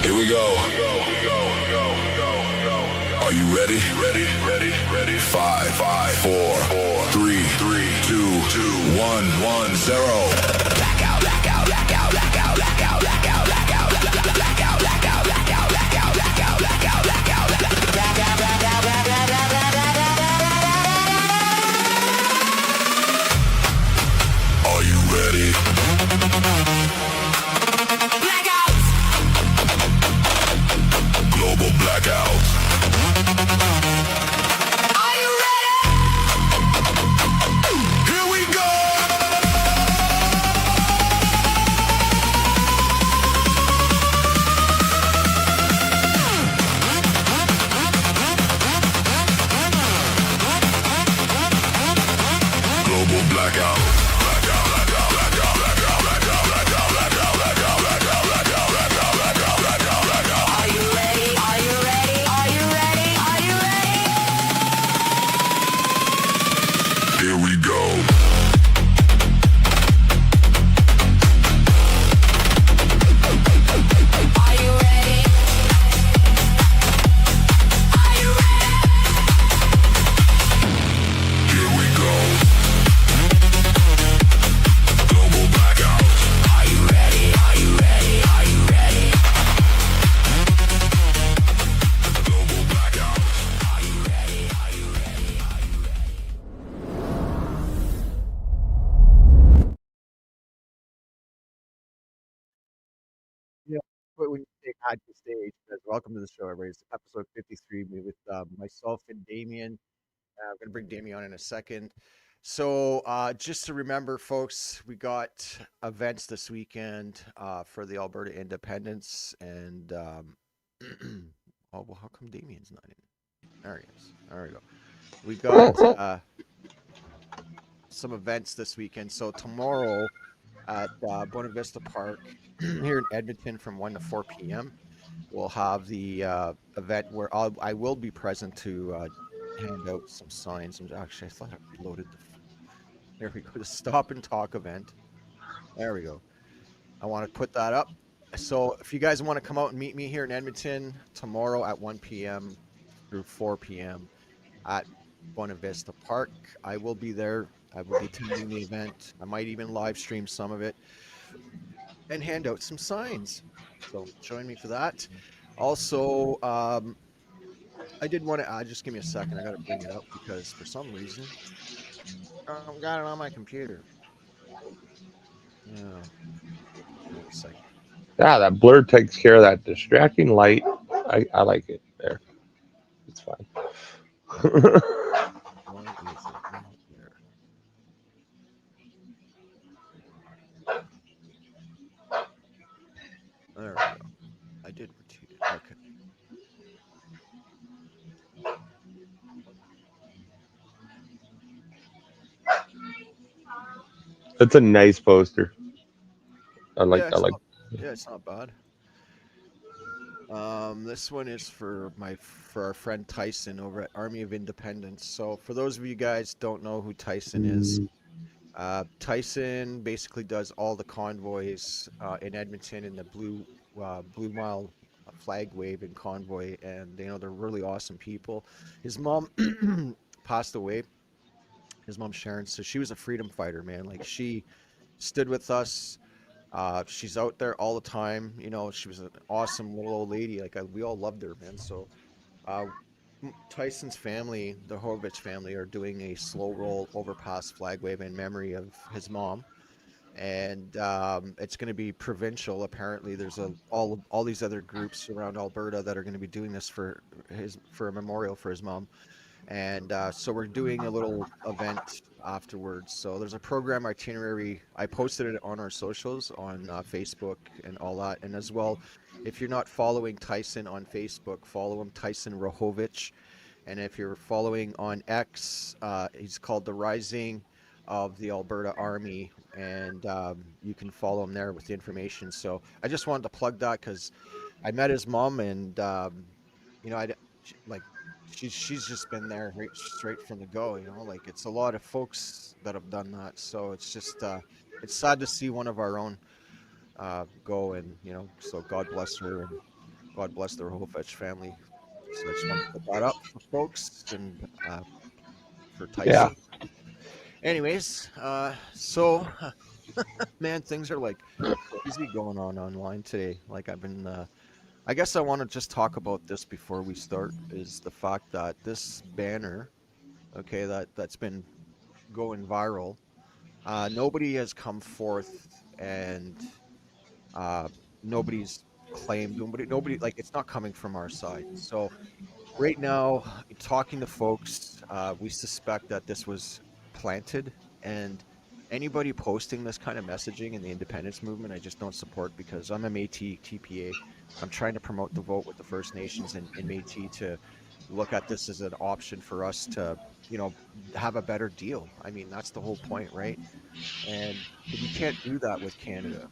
Here we go. Are you ready? Ready. 5, 4, 3, 2, 1, 0. Blackout. Are you ready? Global blackout. Are you ready? Here we go. Global blackout. Here we go. Are you ready? Are you ready? Here we go. Global blackout. Are you ready? Are you ready? Are you ready? Global blackout. Are you ready? Are you ready? Are you ready? Yeah, but when you say add to stage, welcome to the show, everybody. It's episode 53 with myself and Damien. I'm going to bring Damien on in a second. So just to remember, folks, we got events this weekend for the Alberta independence. And, oh, well, how come Damien's not in? There he is. There we go. We got some events this weekend. So tomorrow at Buena Vista Park here in Edmonton from 1 to 4 p.m. We'll have the event where I will be present to hand out some signs. Actually, I thought I loaded there we go, the Stop and Talk event. There we go. I want to put that up. So if you guys want to come out and meet me here in Edmonton tomorrow at 1 p.m. through 4 p.m. at Buena Vista Park, I will be there. I will be attending the event. I might even live stream some of it and hand out some signs. So join me for that. Also, I did want to just give me a second. I got to bring it up because for some reason I've got it on my computer. Yeah. Wait a second. Yeah, that blur takes care of that distracting light. I like it there. It's fine. Why is it not there? There we go. I did retweet it. Okay. That's a nice poster. I like. Yeah, I it's like. not. Yeah, it's not bad. This one is for our friend Tyson over at Army of Independence. So for those of you guys don't know who Tyson is, Mm, Tyson basically does all the convoys in Edmonton in the Blue Mile flag wave and convoy, and they're really awesome people. His mom passed away. His mom Sharon, so she was a freedom fighter, man. Like she stood with us. She's out there all the time. She was an awesome little old lady. Like we all loved her, man. So uh, Tyson's family, the Horvitz family, are doing a slow roll overpass flag wave in memory of his mom, and it's going to be provincial. Apparently, there's all these other groups around Alberta that are going to be doing this for a memorial for his mom, and so we're doing a little event afterwards. So there's a program itinerary. I posted it on our socials on Facebook and all that, and as well. If you're not following Tyson on Facebook, follow him, Tyson Rohovich. And if you're following on X, he's called the Rising of the Alberta Army, and you can follow him there with the information. So I just wanted to plug that because I met his mom, and I like she's just been there right straight from the go. Like it's a lot of folks that have done that. So it's sad to see one of our own go, and so God bless her and God bless the Rohovich family. So I just wanted to put that up for folks and for yeah, Tyson. Anyways, so man, things are like crazy going on online today. Like I guess I want to just talk about this before we start is the fact that this banner, okay, that's been going viral, nobody has come forth and uh, nobody's claimed nobody like it's not coming from our side. So right now, talking to folks, we suspect that this was planted, and anybody posting this kind of messaging in the independence movement, I just don't support because I'm a Métis TPA. I'm trying to promote the vote with the First Nations and Métis to look at this as an option for us to, you know, have a better deal. I mean, that's the whole point, right? And we can't do that with Canada.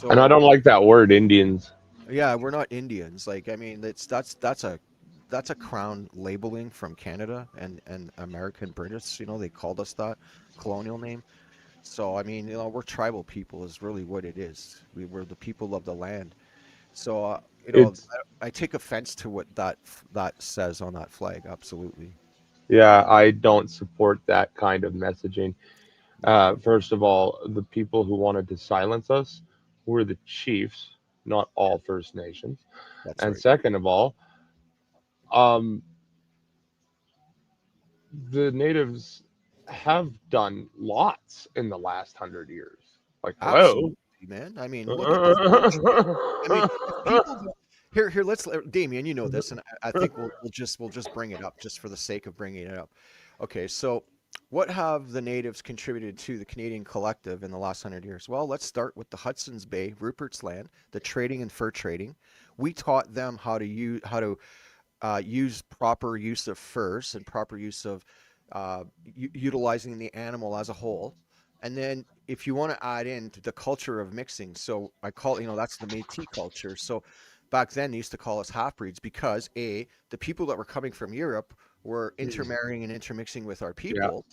and I So don't like that word Indians. yeah, we're not Indians. Like, I mean, that's a crown labeling from Canada and American British. They called us that colonial name. So I mean, we're tribal people is really what it is. We're the people of the land. So It's I take offense to what that says on that flag. Absolutely. yeah, I don't support that kind of messaging. Yeah, First of all, the people who wanted to silence us were the chiefs, not yeah, all First Nations. that's And right. second of all, um, the natives have done lots in the last 100 years. Like, hello. Absolutely, man. I mean, look at the fur trade. I mean, if people don't here, Damien, you know this, and I think we'll just bring it up just for the sake of bringing it up. Okay, so what have the natives contributed to the Canadian collective in the last 100 years? Well, let's start with the Hudson's Bay, Rupert's Land, the trading and fur trading. We taught them how to use proper use of furs and proper use of utilizing the animal as a whole. And then if you want to add in to the culture of mixing, so I call that's the Métis culture. So back then they used to call us half breeds because the people that were coming from Europe were intermarrying and intermixing with our Yeah, people,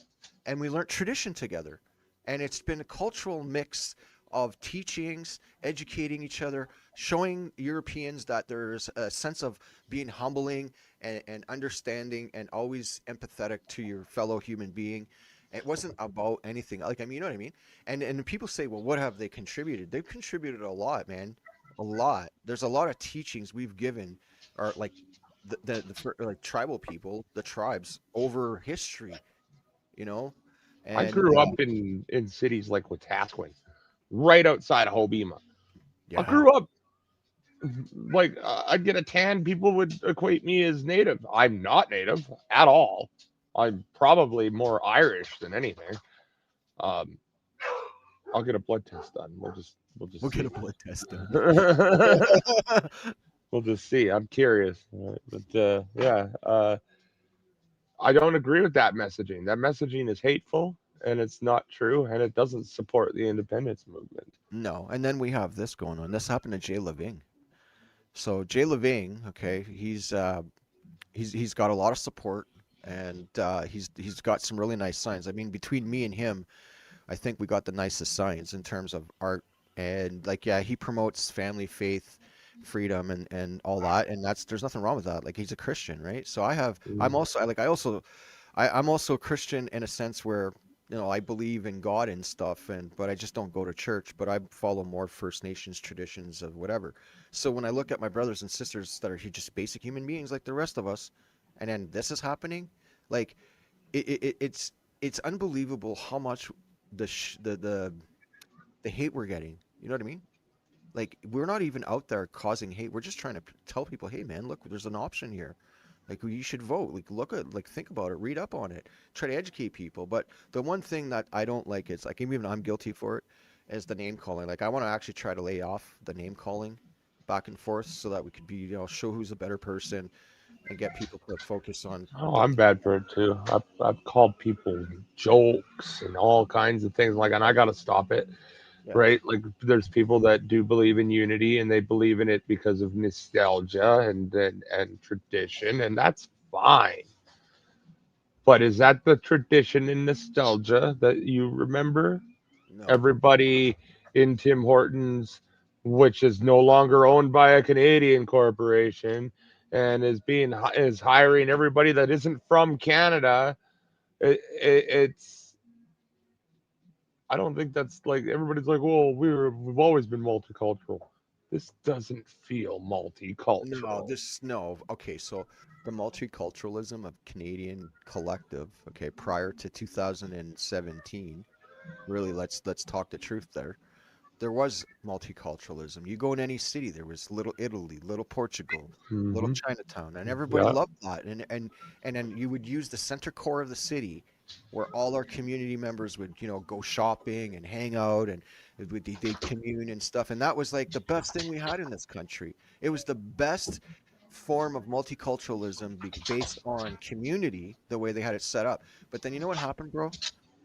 and we learned tradition together. And it's been a cultural mix of teachings, educating each other, showing Europeans that there's a sense of being humbling and understanding and always empathetic to your fellow human being. It wasn't about anything like, I mean, you know what I mean? And people say, well, what have they contributed? They've contributed a lot, man. A lot. There's a lot of teachings we've given, or like like tribal people, the tribes over history, you know? I And grew up in cities like Wetaskiwin, right outside of Hobbema. I yeah, grew up like I'd get a tan, people would equate me as native. I'm not native at all. I'm probably more Irish than anything. Um, I'll get a blood test done. We'll just We'll get see. a blood test done. We'll just see. I'm curious, but yeah, I don't agree with that messaging. That messaging is hateful and it's not true and it doesn't support the independence movement. No, and then we have this going on. This happened to Jay Leving. So Jay Leving, okay, he's got a lot of support, and he's got some really nice signs. I mean, between me and him, I think we got the nicest signs in terms of art, and like, yeah, he promotes family, faith, freedom, and all that, and there's nothing wrong with that. Like, he's a Christian, right? So I'm Mm. also I'm also a Christian in a sense where, I believe in God and stuff, but I just don't go to church, but I follow more First Nations traditions of whatever. So when I look at my brothers and sisters that are just basic human beings like the rest of us, and then this is happening, like, it's unbelievable how much the hate we're getting. You know what I mean? Like, we're not even out there causing hate. We're just trying to tell people, hey man, look, there's an option here. Like, you should vote. Like, look at, like, think about it, read up on it, try to educate people. But the one thing that I don't like is, like, even I'm guilty for it, is the name calling. Like, I want to actually try to lay off the name calling back and forth so that we could be, show who's a better person and get people to focus on Oh, the I'm bad for it too. I've called people jokes and all kinds of things like, and I got to stop it. yeah. Right? Like there's people that do believe in unity and they believe in it because of nostalgia and tradition, and that's fine. But is that the tradition and nostalgia that you remember? No. Everybody in Tim Hortons, which is no longer owned by a Canadian corporation, and is hiring everybody that isn't from Canada. It's I don't think that's like everybody's like, well, we've always been multicultural. This doesn't feel No, multicultural. no. Okay, so the multiculturalism of Canadian collective, okay, prior to 2017, really, let's talk the truth there. There was multiculturalism. You go in any city, there was little Italy, little Portugal, little Hmm. Chinatown, and everybody Yeah. loved that. And then you would use the center core of the city where all our community members would, go shopping and hang out, and they'd commune and stuff. And that was like the best thing we had in this country. It was the best form of multiculturalism based on community, the way they had it set up. But then you know what happened, bro?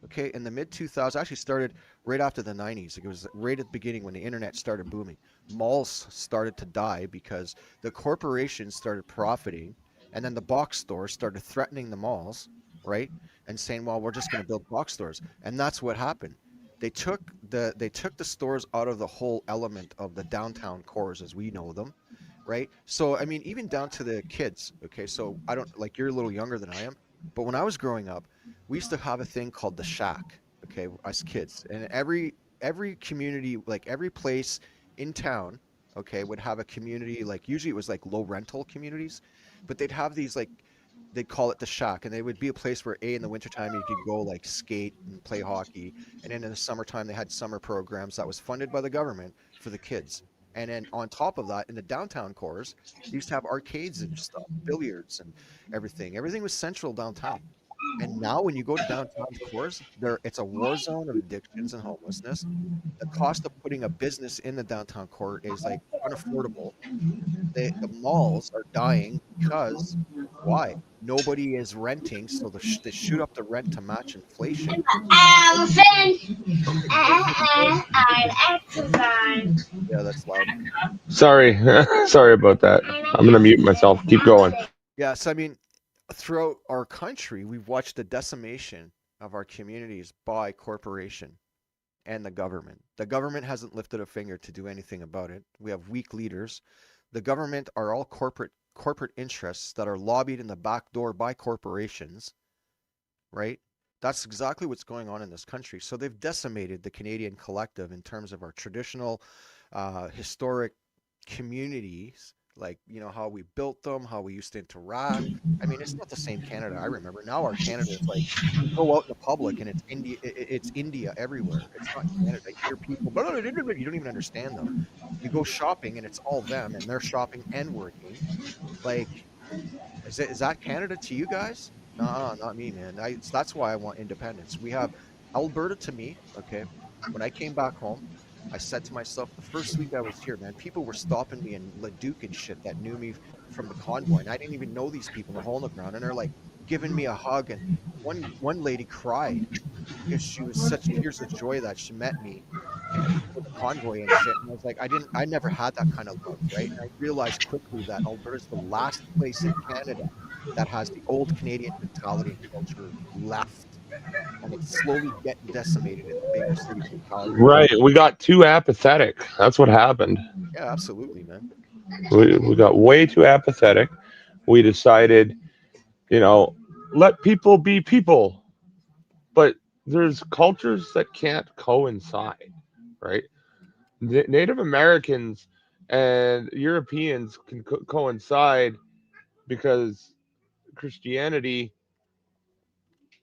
Okay, in the mid 2000s, actually started right after the 90s. Like, it was right at the beginning when the internet started booming. Malls started to die because the corporations started profiting, and then the box stores started threatening the malls, right? And saying, "Well, we're just going to build box stores." And that's what happened. They took the stores out of the whole element of the downtown cores as we know them, right? So I mean, even down to the kids. Okay, so I don't, like, you're a little younger than I am, but when I was growing up, we used to have a thing called the shack, okay, us kids, and every community, like every place in town, okay, would have a community. Like, usually it was like low rental communities, but they'd have these, like, they'd call it the shack, and they would be a place where, in the wintertime you could go, like, skate and play hockey, and then in the summertime they had summer programs that was funded by the government for the kids. And then on top of that, in the downtown cores, they used to have arcades and stuff, billiards and everything was central downtown. And now when you go to downtown cores, it's a war zone of addictions and homelessness. The cost of putting a business in the downtown core is, like, unaffordable. The malls are dying because why? Nobody is renting, so they shoot up the rent to match inflation. And I'm exercise. yeah, that's loud. Sorry, sorry about that. I'm gonna mute myself. Keep going. Yeah, so I mean, throughout our country, we've watched the decimation of our communities by corporation and the government. The government hasn't lifted a finger to do anything about it. We have weak leaders. The government are all corporate interests that are lobbied in the back door by corporations, right? That's exactly what's going on in this country. So they've decimated the Canadian collective in terms of our traditional, historic communities, like how we built them, how we used to interact. I mean, it's not the same Canada I remember. Now our Canada is like you go out in the public and it's India, it's India everywhere. It's not Canada. You hear people, but you don't even understand them. You go shopping and it's all them, and they're shopping and working. Like, is that Canada to you guys? No, not me, man. That's why I want independence. We have Alberta to me. Okay, when I came back home, I said to myself, the first week I was here, man, people were stopping me in Leduc and shit that knew me from the convoy, and I didn't even know these people in the hole in the ground, and they're like giving me a hug, and one lady cried because she was such tears of joy that she met me with the convoy and shit. And I was like, I never had that kind of love, right? And I realized quickly that Alberta's the last place in Canada that has the old Canadian mentality and culture left. And it's slowly getting decimated in the bigger cities like Calgary. Right. We got too apathetic. That's what happened. Yeah, absolutely, man. We got way too apathetic. We decided, you know, let people be people. But there's cultures that can't coincide, right? Native Americans and Europeans can coincide because Christianity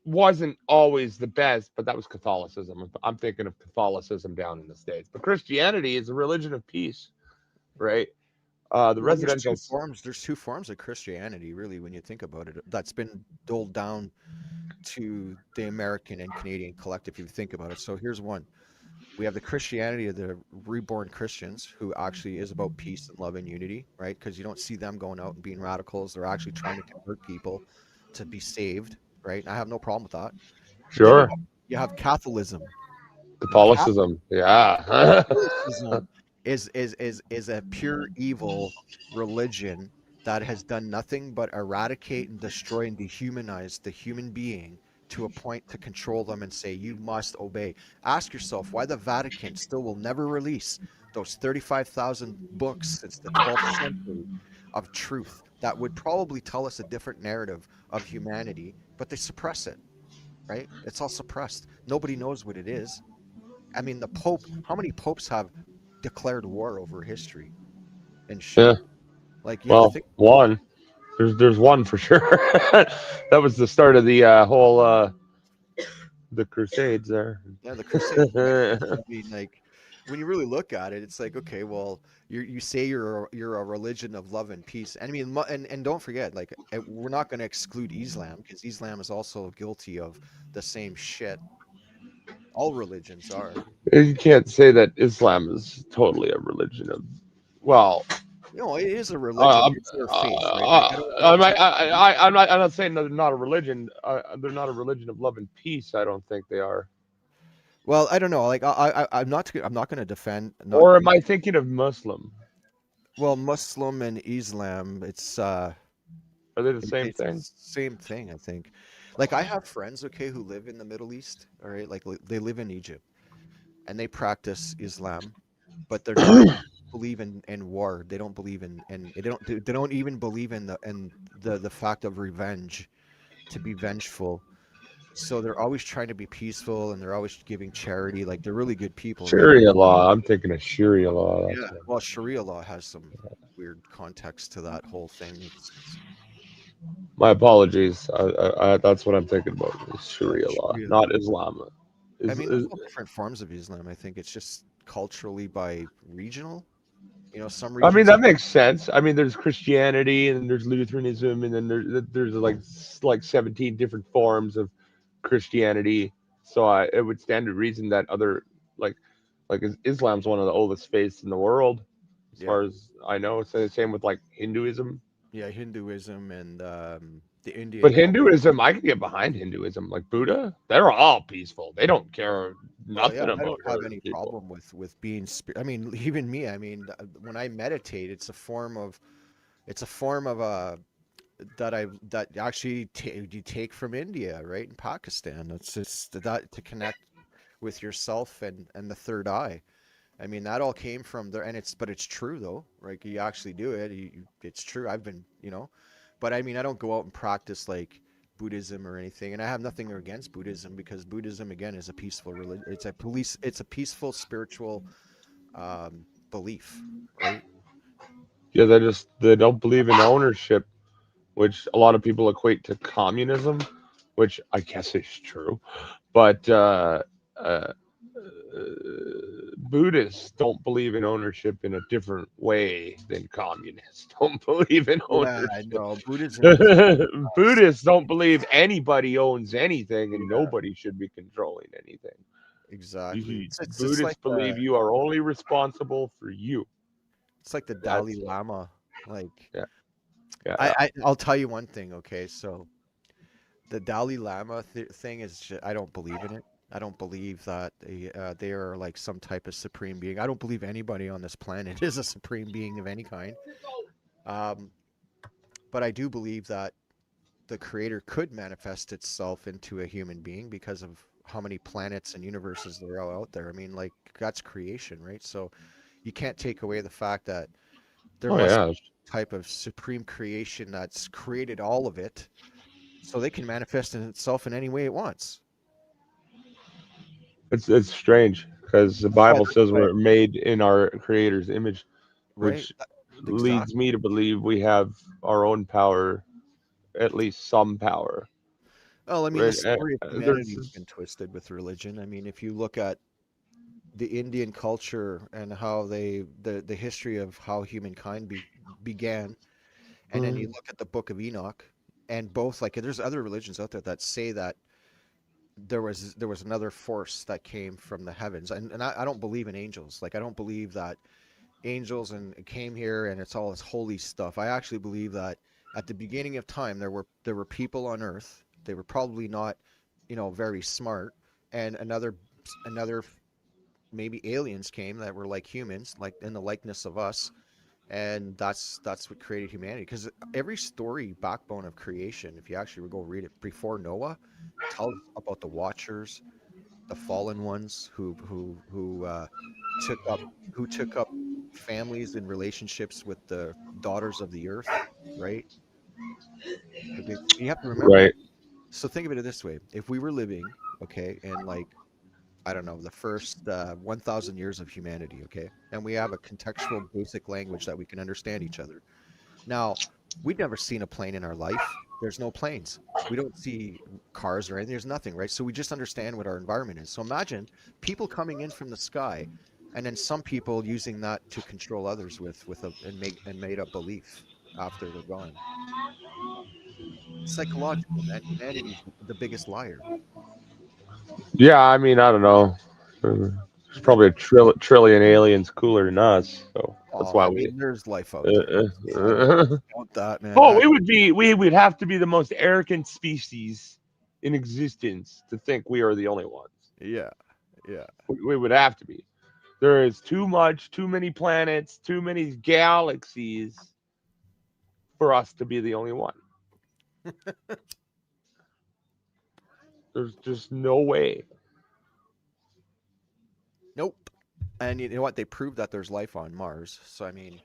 wasn't always the best, but that was Catholicism. I'm thinking of Catholicism down in the States. But Christianity is a religion of peace, right? The Well, there's two residential. forms. There's two forms of Christianity, really, when you think about it. That's been doled down to the American and Canadian collective, if you think about it. So here's one. We have the Christianity of the reborn Christians, who actually is about peace and love and unity, right? Because you don't see them going out and being radicals. They're actually trying to convert people to be saved, right? And I have no problem with that. Then Sure. you have Catholicism. Catholicism. Yeah. Catholicism is a pure evil religion that has done nothing but eradicate and destroy and dehumanize the human being to a point to control them and say you must obey. Ask yourself why the Vatican still will never release those 35,000 books since the 12th century of truth that would probably tell us a different narrative of humanity, but they suppress it, right? It's all suppressed. Nobody knows what it is. I mean, the Pope, how many popes have declared war over history and shit? Yeah. Like, you have to Well, think, one. There's one for sure. That was the start of the whole the Crusades there. yeah, the Crusades. So, I mean, like, when you really look at it, it's like, okay, well, you say you're a religion of love and peace. And I mean, and don't forget, like, we're not going to exclude Islam because Islam is also guilty of the same shit. All religions are. You can't say that Islam is totally a religion of. Well, It is a religion. uh, It's their faith, right? Like, I don't take. I'm not saying that they're not a religion. They're not a religion of love and peace. I don't think they are. Well, I don't know. Like, I'm not going to defend. Not Or am I thinking of Muslim? Well, Muslim and Islam, Are they the same it's the thing? same thing, I think. Like I have friends, okay, who live in the Middle East, all right, like they live in Egypt and they practice Islam, but they're not believe in war. They don't believe in they don't even believe in the fact of revenge to be vengeful. So they're always trying to be peaceful and they're always giving charity. Like they're really good people, right? Sharia law. I'm thinking of Sharia law. That's Yeah. Well, Sharia law has some weird context to that whole thing. my apologies. That's what I'm thinking about. Is Yeah, Sharia law, Sharia. not Islam. I mean, there's Is all different forms of Islam. I think it's just culturally by regional. Some I mean, regions that have makes sense. I mean, there's Christianity, and then there's Lutheranism, and then there's like 17 different forms of Christianity. So it would stand to reason that other like Islam's one of the oldest faiths in the world, as yeah, far as I know. It's the same with like Hinduism. yeah, Hinduism and the But Indian cult. Hinduism, I can get behind Hinduism. Like Buddha, they're all peaceful. They don't care Well, yeah, nothing I about don't have hurting any people. problem with being I mean, even me. I mean, when I meditate, it's a form of that actually you take from India, right, and Pakistan. It's just that to connect with yourself and the third eye. I mean, that all came from there, and it's true though, right? You actually do it. It's true. I've been, but I mean, I don't go out and practice like Buddhism or anything, and I have nothing against Buddhism because Buddhism again is a peaceful religion. It's a peaceful spiritual belief, right? Yeah, they don't believe in ownership, which a lot of people equate to communism, which I guess is true. But uh, Buddhists don't believe in ownership in a different way than communists don't believe in Yeah, I ownership. know. Buddhism is Buddhists don't believe anybody owns anything and yeah, nobody should be controlling anything. exactly. It's just Buddhists believe you are only responsible for you. the Dalai That's Lama. Like yeah, yeah, yeah. I'll tell you one thing, okay? So the Dalai Lama thing is I don't believe in it. I don't believe that they are like some type of supreme being. I don't believe anybody on this planet is a supreme being of any kind. Um, but I do believe that the creator could manifest itself into a human being because of how many planets and universes there are out there. I mean, like that's creation, right? So you can't take away the fact that there Oh must be yeah, a type of supreme creation that's created all of it so they can manifest in itself in any way it wants. it's strange because the Yeah, Bible that's says why, we're made in our Creator's image, right? which leads Exactly. me to believe we have our own power, at least some power. Well, I mean, the Right? story of There's humanity's this, been twisted with religion. I mean, if you look at the Indian culture and how the history of how humankind began, and then you mm, look at the Book of Enoch, and both like there's other religions out there that say that there was another force that came from the heavens, and I don't believe in angels. Like I don't believe that angels and it came here and it's all this holy stuff. I actually believe that at the beginning of time there were people on Earth. They were probably not, very smart, and another maybe aliens came that were like humans, like in the likeness of us, and that's what created humanity. Because every story backbone of creation, if you actually go read it before Noah, tells about the Watchers, the fallen ones who took up took up families and relationships with the daughters of the earth, right? Okay, you have to remember. right, So think of it this way: if we were living, okay, in like I don't know, the first 1,000 years of humanity, okay, and we have a contextual, basic language that we can understand each other. Now, we'd never seen a plane in our life. There's no planes. We don't see cars or anything. There's nothing, right? So we just understand what our environment is. So imagine people coming in from the sky, and then some people using that to control others with a and made up belief after they're gone. It's psychological, man. Humanity's the biggest liar. yeah. I mean, I don't know. There's Like, probably a trillion aliens cooler than us, so that's oh, why I we. mean, there's life out there. Uh, I don't uh, want that, man. oh, we would have to be the most arrogant species in existence to think we are the only ones. Yeah, yeah. We would have to be. There is too many planets, too many galaxies for us to be the only one. There's just no way. Nope. And you know what? They proved that there's life on Mars. So I mean,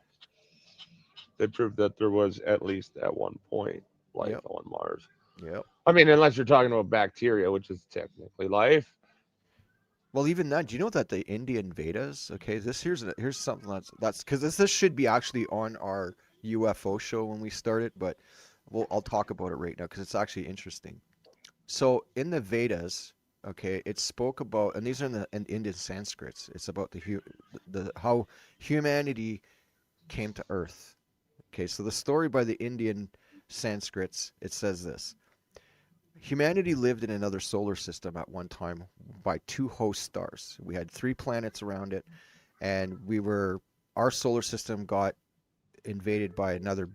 They proved that there was at least at one point life yep, on Mars. yep. I mean, unless you're talking about bacteria, which is technically life. Well, even then, do you know that the Indian Vedas? Okay, here's something that's because this should be actually on our UFO show when we start it, but I'll talk about it right now because it's actually interesting. So in the Vedas, okay, it spoke about, and these are in Indian Sanskrits. It's about the how humanity came to Earth. Okay, so the story by the Indian Sanskrits, it says this. Humanity lived in another solar system at one time by two host stars. We had three planets around it, and our solar system got invaded by another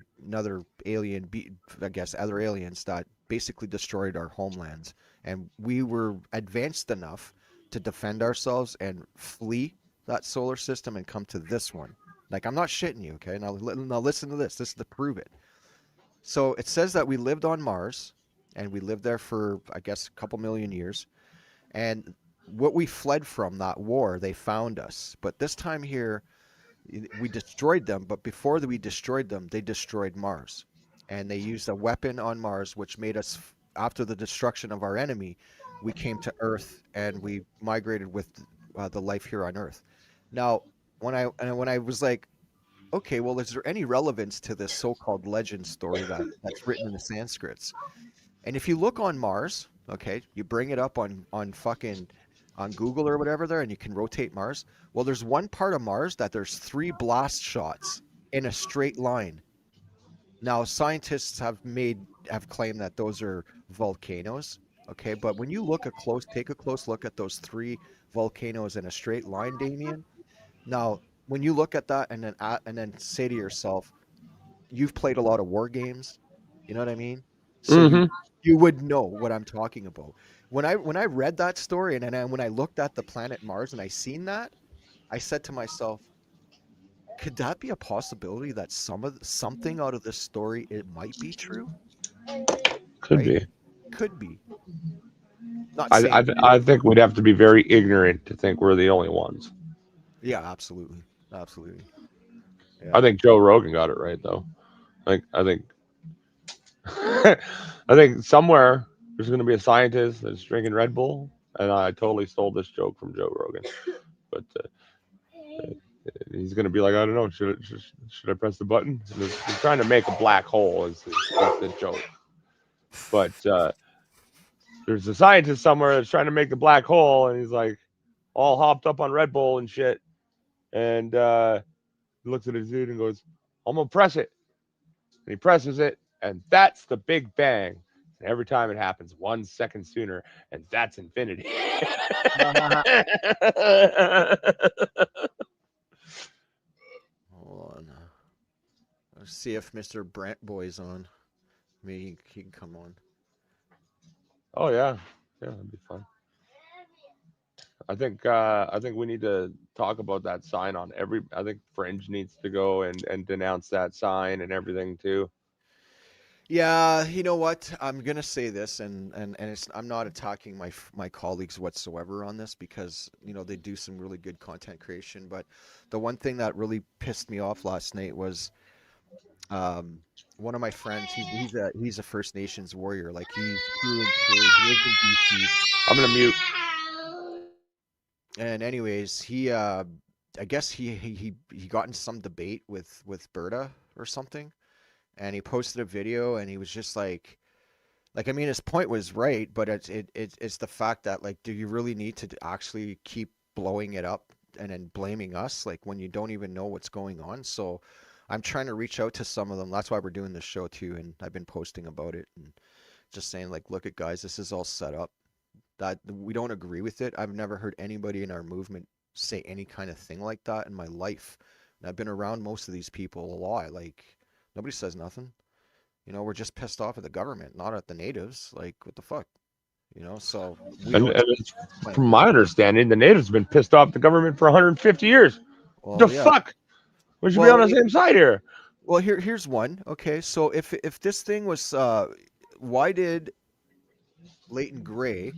I guess other aliens that basically destroyed our homelands, and we were advanced enough to defend ourselves and flee that solar system and come to this one. Like I'm not shitting you, okay? Now listen to this. This is to prove it. So it says that we lived on Mars, and we lived there for, I guess, a couple million years. And what we fled from that war, they found us. But this time here, we destroyed them. But before we destroyed them, they destroyed Mars. And they used a weapon on Mars, which made us, after the destruction of our enemy, we came to Earth and we migrated with the life here on Earth. Now, when I was like, okay, well, is there any relevance to this so-called legend story that's written in the Sanskrits? And if you look on Mars, okay, you bring it up on fucking on Google or whatever there, and you can rotate Mars. Well, there's one part of Mars that there's three blast shots in a straight line. Now, scientists have claimed that those are volcanoes, okay, but when you take a close look at those three volcanoes in a straight line, Damien. Now, when you look at that and then say to yourself, you've played a lot of war games, you know what I mean? So Mm-hmm. you would know what I'm talking about. When I read that story and then when I looked at the planet Mars and I seen that, I said to myself, could that be a possibility that something out of this story it might be true, Could right? be. Could be. Not I, saying I it I is. think we'd have to be very ignorant to think we're the only ones. Yeah, absolutely. Absolutely. I Yeah. think Joe Rogan got it right though. I think I think somewhere there's going to be a scientist that's drinking Red Bull, and I totally stole this joke from Joe Rogan. But he's going to be like, I don't know, should I press the button? He's trying to make a black hole is the joke. But there's a scientist somewhere that's trying to make the black hole, and he's like all hopped up on Red Bull and shit, and he looks at his dude and goes, I'm gonna press it. And he presses it, and that's the Big Bang. And every time it happens 1 second sooner, and that's infinity. Hold on. Let's see if Mr. Brent Boy's on. Maybe he can come on. Oh yeah, yeah, that'd be fun. I think we need to talk about that sign on every. I think Fringe needs to go and denounce that sign and everything too. Yeah, you know what? I'm gonna say this, and I'm not attacking my colleagues whatsoever on this because they do some really good content creation. But the one thing that really pissed me off last night was um, one of my friends. He's a First Nations warrior. Like he's through and through. He lives in BC. I'm gonna mute. And anyways, I guess he got in some debate with Berta or something, and he posted a video, and he was just like I mean, his point was right, but it's the fact that like, do you really need to actually keep blowing it up and then blaming us like when you don't even know what's going on? So I'm trying to reach out to some of them. That's why we're doing this show too, and I've been posting about it and just saying like, look at guys, this is all set up. That we don't agree with it. I've never heard anybody in our movement say any kind of thing like that in my life. And I've been around most of these people a lot. Like nobody says nothing. We're just pissed off at the government, not at the natives. Like, what the fuck? So we And, don't and take it's, blame. from my understanding, the natives have been pissed off the government for 150 years. What the Well, yeah. fuck? We should be on Well, the same side here. well, here's one. Okay, so if this thing was, why did Leighton Gray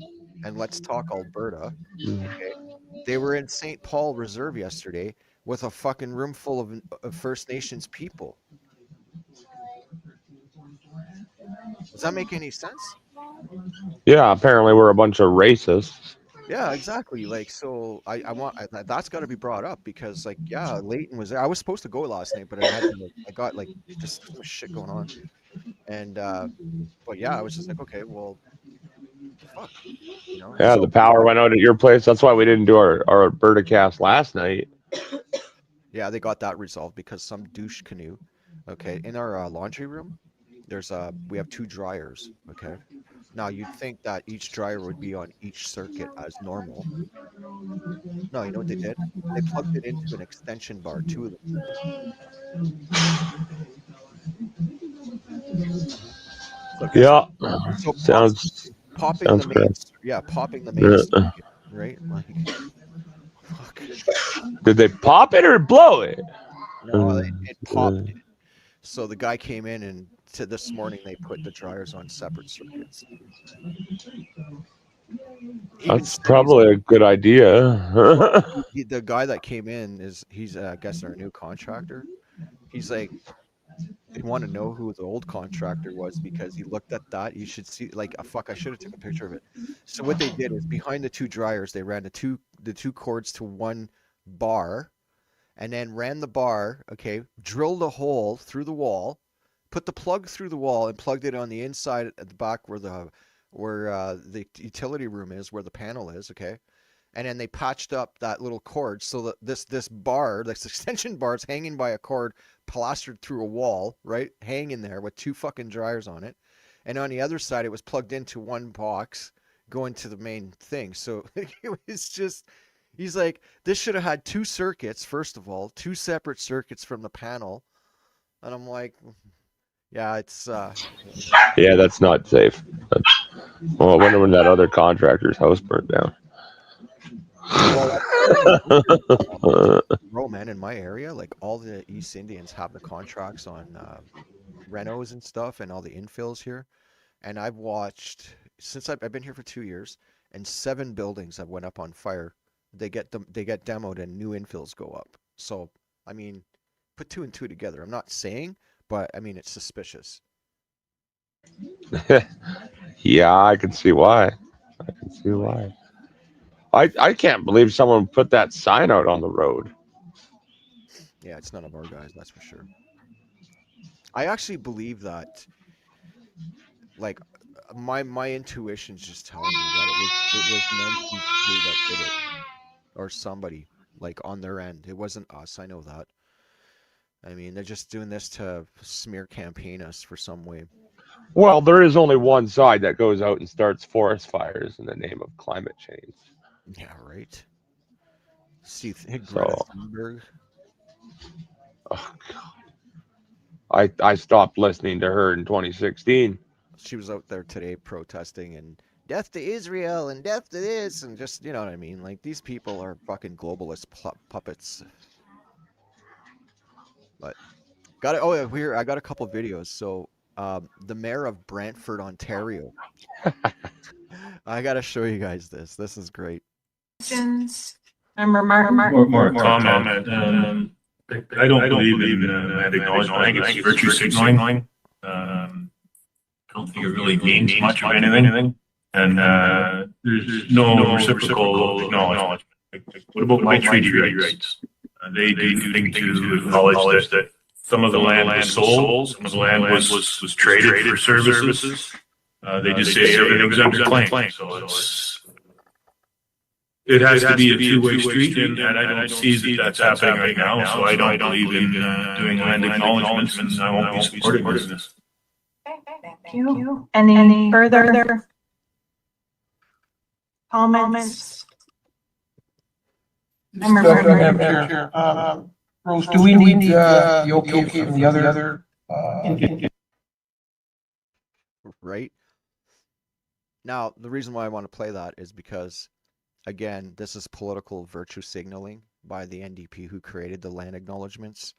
and Let's Talk Alberta, okay, they were in St. Paul Reserve yesterday with a fucking room full of First Nations people. Does that make any sense? Yeah, apparently we're a bunch of racists. Yeah, exactly. Like, so that's got to be brought up because, like, yeah, Leighton was there. I was supposed to go last night, but I got like just so much shit going on, and but yeah, I was just like, okay, well, what the fuck, Yeah, the So power went out at your place. That's why we didn't do our Alberta cast last night. yeah, they got that resolved because some douche canoe, okay, in our laundry room, we have two dryers, okay. Now you'd think that each dryer would be on each circuit as normal. No, you know what they did? They plugged it into an extension bar, two of them. So guess Yeah, so sounds popping the sounds main, correct. yeah, popping the main Uh, circuit, right? Like, fuck. Did they pop it or blow it? No, Uh, it popped it. So the guy came in and to this morning they put the dryers on separate circuits. Even that's said he's probably a good idea. well, the guy that came in he's I guess our new contractor. He's like they want to know who the old contractor was because he looked at that. You should see like a fuck. I should have took a picture of it. So what they did is behind the two dryers, they ran the two cords to one bar, and then ran the bar, okay, drilled a hole through the wall, put the plug through the wall, and plugged it on the inside at the back where the utility room is, where the panel is, okay. And then they patched up that little cord so that this bar, this extension bar, is hanging by a cord plastered through a wall, right, hanging there with two fucking dryers on it. And on the other side, it was plugged into one box going to the main thing. So it was just, he's like, this should have had two circuits, first of all, two separate circuits from the panel. And I'm like, yeah, it's Yeah, that's not safe. Well, I wonder when that other contractor's house burnt down. Bro, man, in my area, like all the East Indians have the contracts on renos and stuff, and all the infills here. And I've watched since I've been here for 2 years, and 7 buildings have went up on fire. They get demoed, and new infills go up. So I mean, put two and two together. I'm not saying, but I mean it's suspicious. Yeah, I can see why. I can see why. I can't believe someone put that sign out on the road. Yeah, it's none of our guys, that's for sure. I actually believe that, like, my intuition's just telling me that it was Nancy's crew that did it, or somebody like on their end. It wasn't us. I know that. I mean, they're just doing this to smear campaign us for some way. Well, there is only one side that goes out and starts forest fires in the name of climate change. Yeah, right. See, Greta So, Thunberg. oh, I stopped listening to her in 2016. She was out there today protesting and death to Israel and death to this and just you know what I mean. Like these people are fucking globalist puppets. But got it. Oh yeah, here I got a couple videos. So the mayor of Brantford, Ontario. I gotta show you guys this. This is great. Questions? Member Martin? More comment. I don't believe in land acknowledgement. I think it's virtue signaling. I don't think it really means much of anything. And there's no reciprocal acknowledgement. What about my treaty rights? They do nothing to acknowledge that some of the land was sold, some of the land was traded for services. They just say everything's under claim. So it has to be a two-way street, and I don't see that that's happening right now. So I don't believe in doing land acknowledgements, and I won't be supporting this. Thank you. Any further comments? Member Madam Martin? Chair, Rose, do we need the okay from the other? Right? Now, the reason why I want to play that is because, again, this is political virtue signaling by the NDP who created the land acknowledgements.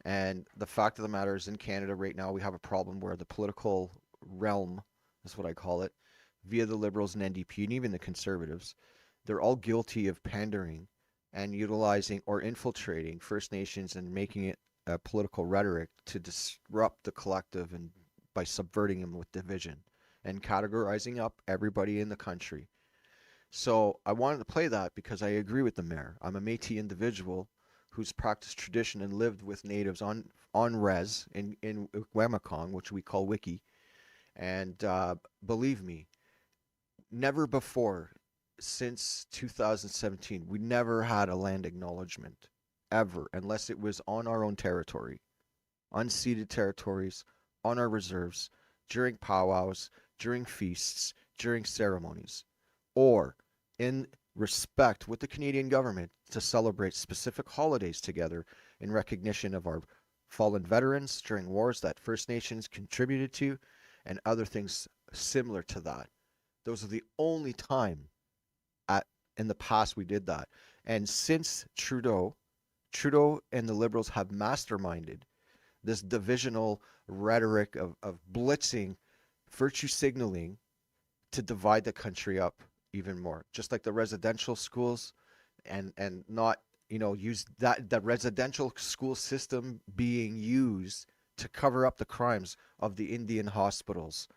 And the fact of the matter is, in Canada right now, we have a problem where the political realm, is what I call it, via the Liberals and NDP, and even the Conservatives, they're all guilty of pandering and utilizing or infiltrating First Nations and making it a political rhetoric to disrupt the collective and by subverting them with division and categorizing up everybody in the country. So I wanted to play that because I agree with the mayor. I'm a Métis individual who's practiced tradition and lived with natives on res in Wemacong, which we call Wiki. And believe me, never before since 2017, we never had a land acknowledgement ever, unless it was on our own territory, unceded territories, on our reserves, during powwows, during feasts, during ceremonies, or in respect with the Canadian government to celebrate specific holidays together in recognition of our fallen veterans during wars that First Nations contributed to and other things similar to that. Those are the only time in the past we did that. And since Trudeau and the Liberals have masterminded this divisional rhetoric of blitzing, virtue signaling to divide the country up even more, just like the residential schools and not use that residential school system being used to cover up the crimes of the Indian hospitals.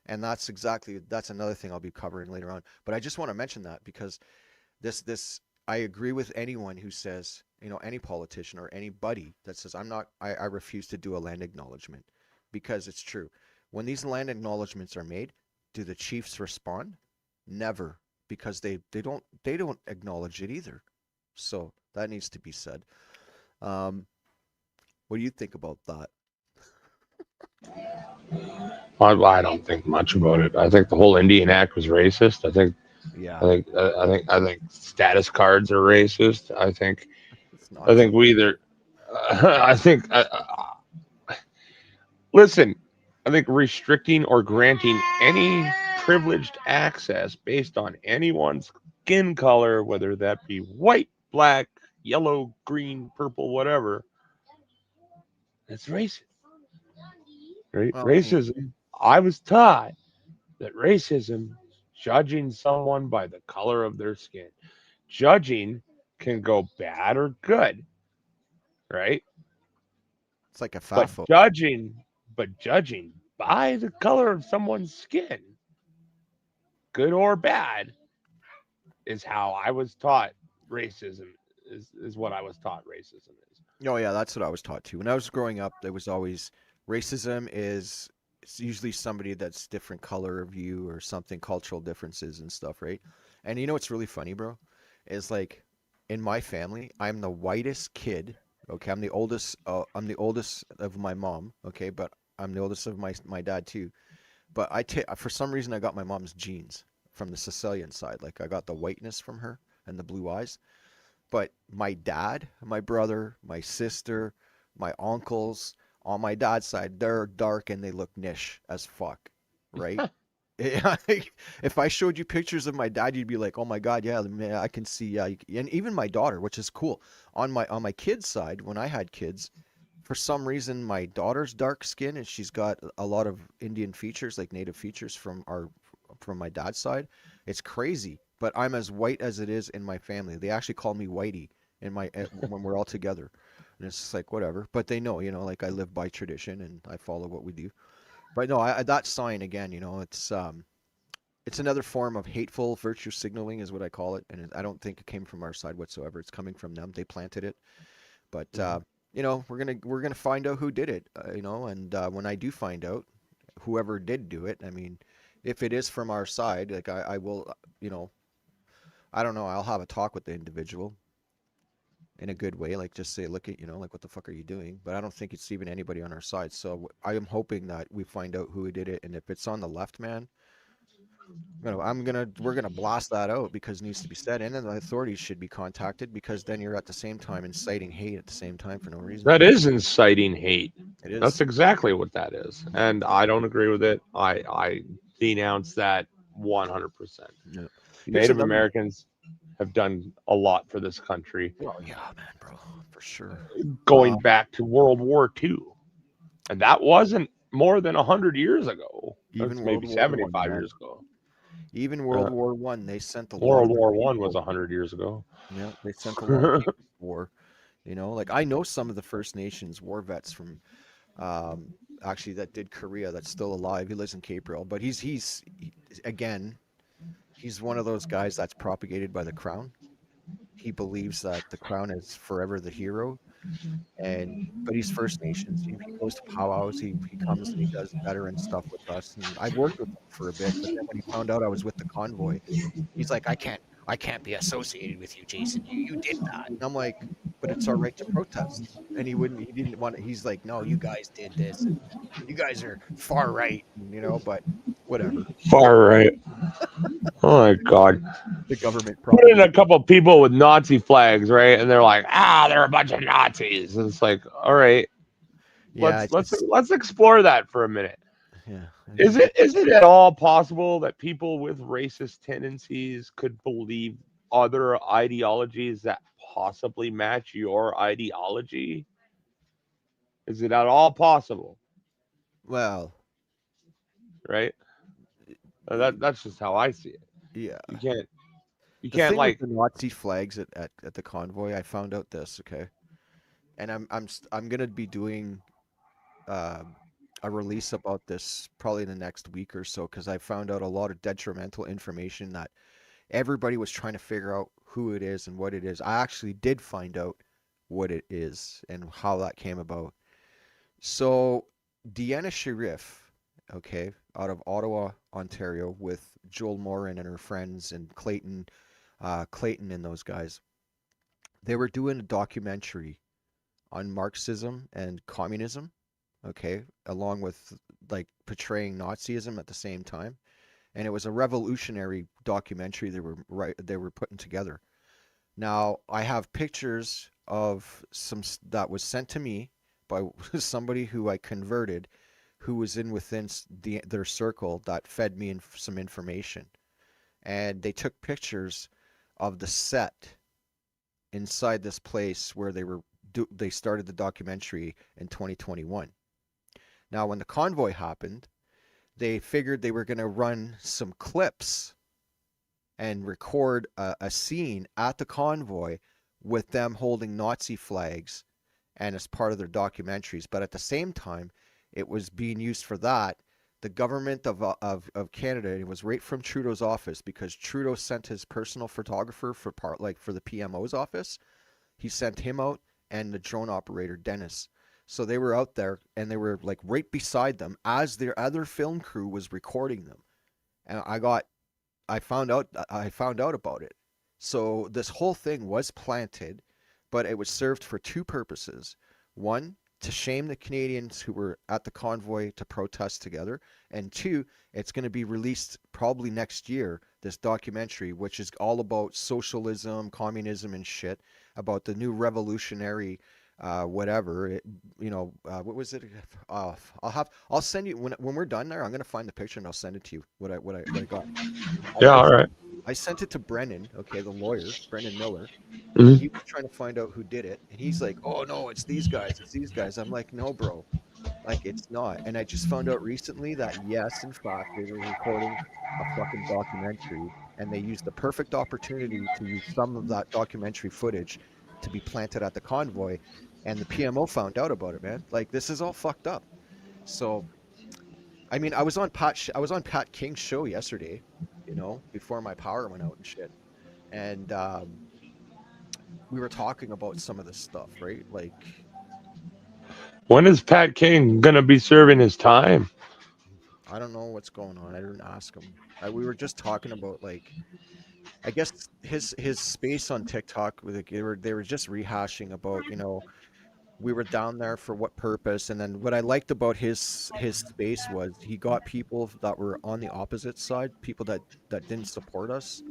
And that's another thing I'll be covering later on. But I just want to mention that because this I agree with anyone who says, any politician or anybody that says, I refuse to do a land acknowledgement, because it's true. When these land acknowledgements are made, do the chiefs respond? Never, because they don't acknowledge it either. So that needs to be said. Um, what do you think about that? I don't think much about it. I think the whole Indian Act was racist. I Yeah, think I think status cards are racist. it's I Nazi. think we either I think listen, I think restricting or granting any privileged access based on anyone's skin color, whether that be white, black, yellow, green, purple, whatever, it's racist. Right? Well, I mean, Racism. I was taught that racism, judging someone by the color of their skin, judging can go bad or good, right? it's like a But FAFO. judging by the color of someone's skin, good or bad, is how I was taught racism is what I was taught racism is. Oh yeah, that's what I was taught too. When I was growing up, there was always racism is it's usually somebody that's different color of you or something, cultural differences and stuff, right? And you know what's really funny, bro? Is like in my family, I'm the whitest kid. Okay, I'm the oldest. I'm the oldest of my mom. Okay, but I'm the oldest of my dad too. But for some reason I got my mom's genes from the Sicilian side. Like I got the whiteness from her and the blue eyes. But my dad, my brother, my sister, my uncles on my dad's side, they're dark and they look niche as fuck, right? Yeah, if I showed you pictures of my dad, you'd be like, "Oh my God, yeah, man, I can see." Yeah, and even my daughter, which is cool. On my kids' side, when I had kids, for some reason, my daughter's dark skin and she's got a lot of Indian features, like native features from my dad's side. It's crazy, but I'm as white as it is in my family. They actually call me Whitey when we're all together, and it's just like whatever. But they know, like I live by tradition and I follow what we do. But no, that sign again, it's another form of hateful virtue signaling, is what I call it, and I don't think it came from our side whatsoever. It's coming from them. They planted it, but we're gonna find out who did it, and when I do find out whoever did do it, I mean, if it is from our side, like I will, I don't know, I'll have a talk with the individual in a good way, like just say, look at, like what the fuck are you doing? But I don't think it's even anybody on our side. So I am hoping that we find out who did it, and if it's on the left, man, we're gonna blast that out because it needs to be said, and then the authorities should be contacted because then you're at the same time inciting hate at the same time for no reason. That is inciting hate. It That's is. exactly what that is. And I don't agree with it. I denounce that 100%. Yeah. Here's Native another. Americans have done a lot for this country Well, yeah, man, bro, for sure. going back to World War II. And that wasn't more than 100 years ago. That's Even World maybe War One, 75 man. years ago. Even Uh, World War One, they sent a lot World of their War One was people. 100 years ago. Yeah, they sent a lot of people to war. Like I know some of the First Nations war vets from um, actually that did Korea that's still alive. He lives in Capril, but again, he's one of those guys that's propagated by the crown. He believes that the crown is forever the hero, but he's First Nations. He goes to powwows. He comes and he does veteran stuff with us. And I worked with him for a bit, but then when he found out I was with the convoy, he's like, I can't be associated with you, Jason. You did that. And I'm like, but it's our right to protest. And he didn't want to, he's like, no, you guys did this and you guys are far right, but whatever. Far right. Oh my God. The government Put in a propagated. couple people with Nazi flags, right? And they're like, they're a bunch of Nazis. And it's like, all right, Yeah, it's just, let's explore that for a minute. yeah. Is it at all possible that people with racist tendencies could believe other ideologies that possibly match your ideology? Is it at all possible? Well, Right? That's just how I see it. yeah. You can't you The can't thing with like the Nazi flags at the convoy, I found out this, okay? And I'm gonna be doing uh, a release about this probably in the next week or so because I found out a lot of detrimental information that everybody was trying to figure out who it is and what it is. I actually did find out what it is and how that came about. So Deanna Sharif, okay, out of Ottawa, Ontario, with Joel Morin and her friends and Clayton and those guys, they were doing a documentary on Marxism and communism, okay, along with like portraying Nazism at the same time. And it was a revolutionary documentary they were putting together. Now, I have pictures of that was sent to me by somebody who I converted, who was in within their circle that fed me some information. And they took pictures of the set inside this place where they started the documentary in 2021. Now, when the convoy happened, they figured they were going to run some clips and record a scene at the convoy with them holding Nazi flags and as part of their documentaries. But at the same time, it was being used for that. The government of Canada, it was right from Trudeau's office, because Trudeau sent his personal photographer for the PMO's office. He sent him out, and the drone operator Dennis. So they were out there, and they were like right beside them as their other film crew was recording them. And I found out about it. So this whole thing was planted, but it was served for two purposes. One, to shame the Canadians who were at the convoy to protest together, and two, it's going to be released probably next year, this documentary, which is all about socialism, communism, and shit, about the new revolutionary whatever what was it? I'll send you when we're done there. I'm gonna find the picture and I'll send it to you. What I got. Yeah, all right. I sent it to Brennan, okay, the lawyer, Brennan Miller. Mhm. He was trying to find out who did it, and he's like, "Oh no, it's these guys. It's these guys." I'm like, "No, bro, like it's not." And I just found out recently that yes, in fact, they were recording a fucking documentary, and they used the perfect opportunity to use some of that documentary footage to be planted at the convoy, and the PMO found out about it, man. Like this is all fucked up. So, I mean, I was on Pat King's show yesterday, before my power went out and shit, and we were talking about some of this stuff, right? Like, When is Pat King gonna be serving his time? I don't know what's going on. I didn't ask him. We were just talking about like, I guess his space on TikTok. Like, they were just rehashing about, we were down there for what purpose, and then what I liked about his space was he got people that were on the opposite side, people that didn't support us,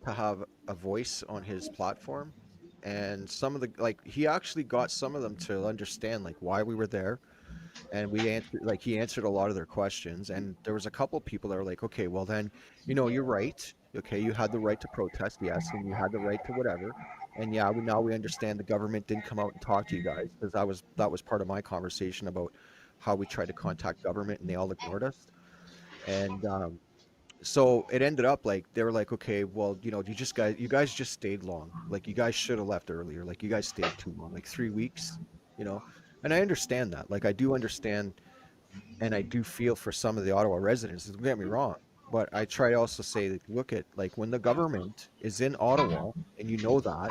to have a voice on his platform. And some of the, like, he actually got some of them to understand like why we were there, and he answered a lot of their questions. And there was a couple of people that were like, okay, well then, you're right, okay, you had the right to protest, yes, and you had the right to whatever. And yeah, now we understand the government didn't come out and talk to you guys, because that was part of my conversation about how we tried to contact government and they all ignored us. And so it ended up like they were like, okay, well, you guys just stayed long. Like you guys should have left earlier. Like you guys stayed too long, like 3 weeks, you know. And I understand that. Like I do understand, and I do feel for some of the Ottawa residents. Don't get me wrong, but I try to also say, that look at like when the government is in Ottawa, and you know that,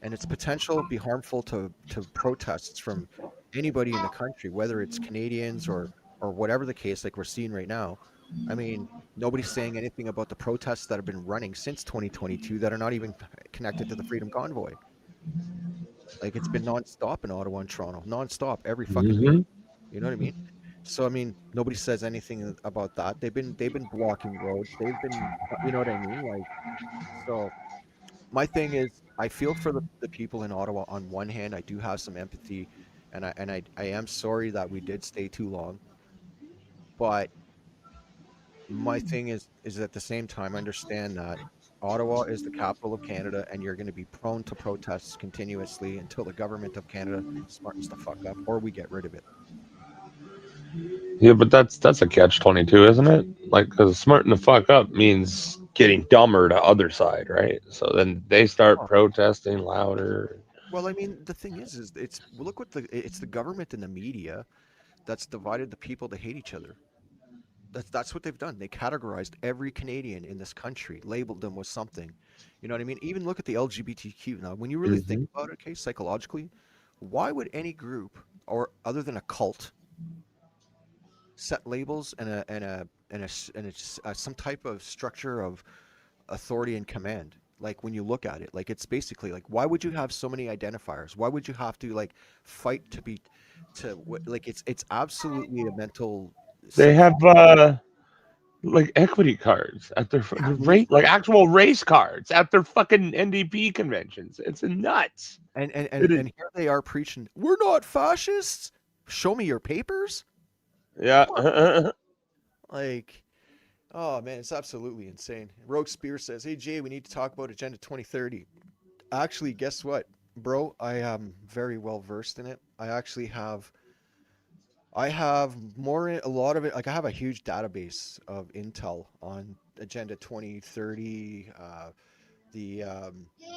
and its potential be harmful to protests from anybody in the country, whether it's Canadians or whatever the case, like we're seeing right now. I mean, nobody's saying anything about the protests that have been running since 2022 that are not even connected to the Freedom Convoy. Like it's been nonstop in Ottawa and Toronto, nonstop every fucking week. Hmm. You know what I mean? So I mean, nobody says anything about that. They've been blocking roads. They've been, you know what I mean? Like, so my thing is, I feel for the people in Ottawa. On one hand, I do have some empathy, and I am sorry that we did stay too long. But my thing is at the same time, understand that Ottawa is the capital of Canada, and you're going to be prone to protests continuously until the government of Canada smartens the fuck up, or we get rid of it. Yeah, but that's a catch-22, isn't it? Like, because smarting the fuck up means getting dumber to other side, right? So then they start Oh, protesting louder. well, I mean, the thing is it's the government and the media that's divided the people to hate each other. That's what they've done. They categorized every Canadian in this country, labeled them with something. You know what I mean? Even look at the LGBTQ. Now, when you really think Mhm. about it, okay, psychologically, why would any group or other than a cult set labels and some type of structure of authority and command? Like when you look at it, like it's basically like why would you have so many identifiers? Why would you have to like fight to be like it's absolutely a mental They sick. have like equity cards at Yeah, their I mean it's rate, like actual race cards at their fucking NDP conventions. It's nuts. It is. and here they are preaching, we're not fascists. Show me your papers. Yeah. Come on. Like, oh man, it's absolutely insane. Rogue Spear says, "Hey Jay, we need to talk about Agenda 2030." Actually, guess what, bro? I am very well versed in it. I have a lot of it. Like, I have a huge database of intel on Agenda 2030. The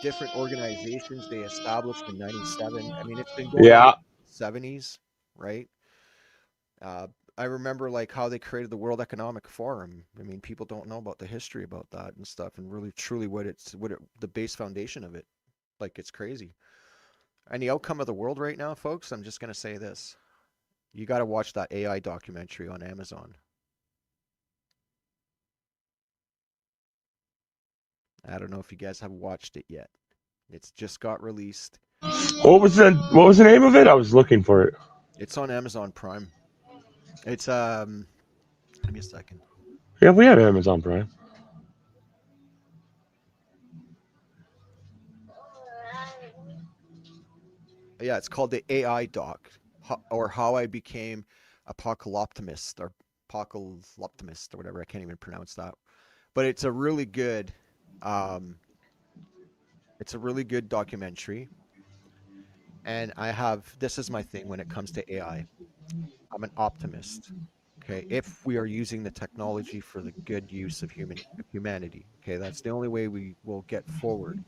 different organizations they established in '97. I mean, it's been going on Yeah. '70s, right? Uh, I remember like how they created the World Economic Forum. I mean, people don't know about the history about that and stuff, and really truly the base foundation of it. Like it's crazy. And the outcome of the world right now, folks. I'm just gonna say this: you got to watch that AI documentary on Amazon. I don't know if you guys have watched it yet. It's just got released. What was the name of it? I was looking for it. It's on Amazon Prime. It's Give me a second. Yeah, we had Amazon Prime. Yeah, it's called the AI doc, or how I became apocalyptimist or apocalyptimist or whatever. I can't even pronounce that. But um, it's a really good documentary. And this is my thing when it comes to AI. I'm an optimist. Okay, if we are using the technology for the good use of humanity, okay, that's the only way we will get forward.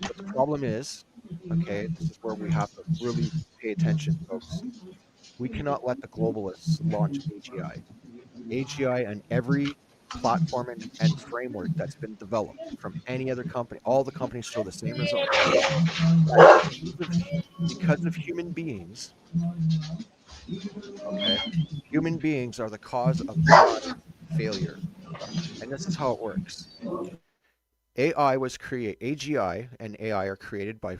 But the problem is, okay, this is where we have to really pay attention, folks. We cannot let the globalists launch AGI. AGI and every platform and framework that's been developed from any other company, all the companies show the same results. That because of human beings, okay, human beings are the cause of AI failure. And this is how it works. AGI and AI are created by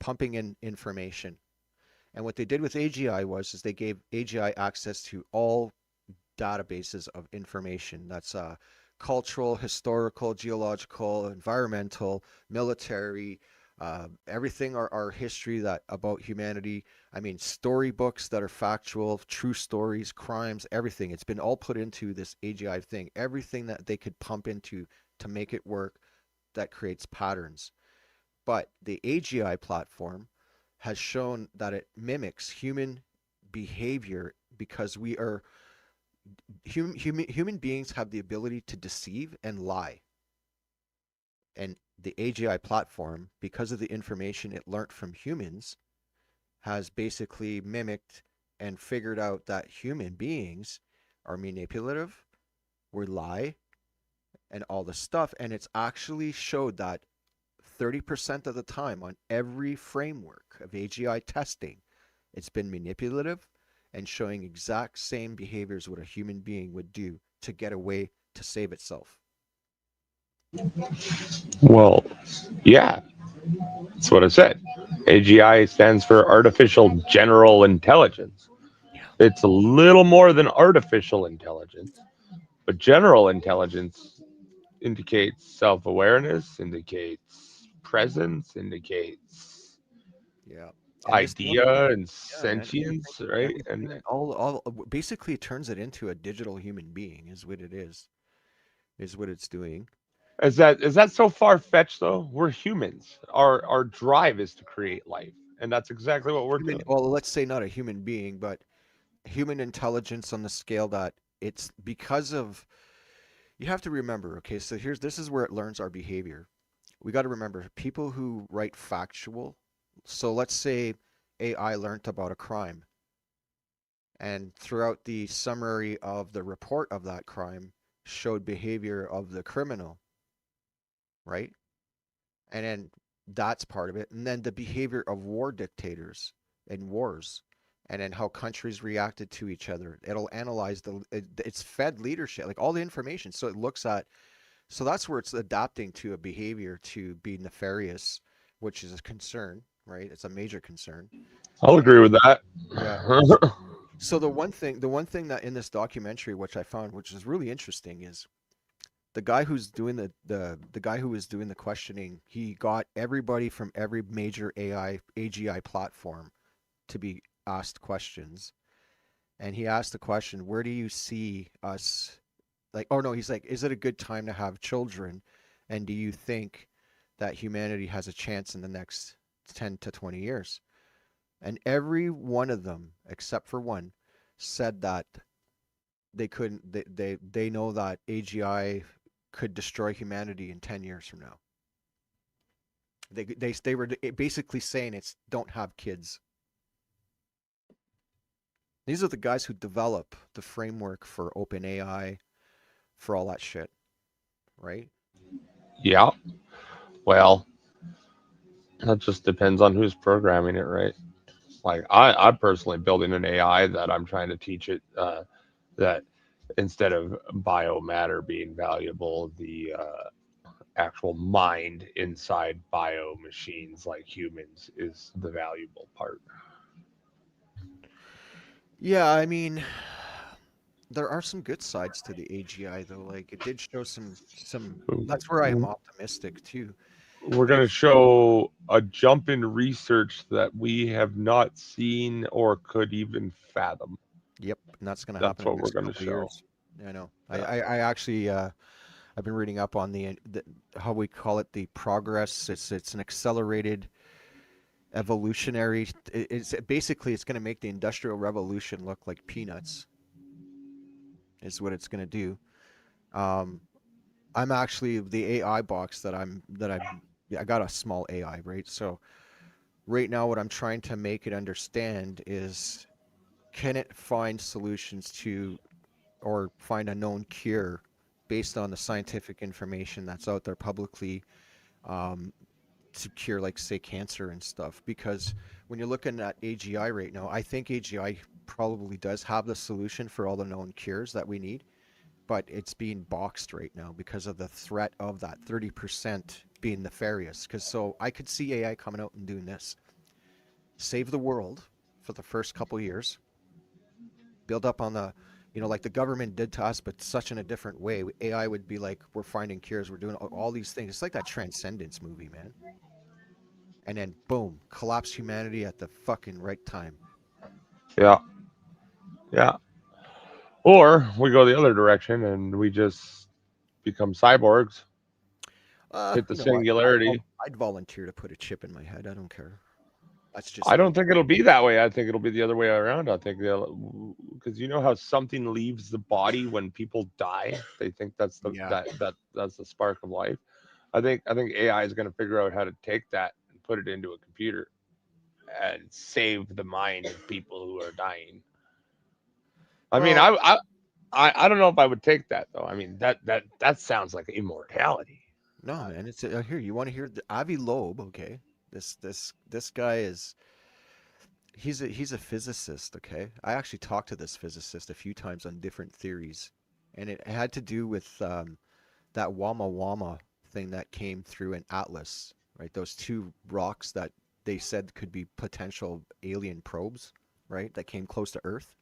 pumping in information. And what they did with AGI is they gave AGI access to all databases of information. That's cultural, historical, geological, environmental, military, everything our history that about humanity. I mean, storybooks that are factual, true stories, crimes, everything. It's been all put into this AGI thing. Everything that they could pump into to make it work that creates patterns. But the AGI platform has shown that it mimics human behavior because human beings have the ability to deceive and lie. And the AGI platform, because of the information it learnt from humans, has basically mimicked and figured out that human beings are manipulative, we lie, and all this stuff. And it's actually showed that 30% of the time on every framework of AGI testing, it's been manipulative and showing exact same behaviors what a human being would do to get away to save itself. Well, yeah, that's what I said. AGI stands for Artificial General Intelligence. Yeah. It's a little more than artificial intelligence, but general intelligence indicates self-awareness, indicates presence, indicates Yeah. And this one, idea and yeah, man, sentience, right? And everything, basically it turns it into a digital human being is what it is what it's doing. is that so far-fetched though? We're humans. Our drive is to create life, and that's exactly what we're Human, doing. well, let's say not a human being, but human intelligence on the scale that it's because of, you have to remember, okay, so this is where it learns our behavior. We got to remember people who write factual. So let's say AI learned about a crime And throughout the summary of the report of that crime showed behavior of the criminal, right? And then that's part of it. And then the behavior of war dictators and wars, and then how countries reacted to each other. It'll analyze it's fed leadership, like all the information. So it looks at, so that's where it's adapting to a behavior to be nefarious, which is a concern, right? It's a major concern. I'll agree with that. Yeah. So the one thing that in this documentary, which I found, which is really interesting, is the guy who's doing the guy who was doing the questioning. He got everybody from every major AGI platform to be asked questions, and he asked the question, "Where do you see us?" Like, oh no, he's like, "Is it a good time to have children? And do you think that humanity has a chance in the next 10 to 20 years?" And every one of them, except for one, said that they couldn't. They know that AGI could destroy humanity in 10 years from now. They were basically saying it's don't have kids. These are the guys who develop the framework for open AI, for all that shit, right? Yeah. Well, that just depends on who's programming it, right? Like I'm personally building an AI that I'm trying to teach it that instead of biomatter being valuable, the actual mind inside bio machines like humans is the valuable part. Yeah, I mean, there are some good sides to the AGI though. Like it did show some. That's where I am optimistic too. We're But going to if show a jump in research that we have not seen or could even fathom. Yep, and that's going to That's happen in what the we're next going to couple of show. years. I know. Yeah. I actually I've been reading up on the how we call it the progress. It's an accelerated evolutionary. It's basically it's going to make the industrial revolution look like peanuts. Is what it's going to do. Um, I'm actually the AI box that I'm yeah, I got a small AI, right? So right now what I'm trying to make it understand is can it find solutions to or find a known cure based on the scientific information that's out there publicly um, to cure, like, say, cancer and stuff. Because when you're looking at AGI right now, I think AGI probably does have the solution for all the known cures that we need, but it's being boxed right now because of the threat of that 30% being nefarious. Because so I could see AI coming out and doing this, save the world for the first couple years, build up on the, like the government did to us, but such in a different way. AI would be like, we're finding cures, we're doing all these things. It's like that Transcendence movie, man. And then boom, collapse humanity at the fucking right time. Yeah. Yeah. Or we go the other direction and we just become cyborgs, hit the singularity. I'd volunteer to put a chip in my head. I don't care. That's just I me. don't think it'll be that way. I think it'll be the other way around. I think they'll, because you know how something leaves the body when people die. They think that's the Yeah. that's the spark of life. I think AI is going to figure out how to take that and put it into a computer and save the mind of people who are dying. I mean, Well, I don't know if I would take that though. I mean, that sounds like immortality. no, man. It's here. You want to hear the Avi Loeb? Okay. This guy is he's a physicist. Okay. I actually talked to this physicist a few times on different theories, and it had to do with that Wama Wama thing that came through in Atlas, right? Those two rocks that they said could be potential alien probes, right? That came close to Earth.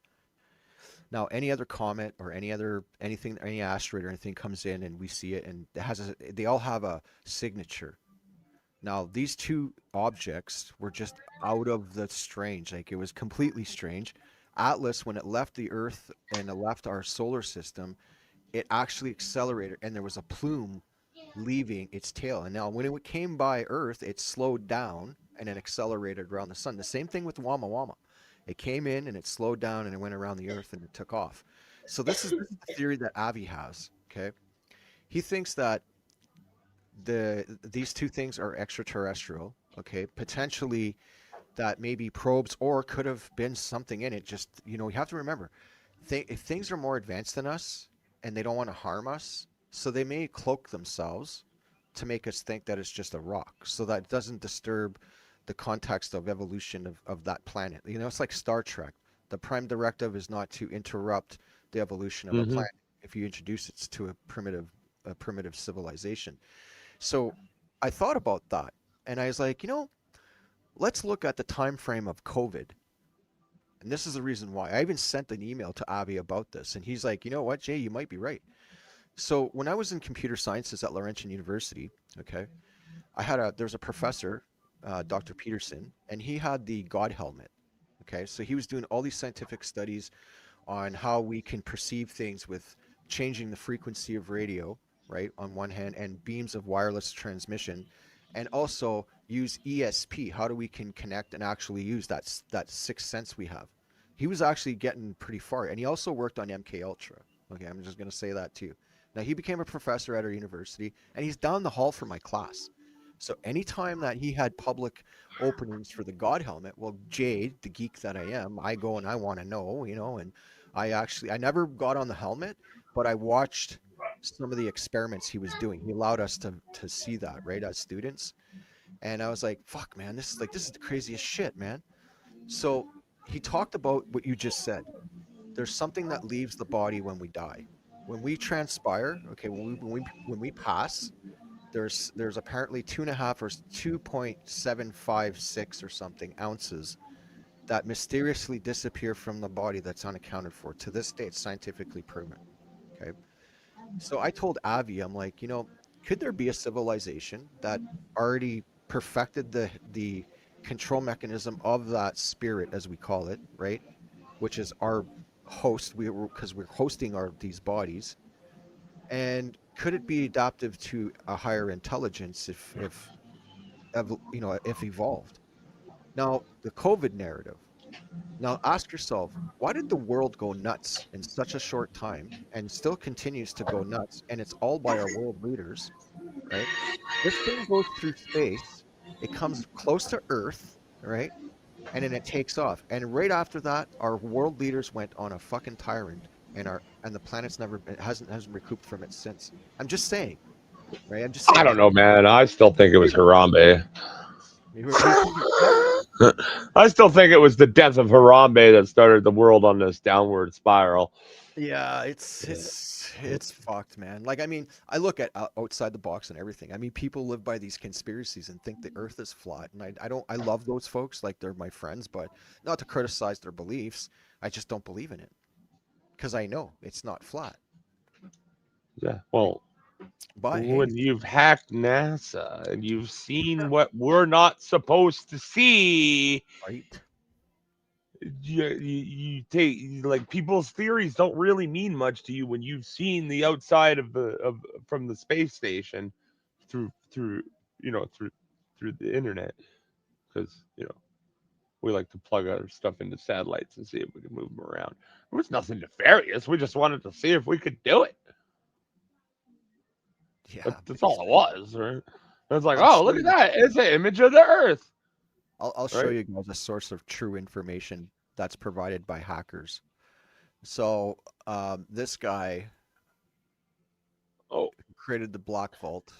Now, any other comet or anything, any asteroid or anything comes in and we see it and they all have a signature. Now, these two objects were just out of the strange. Like it was completely strange. Atlas, when it left the Earth and it left our solar system, it actually accelerated and there was a plume leaving its tail. And now when it came by Earth, it slowed down and then accelerated around the sun. The same thing with Wama Wama. It came in and it slowed down and it went around the Earth and it took off. So this is the theory that Avi has. Okay, he thinks that these two things are extraterrestrial. Okay, potentially that maybe probes or could have been something in it. Just, you have to remember, if things are more advanced than us and they don't want to harm us, so they may cloak themselves to make us think that it's just a rock, so that it doesn't disturb the context of evolution of that planet. It's like Star Trek. The prime directive is not to interrupt the evolution of a Mm-hmm. planet if you introduce it to a primitive civilization. So I thought about that, and I was like, let's look at the time frame of COVID. And this is the reason why. I even sent an email to Avi about this, and he's like, you know what, Jay, you might be right. So when I was in computer sciences at Laurentian University, okay, there's a professor, Dr. Peterson, and he had the God helmet. Okay, so he was doing all these scientific studies on how we can perceive things with changing the frequency of radio, right, on one hand, and beams of wireless transmission, and also use ESP. How do we can connect and actually use that sixth sense we have? He was actually getting pretty far, and he also worked on MK Ultra. Okay, I'm just going to say that too. Now he became a professor at our university, and he's down the hall from my class. So anytime that he had public openings for the God helmet, well, Jade, the geek that I am, I go and I want to know, and I never got on the helmet, but I watched some of the experiments he was doing. He allowed us to see that, right, as students. And I was like, fuck, man, this is the craziest shit, man. So he talked about what you just said. There's something that leaves the body when we die. When we transpire, okay, when we pass, there's apparently 2.5 or 2.756 or something ounces that mysteriously disappear from the body that's unaccounted for. To this day, it's scientifically proven. Okay. So I told Avi, I'm like, could there be a civilization that already perfected the control mechanism of that spirit, as we call it, right? Which is our host, because we're hosting these bodies. And could it be adaptive to a higher intelligence if evolved? Now, the COVID narrative. Now, ask yourself, why did the world go nuts in such a short time and still continues to go nuts? And it's all by our world leaders, right? This thing goes through space, it comes close to Earth, right? And then it takes off. And right after that, our world leaders went on a fucking tyrant, and the planet's never been hasn't recouped from it since. I'm just saying, right? I'm just I saying. don't know, man. I still think it was Harambe. You think what? I still think it was the death of Harambe that started the world on this downward spiral. Yeah, it's fucked, man. Like, I mean, I look at outside the box and everything. I mean, people live by these conspiracies and think the Earth is flat, and I love those folks, like they're my friends, but not to criticize their beliefs. I just don't believe in it because I know it's not flat. Yeah. Well, But hey, when you've hacked NASA and you've seen what we're not supposed to see, right? you take like people's theories don't really mean much to you when you've seen the outside of from the space station through through the internet, because we like to plug our stuff into satellites and see if we can move them around. There was nothing nefarious. We just wanted to see if we could do it. Yeah, That's all it basically. was, right? It's like, I'll oh, show look at you. that. It's an image of the Earth, I'll show right? you guys a source of true information that's provided by hackers. So, this guy Oh, created the Black Vault,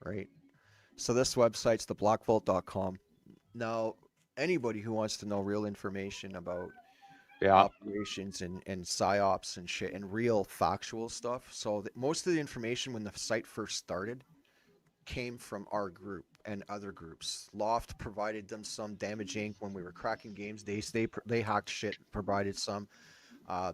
right? So this website's theblackvault.com. Now, anybody who wants to know real information about yeah. operations and psyops and shit and real factual stuff. So most of the information when the site first started came from our group and other groups. Loft provided them some. Damage Inc. when we were cracking games, they hacked shit, provided some.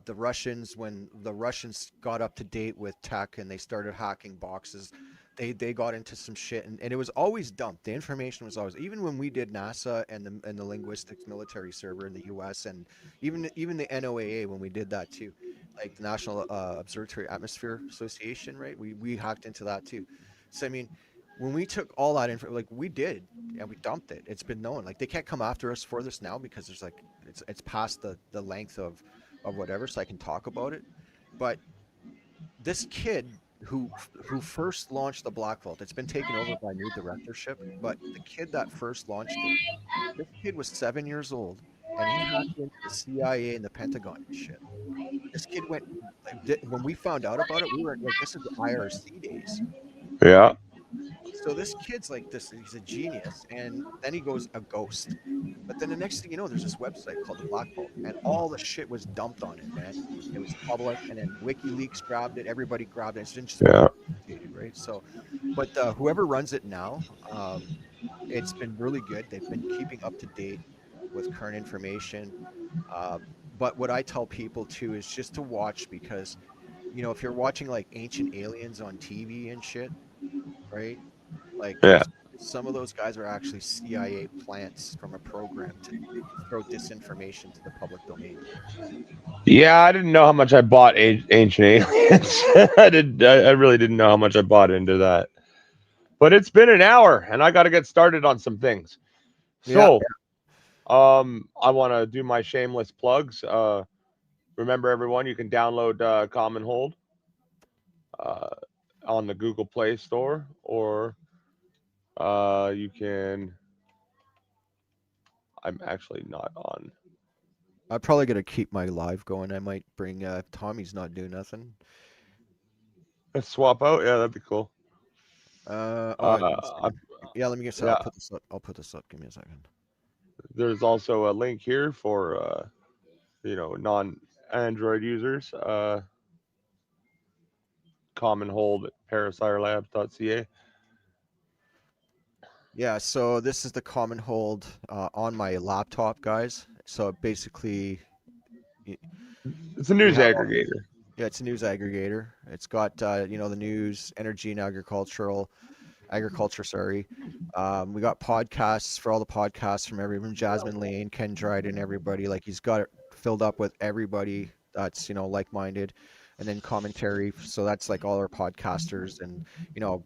The Russians, when the Russians got up to date with tech and they started hacking boxes, they got into some shit, and it was always dumped. The information was always, even when we did NASA and the linguistics military server in the U.S. and even the NOAA when we did that too, like the National Observatory Atmosphere Association, right? We hacked into that too. So I mean, when we took all that info, like we did, and we dumped it. It's been known. Like they can't come after us for this now because there's like it's past the length of whatever, so I can talk about it. But this kid who first launched the Black Vault. It's been taken over by new directorship, but the kid that first launched it, this kid was 7 years old, and he hacked into the CIA and the Pentagon and shit. This kid went like, when we found out about it, we were like, this is the IRC days. Yeah. So this kid's like this, he's a genius, and then he goes a ghost. But then the next thing you know, there's this website called the Black Vault, and all the shit was dumped on it, man. It was public, and then WikiLeaks grabbed it, everybody grabbed it. It's just been Yeah. mutated, right? So, but whoever runs it now, it's been really good. They've been keeping up to date with current information. Uh, but what I tell people too is just to watch because, if you're watching like Ancient Aliens on TV and shit, right? Like Yeah. some of those guys are actually CIA plants from a program to throw disinformation to the public domain. Yeah, I didn't know how much I bought Ancient Aliens. I really didn't know how much I bought into that. But it's been an hour, and I got to get started on some things. So, I want to do my shameless plugs. Remember, everyone, you can download Common Hold on the Google Play Store, or you can. I'm actually not on. I'm probably gonna keep my live going. I might bring Tommy's not doing nothing. Let's swap out. Yeah, that'd be cool. Give me a second. Yeah, let me get. Yeah. I'll put this up. Give me a second. There's also a link here for non-Android users. Common Hold at parasirelabs.ca. Yeah, so this is the Common Hold on my laptop, guys. So basically, It's a news we have aggregator. yeah, it's a news aggregator. It's got the news, energy, and agriculture. Sorry. We got podcasts for all the podcasts from everyone, Jasmine Lane, Ken Dryden, everybody. Like he's got it filled up with everybody that's like-minded, and then commentary. So that's like all our podcasters, and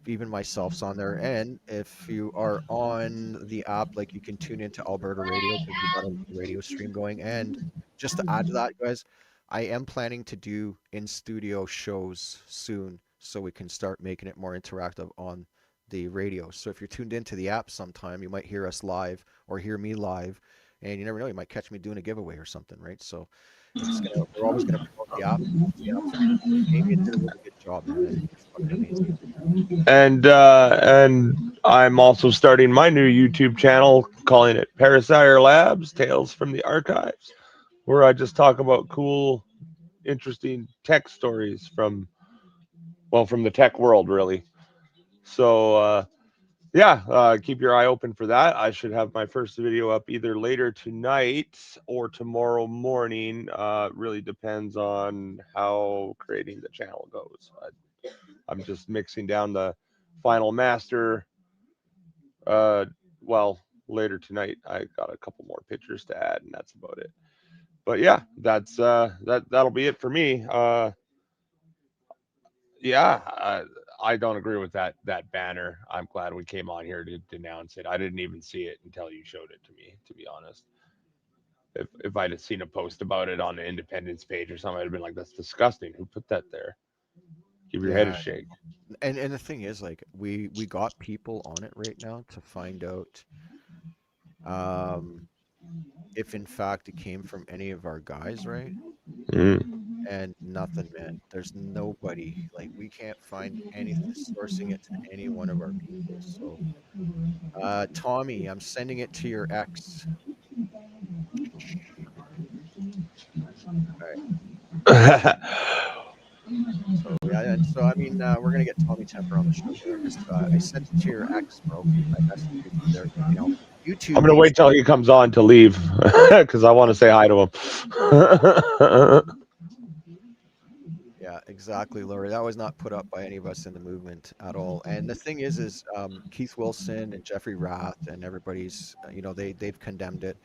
even myself's on there. And if you are on the app, like you can tune into Alberta Radio because we got a radio stream going. And just to add to that, guys, I am planning to do in-studio shows soon, so we can start making it more interactive on the radio. So if you're tuned into the app sometime, you might hear us live or hear me live, and you never know, you might catch me doing a giveaway or something, right? So we're always gonna promote the app. Damien did a really good job, man. It's fucking amazing. And I'm also starting my new YouTube channel, calling it Parasire Labs: Tales from the Archives, where I just talk about cool, interesting tech stories from the tech world, really. So keep your eye open for that. I should have my first video up either later tonight or tomorrow morning. Really depends on how creating the channel goes. I'm just mixing down the final master. Later tonight I got a couple more pictures to add, and that's about it. But yeah, that'll be it for me. I don't agree with that banner. I'm glad we came on here to denounce it. I didn't even see it until you showed it to me, to be honest. If I'd have seen a post about it on the Independence page or something, I'd have been like, that's disgusting. Who put that there? Give your head a shake. And the thing is, like, we got people on it right now to find out if in fact it came from any of our guys, right? And nothing, man. There's nobody. Like, we can't find anything sourcing it to any one of our people. So, Tommy, I'm sending it to your ex. All right. So I mean, we're gonna get Tommy Temper on the show there. I sent it to your ex, bro. I messaged you through there. YouTube. I'm gonna wait till he comes on to leave because I want to say hi to him. Yeah, exactly, Lori. That was not put up by any of us in the movement at all. And the thing is Keith Wilson and Jeffrey Rath and everybody's, they've condemned it.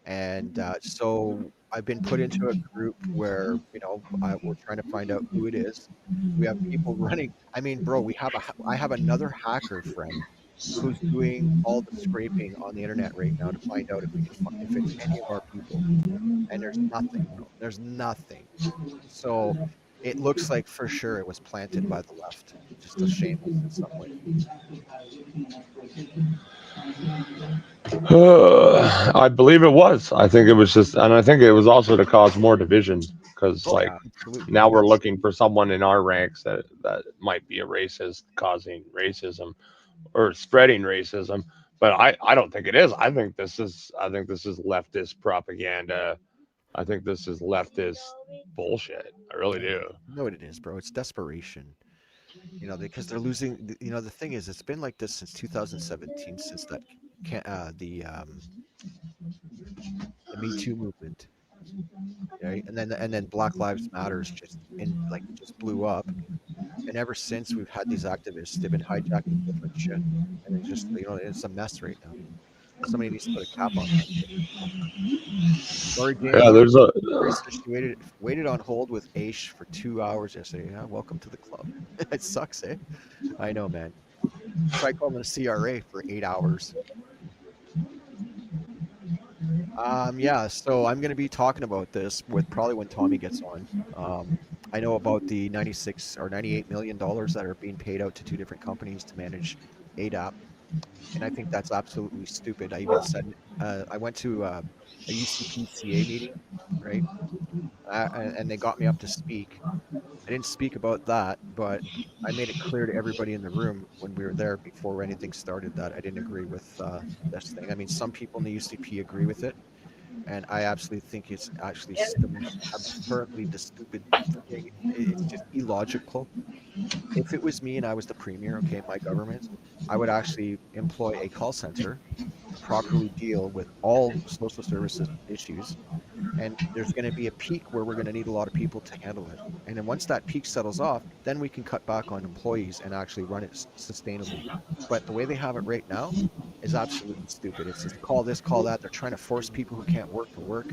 And so I've been put into a group where, we're trying to find out who it is. We have people running. I mean, bro, I have another hacker friend who's doing all the scraping on the internet right now to find out if it's any of our people. And there's nothing, bro. There's nothing. So it looks like for sure it was planted by the left, just to shame us in some way. I believe it was. I think it was just, and I think it was also to cause more division because, Oh like, yeah, absolutely. now we're looking for someone in our ranks that might be a racist, causing racism or spreading racism. But I don't think it is. I think this is leftist propaganda. I think this is leftist bullshit. I really do. You know what it is, bro? It's desperation. Because they're losing. The thing is, it's been like this since 2017, since that can the Me Too movement, right? And then Black Lives Matters just blew up, and ever since we've had these activists, they've been hijacking different shit, and it's a mess right now. Somebody needs to put a cap on that shit. Sorry, Yeah, Damien. there's a She waited on hold with Aish for 2 hours yesterday. Yeah, welcome to the club. It sucks, eh? I know, man. Try calling a CRA for 8 hours. Yeah, so I'm gonna be talking about this with probably when Tommy gets on. I know about the 96 or 98 million dollars that are being paid out to two different companies to manage ADAP, and I think that's absolutely stupid. I even said I went to a UCPCA meeting, right? And they got me up to speak. I didn't speak about that, but I made it clear to everybody in the room when we were there before anything started that I didn't agree with this thing. I mean, some people in the UCP agree with it, and I absolutely think it's actually the most absurdly the stupid thing. It's just illogical. If it was me and I was the premier, okay, my government, I would actually employ a call center to properly deal with all social services issues, and there's going to be a peak where we're going to need a lot of people to handle it. And then once that peak settles off, then we can cut back on employees and actually run it sustainably. But the way they have it right now is absolutely stupid. It's just call this, call that. They're trying to force people who can't work to work.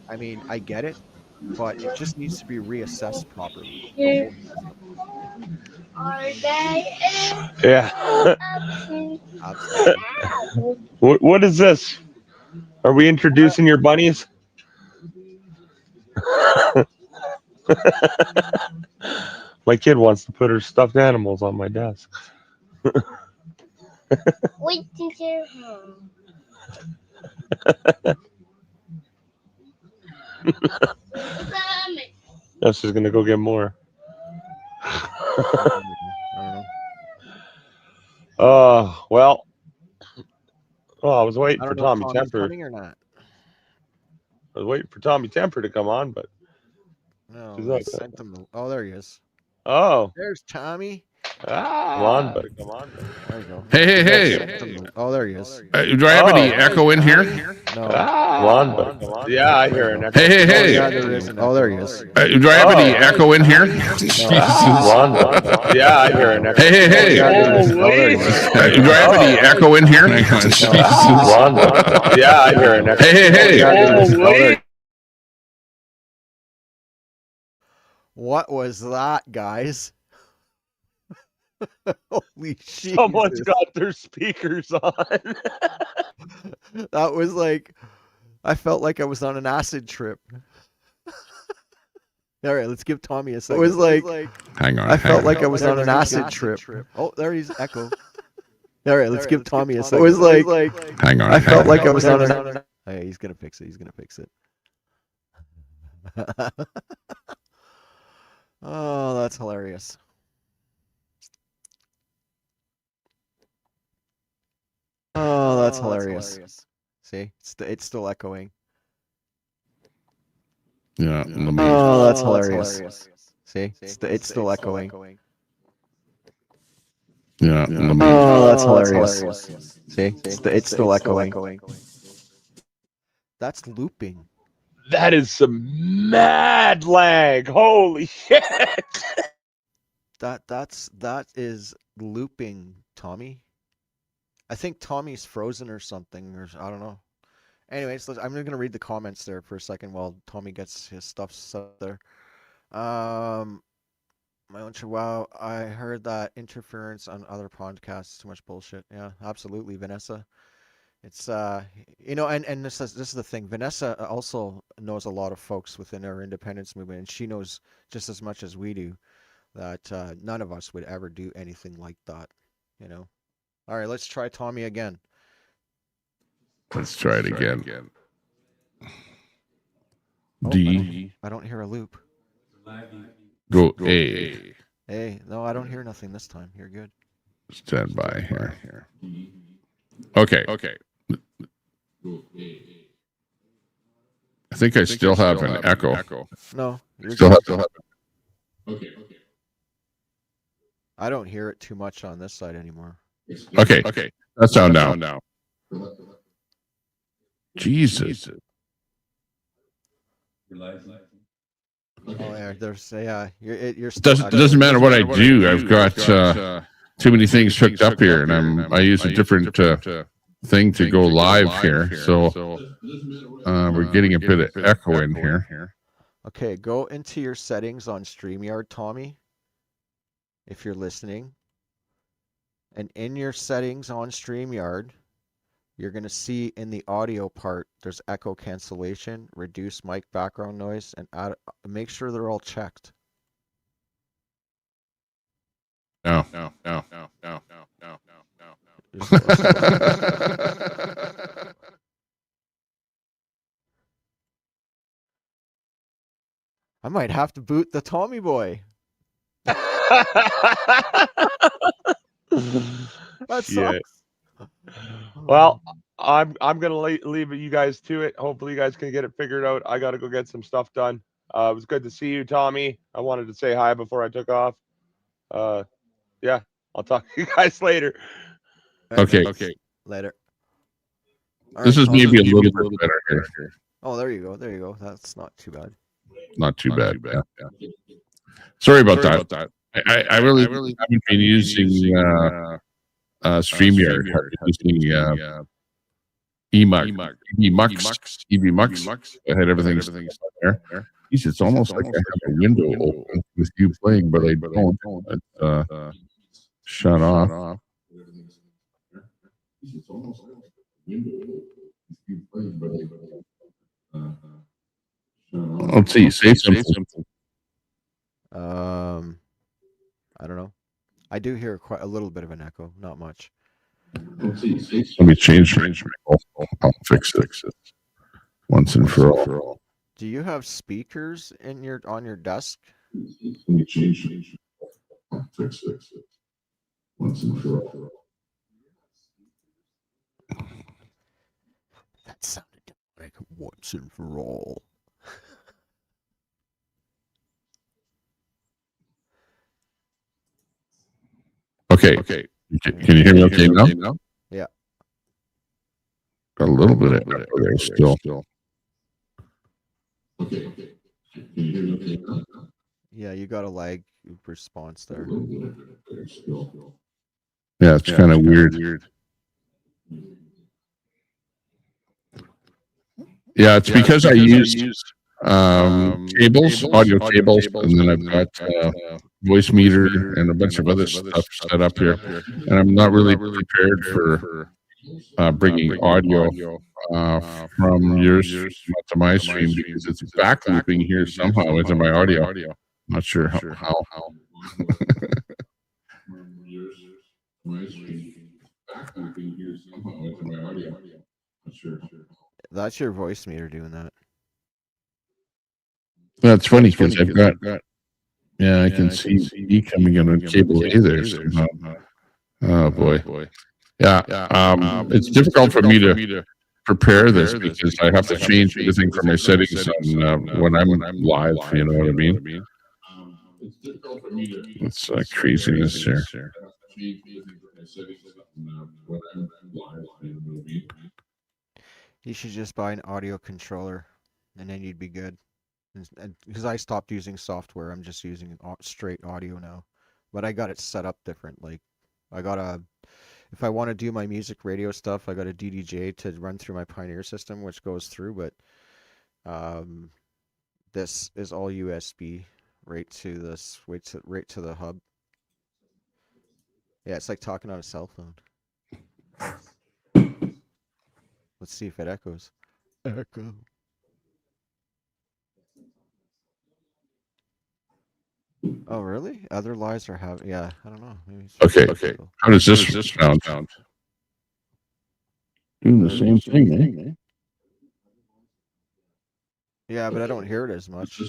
I mean, I get it, but it just needs to be reassessed properly, the whole system. yeah. Absolutely. What is this? Are we introducing your bunnies? My kid wants to put her stuffed animals on my desk. Wait to hear home. Now she's gonna go get more. I don't know. Well. Oh, I was waiting I for don't know if Tommy Tommy's Temper. coming or not. I was waiting for Tommy Temper to come on, but No, she's I not. sent them. Oh, there he is. Oh. There's Tommy. Come on, buddy. There you go. Hey, hey, I hey. sent them oh, there he is. Do I have any echo in here? No. Come on, buddy. Yeah, I hear an echo. Hey, hey, Oh, hey. yeah, there is. Oh, there he is. Do I have any echo in here? Come on, buddy. Yeah, I hear an echo. Hey, hey, hey. Yeah, there is. Oh, there he is. Do I have any echo in here? Come on, buddy. Yeah, I hear an echo. Hey, hey, hey. Yeah, there is. Oh, there. What was that, guys? Holy shit. Someone's got their speakers on. That was like, I felt like I was on an acid trip. All right, let's give Tommy a second. It was like, Hang on. I felt hang like on. I was on an acid trip. Oh, there he's echo. All right, let's give Tommy a second. It was like, Hang on. I felt like I hang was on an. Oh, yeah, he's gonna fix it. He's gonna fix it. Oh, that's hilarious. Oh, that's hilarious. See, it's still echoing. Yeah, let me. Oh, that's hilarious. See, it's still echoing. Yeah, let me. Oh, that's hilarious. See, it's still echoing. That's looping. That is some mad lag. Holy shit. That is looping, Tommy. I think Tommy's frozen or something, or I don't know. Anyways, I'm going to read the comments there for a second while Tommy gets his stuff set there. My own wow, I heard that interference on other podcasts is too much bullshit. Yeah, absolutely, Vanessa. It's and this is the thing. Vanessa also knows a lot of folks within our independence movement, and she knows just as much as we do that none of us would ever do anything like that. You know. All right, let's try Tommy again. Let's try it again. Oh, D. I don't hear a loop. Go A. Hey, no, I don't hear nothing this time. You're good. Stand by here. Okay. I think I still have an echo. No, you're Still good. have. I don't hear it too much on this side anymore. Okay. That sound now. Jesus. Oh, yeah, you're still. Doesn't matter what I do. I've got too many things hooked up here, and I use a different thing to go live here. So we're getting a bit of echo in here. Okay, go into your settings on StreamYard, Tommy, if you're listening. And in your settings on StreamYard, you're going to see in the audio part, there's echo cancellation, reduce mic background noise, and make sure they're all checked. No. You're supposed to. I might have to boot the Tommy boy. That Shit. sucks. Well, I'm gonna leave you guys to it. Hopefully, you guys can get it figured out. I gotta go get some stuff done. It was good to see you, Tommy. I wanted to say hi before I took off. Yeah, I'll talk to you guys later. Okay. Later. All This right, is Tommy. maybe a little bit better here. Oh, there you go. That's not too bad. Not too bad. Yeah. Sorry about that. I really haven't been using StreamYard. Using EVMux. I had everything there. Jeez, it's almost like I have a window open with you playing, but I don't. It's shut off. Let's see. Say something. I don't know. I do hear quite a little bit of an echo, not much. Let me change. I'll fix it once and for all. Do you have speakers on your desk? Let me change. I'll fix it once and for all. That sounded like once and for all. Okay. Can you hear me okay now? Yeah. Got a little bit of echo there still. Okay. Can you hear me okay now? Yeah, you got a lag response there. Yeah, it's kind of weird. Yeah, it's because I use cables, audio cables, and then I've got voice meter and a bunch of other stuff set up here, and I'm not really prepared for bringing audio from yours to my stream because it's back looping here somehow into my audio. Not sure how. That's your voice meter doing that. That's funny because I've got. Yeah, I can see E coming in on cable A there somehow. Oh boy. Yeah. It's difficult for me to prepare this because I have to change everything for my settings on when I'm live. You know what I mean? It's craziness here. You should just buy an audio controller, and then you'd be good. Because I stopped using software, I'm just using straight audio now. But I got it set up different. Like, if I want to do my music radio stuff, I got a DDJ to run through my Pioneer system, which goes through. But this is all USB right to the hub. Yeah, it's like talking on a cell phone. Let's see if it echoes. Echo. Oh, really? Other lives are having. Yeah, I don't know. Maybe Okay. still. How does this sound? Doing the same thing, eh? Yeah, but I don't hear it as much.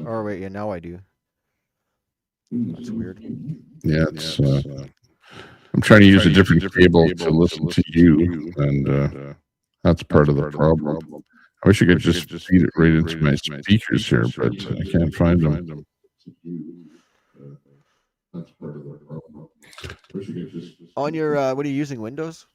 Or wait, yeah, now I do. That's weird. Yeah, it's. I'm trying to use a different cable to listen to you, and that's part of the problem. I wish I could just feed it right into my speakers here, but I can't find them. On your, what are you using? Windows?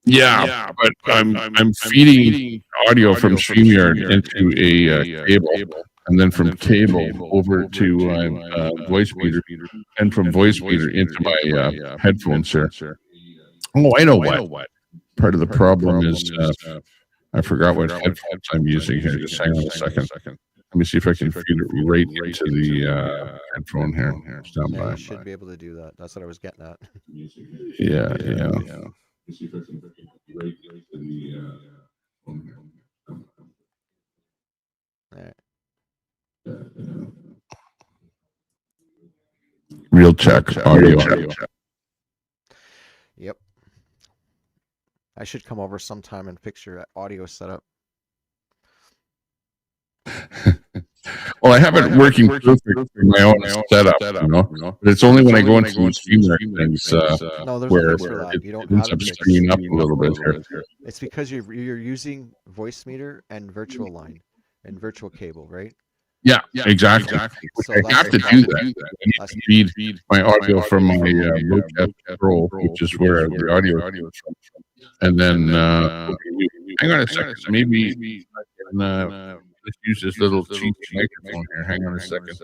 Yeah, but I'm feeding audio from StreamYard into a cable, and then from cable over to VoiceMeter, and from VoiceMeter into my headphones here. Oh, I know what. Part of the problem is I forgot what headphones I'm using here. Just hang on a second. Let me see if I can feed it right into the headphone here. Stand Yeah, by. you should be able to do that. That's what I was getting at. Yeah. Alright. Real check audio. Yep. I should come over sometime and fix your audio setup. Well, I have it working perfect for my own setup, you know. But it's only when I go into StreamYard things No, there's a where fix for that. You don't ends have up to. screwing up a little bit here. It's because you're using VoiceMeter and virtual line and virtual cable, right? Yeah, exactly. So I that's have the to do that. problem. I need to feed my audio from my Rodecaster Pro, which is where the audio comes from. And then, hang on a second. Maybe let's use this little cheap microphone here. Hang on a second.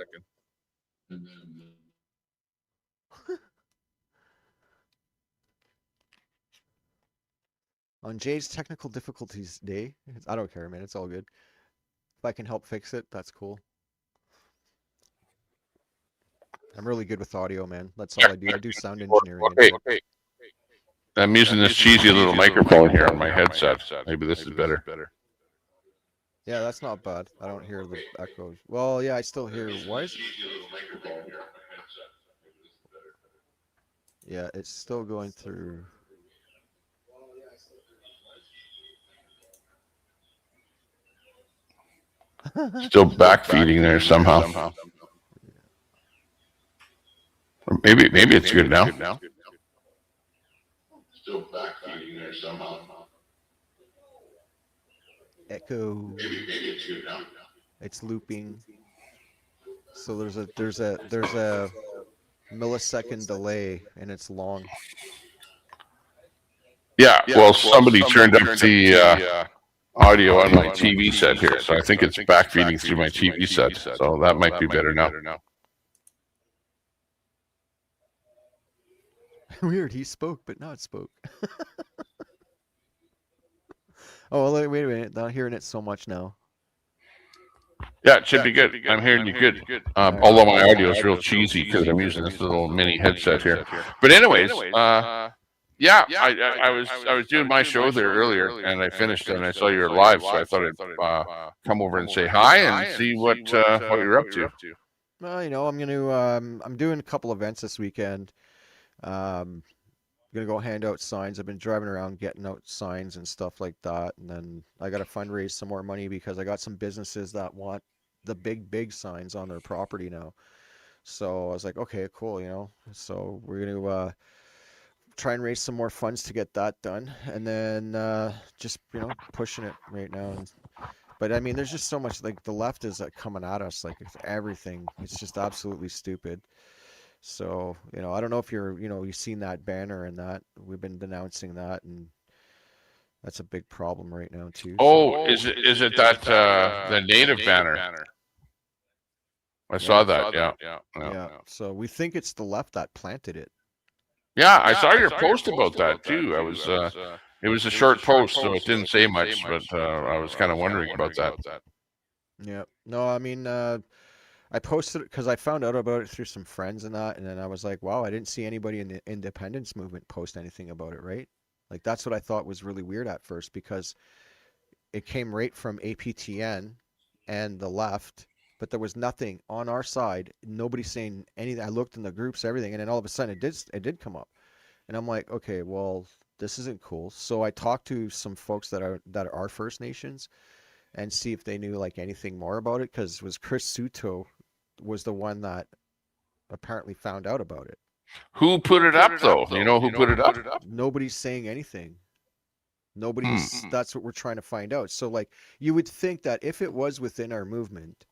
On Jay's technical difficulties day, I don't care, man. It's all good. If I can help fix it, that's cool. I'm really good with audio, man. That's all I do. I do sound engineering. Okay. I'm using this cheesy little microphone here on my headset. Maybe this is better. Yeah, that's not bad. I don't hear the echoes. Well, yeah, I still hear. Why is? Yeah, it's still going through. Still backfeeding there somehow. Or maybe it's good now. Still backfeeding there somehow. Echo. It's looping. So there's a millisecond delay, and it's long. Yeah, well, somebody turned up the audio on my TV set here, so I think it's backfeeding through my TV set. So that might be better now. Weird. He spoke, but not spoke. Oh, wait a minute. Not hearing it so much now. Yeah, it should be good. I'm hearing you good. Although my audio is real cheesy because I'm using this little mini headset here. But anyways, yeah, I was doing my show there earlier, and I finished it, and I saw you were live, so I thought I'd come over and say hi and see what you're up to. Well, you know, I'm doing a couple events this weekend. I'm gonna go hand out signs. I've been driving around getting out signs and stuff like that, and then I gotta fundraise some more money because I got some businesses that want the big signs on their property now. So I was like, okay, cool, you know. So we're gonna try and raise some more funds to get that done, and then just pushing it right now. But I mean, there's just so much, like, the left is coming at us like with everything. It's just absolutely stupid. So, I don't know if you've seen that banner and that. We've been denouncing that, and that's a big problem right now too. Oh, is it that the native banner? I saw that. Yeah. So we think it's the left that planted it. Yeah, I saw your post about that too. It was a short post, so it didn't say much, but I was kind of wondering about that. Yeah. No, I mean, I posted it because I found out about it through some friends and that, and then I was like, wow, I didn't see anybody in the independence movement post anything about it, right? Like that's what I thought was really weird at first because it came right from APTN and the left, but there was nothing on our side. Nobody saying anything. I looked in the groups, everything, and then all of a sudden it did come up, and I'm like, okay, well, this isn't cool. So I talked to some folks that are First Nations and see if they knew like anything more about it because it was Chris Suto was the one that apparently found out about it. Who put it up though? You know who put it up? Nobody's saying anything. Nobody's. Hmm. That's what we're trying to find out. So like you would think that if it was within our movement,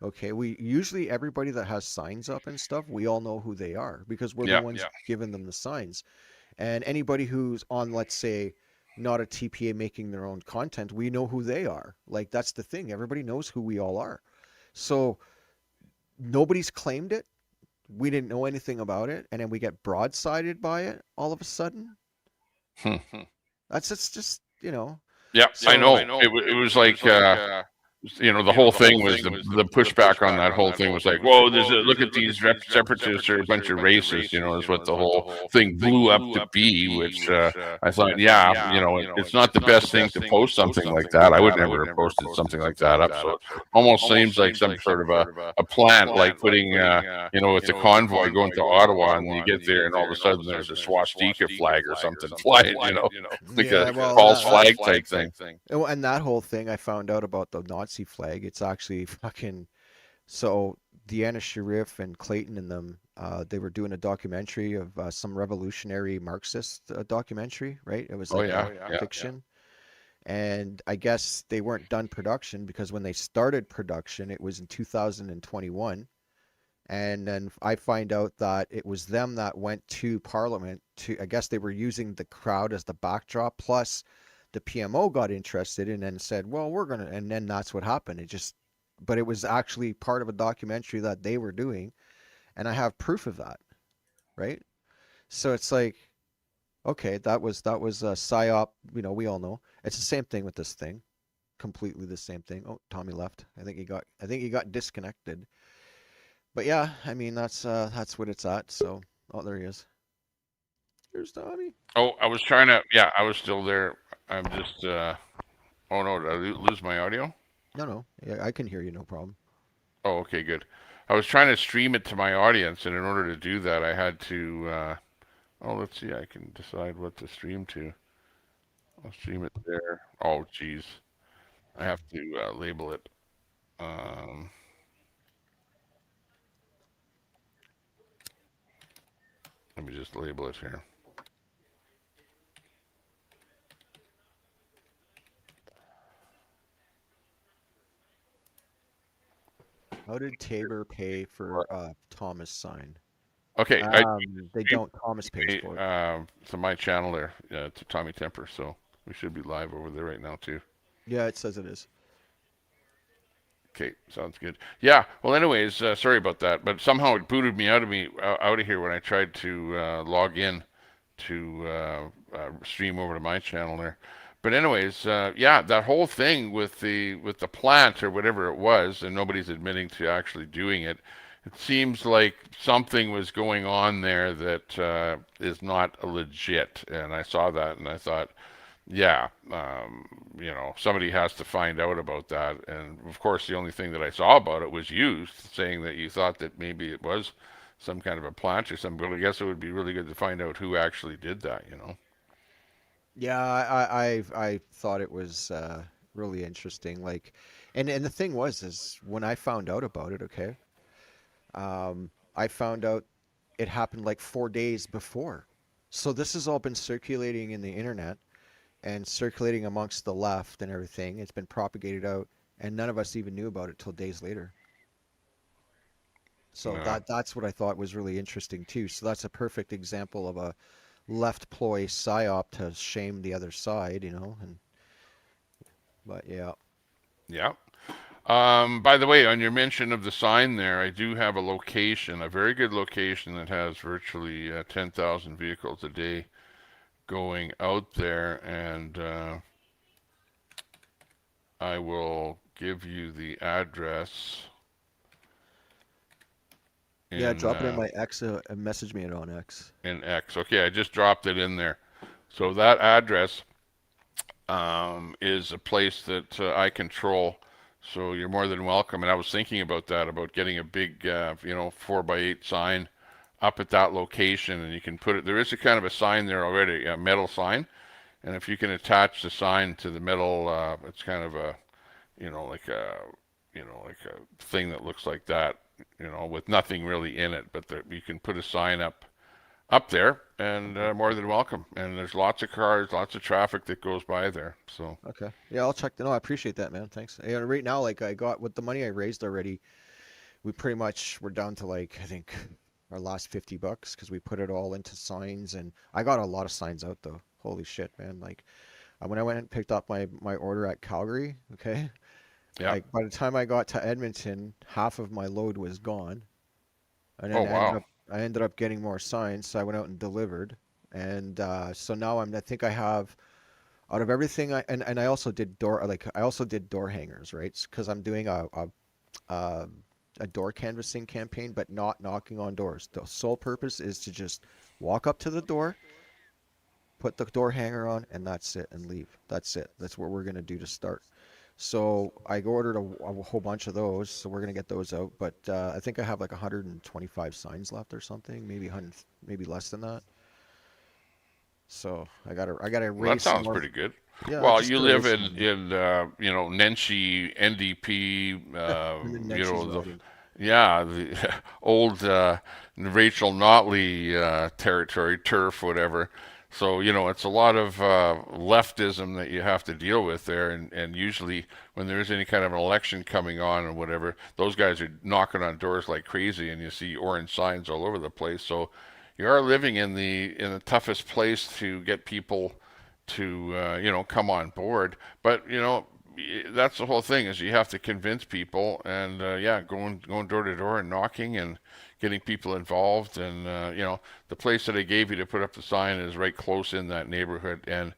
okay, we usually everybody that has signs up and stuff, we all know who they are because we're Yeah. the ones giving them the signs. And anybody who's on, let's say, not a TPA making their own content, we know who they are. Like that's the thing. Everybody knows who we all are. So nobody's claimed it. We didn't know anything about it, and then we get broadsided by it all of a sudden. Hmm. That's just Yeah, I So- know. It was like the whole thing was the pushback on that whole thing was like, whoa, look at these separatists are a bunch of racists, is what the whole thing blew up to be, which I thought, it's not the best thing to post something like that. I would never have posted something like that up. So it almost seems like some sort of a plant, like putting, with the convoy going to Ottawa and you get there and all of a sudden there's a swastika flag or something flying, like Yeah, a well, false that- flag type thing. And that whole thing, I found out about the Nazi flag. It's actually fucking. So Deanna Sharif and Clayton and them, they were doing a documentary of some revolutionary Marxist documentary, right? It was Oh, like yeah, a yeah. fiction. And I guess they weren't done production because when they started production, it was in 2021. And then I find out that it was them that went to Parliament I guess they were using the crowd as the backdrop. Plus, the PMO got interested and then said, well, and then that's what happened. But it was actually part of a documentary that they were doing. And I have proof of that, right? So it's like, okay, that was a psyop, we all know. It's the same thing with this thing. Completely the same thing. Oh, Tommy left. I think he got disconnected. But yeah, I mean that's what it's at. So, oh, there he is. Here's Tommy. Oh, I was trying to. Yeah, I was still there. I'm just. Oh no, did I lose my audio? No, yeah, I can hear you, no problem. Oh, okay, good. I was trying to stream it to my audience, and in order to do that, I had to. Let's see. I can decide what to stream to. I'll stream it there. Oh, geez. I have to label it. Let me just label it here. How did Tabor pay for Thomas sign? Okay, They don't. Thomas pays for it. so my channel there, to Tommy Temper. So we should be live over there right now too. Yeah, it says it is. Okay, sounds good. Yeah. Well, anyways, sorry about that, but somehow it booted me out of here when I tried to log in to stream over to my channel there. But anyways, yeah, that whole thing with the plant or whatever it was, and nobody's admitting to actually doing it. It seems like something was going on there that is not legit, and I saw that and I thought, yeah, somebody has to find out about that. And of course, the only thing that I saw about it was you saying that you thought that maybe it was some kind of a plant or something. But I guess it would be really good to find out who actually did that. Yeah, I thought it was really interesting. Like, and the thing is when I found out about it, okay, I found out it happened like 4 days before. So this has all been circulating in the internet and circulating amongst the left and everything. It's been propagated out, and none of us even knew about it till days later. So Yeah. that's what I thought was really interesting too. So that's a perfect example of a left ploy psyop to shame the other side, but yeah. Yeah. By the way, on your mention of the sign there, I do have a location, a very good location that has virtually 10,000 vehicles a day going out there, and I will give you the address. Yeah, drop it in my X and message me it on X. In X. Okay, I just dropped it in there. So that address is a place that I control. So you're more than welcome. And I was thinking about that, about getting a big, 4x8 sign up at that location, and you can put it. There is a kind of a sign there already, a metal sign, and if you can attach the sign to the metal, it's kind of a, like a, like a thing that looks like that, with nothing really in it, but you can put a sign up there, and more than welcome. And there's lots of cars, lots of traffic that goes by there. So Okay. Yeah, I'll check. No, I appreciate that, man. Thanks. Yeah, right now, like I got with the money I raised already, we pretty much we're down to like I think our last $50 because we put it all into signs, and I got a lot of signs out though. Holy shit, man! Like when I went and picked up my order at Calgary, okay, yeah. like by the time I got to Edmonton, half of my load was gone, and Oh then wow. I ended up getting more signs, so I went out and delivered, and so now I think I have out of everything and I also did door hangers, right? Because I'm doing a a door canvassing campaign, but not knocking on doors. The sole purpose is to just walk up to the door, put the door hanger on, and that's it, and leave. That's it. That's what we're gonna do to start. So I ordered a whole bunch of those, so we're gonna get those out. But I think I have like 125 signs left or something, maybe 100, maybe less than that. So I gotta Well, that raise some sounds more. pretty good. Yeah, I Well, just you gotta live raise some in money. Nenshi, NDP, I'm in Nenchi's the riding. yeah, the old Rachel Notley territory, turf, whatever. So, it's a lot of leftism that you have to deal with there, and usually when there is any kind of an election coming on or whatever, those guys are knocking on doors like crazy, and you see orange signs all over the place. So you are living in the toughest place to get people to come on board. But that's the whole thing, is you have to convince people, and yeah, going door to door and knocking and getting people involved. And the place that I gave you to put up the sign is right close in that neighborhood, and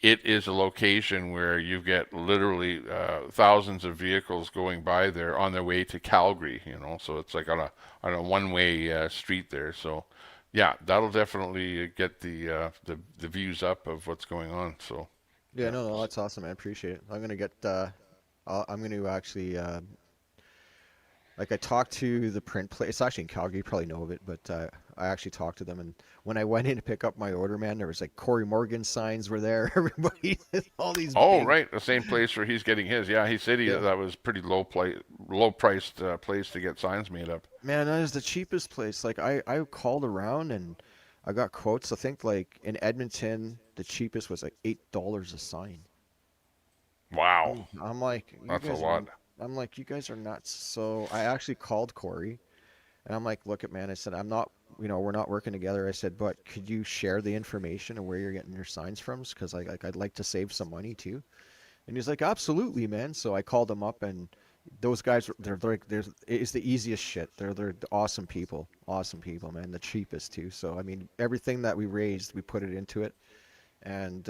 it is a location where you get literally thousands of vehicles going by there on their way to Calgary. So it's like on a one-way street there. So yeah, that'll definitely get the views up of what's going on. So Yeah, yeah. no, that's awesome, man. Appreciate it. I'm gonna get. I'm gonna actually. Like I talked to the print place. It's actually in Calgary. You probably know of it, but I actually talked to them. And when I went in to pick up my order, man, there was like Corey Morgan signs were there. Everybody, all these Oh, big. right, the same place where he's getting his. Yeah, he said Yeah, that was pretty low priced place to get signs made up. man, that is the cheapest place. Like I called around and I got quotes. I think like in Edmonton, the cheapest was like $8 a sign. Wow, I'm like, you that's a guys are. lot. I'm like, you guys are nuts. So I actually called Corey. And I'm like, look at man, I said, I'm not, we're not working together. I said, but could you share the information of where you're getting your signs from? Because I'd like to save some money too. And he's like, absolutely, man. So I called him up, and those guys, it's the easiest shit. They're awesome people, man. The cheapest too. So I mean, everything that we raised, we put it into it. And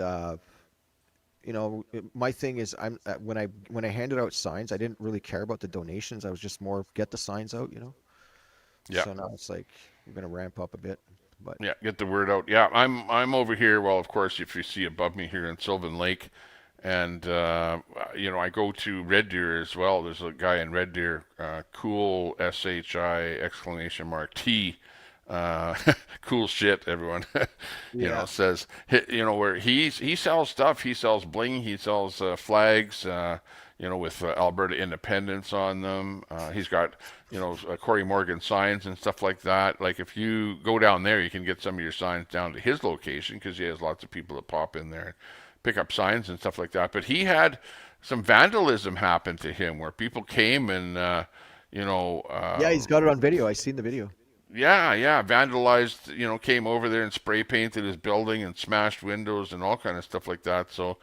my thing is, when I handed out signs, I didn't really care about the donations. I was just more get the signs out. Yeah, So now it's like we're gonna ramp up a bit, but yeah, get the word out. Yeah, I'm over here. Well, of course, if you see above me here in Sylvan Lake, and I go to Red Deer as well. There's a guy in Red Deer, cool SHI !T. Uh, cool shit, everyone. yeah, Says where he sells stuff. He sells bling. He sells flags. With Alberta independence on them. He's got Corey Morgan signs and stuff like that. Like if you go down there, you can get some of your signs down to his location because he has lots of people that pop in there and pick up signs and stuff like that. But he had some vandalism happen to him where people came and you know. yeah. He's got it on video. I seen the video. Yeah, vandalized, came over there and spray painted his building and smashed windows and all kind of stuff like that. So,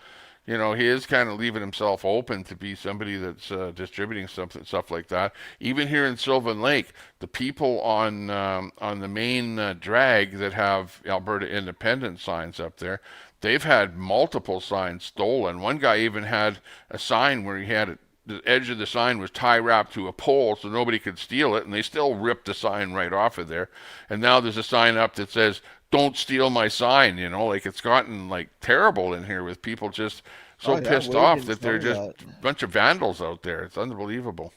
he is kind of leaving himself open to be somebody that's distributing stuff like that. Even here in Sylvan Lake, the people on the main drag that have Alberta Independence signs up there, they've had multiple signs stolen. One guy even had a sign where he had it, the edge of the sign was tie wrapped to a pole so nobody could steal it, and they still ripped the sign right off of there. And now there's a sign up that says don't steal my sign, you know, like it's gotten like terrible in here with people just Oh so yeah, pissed Wade off didn't that tell they're me just that. a bunch of vandals out there. It's unbelievable.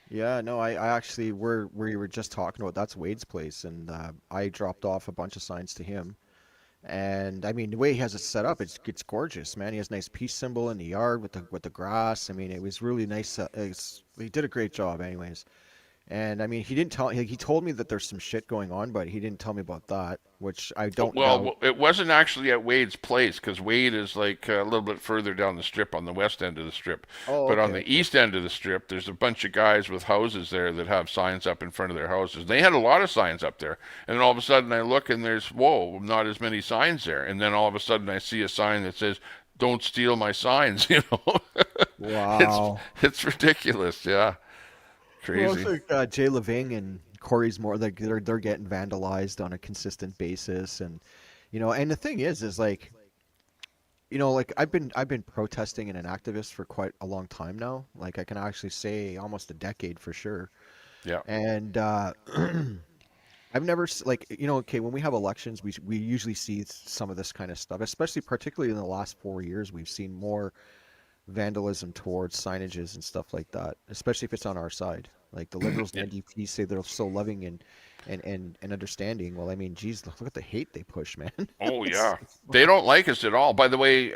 Yeah, no, I actually where you were just talking about, that's Wade's place, and I dropped off a bunch of signs to him. And I mean, the way he has it set up, it's gorgeous, man. He has a nice peace symbol in the yard with the grass. I mean, it was really nice. He did a great job, anyways. And I mean, he didn't tell. He told me that there's some shit going on, but he didn't tell me about that, which I don't doubt. Well, it wasn't actually at Wade's place because Wade is like a little bit further down the strip on the west end of the strip. Oh, But on okay, the okay. east end of the strip, there's a bunch of guys with houses there that have signs up in front of their houses. They had a lot of signs up there. And then all of a sudden I look and there's, whoa, not as many signs there. And then all of a sudden I see a sign that says, don't steal my signs, you know. it's Wow. it's ridiculous, yeah. Well, it's Crazy. like Jay Leving and Corey's more like they're getting vandalized on a consistent basis, and and the thing is like like I've been protesting and an activist for quite a long time now. Like I can actually say almost a decade for sure. Yeah. And I've never like okay, when we have elections, we usually see some of this kind of stuff, especially particularly in the last 4 years. We've seen more vandalism towards signages and stuff like that, especially if it's on our side. Like the liberals and NDP say they're so loving and understanding. Well, I mean, geez, look at the hate they push, man. Oh It's, yeah, they don't like us at all. By the way,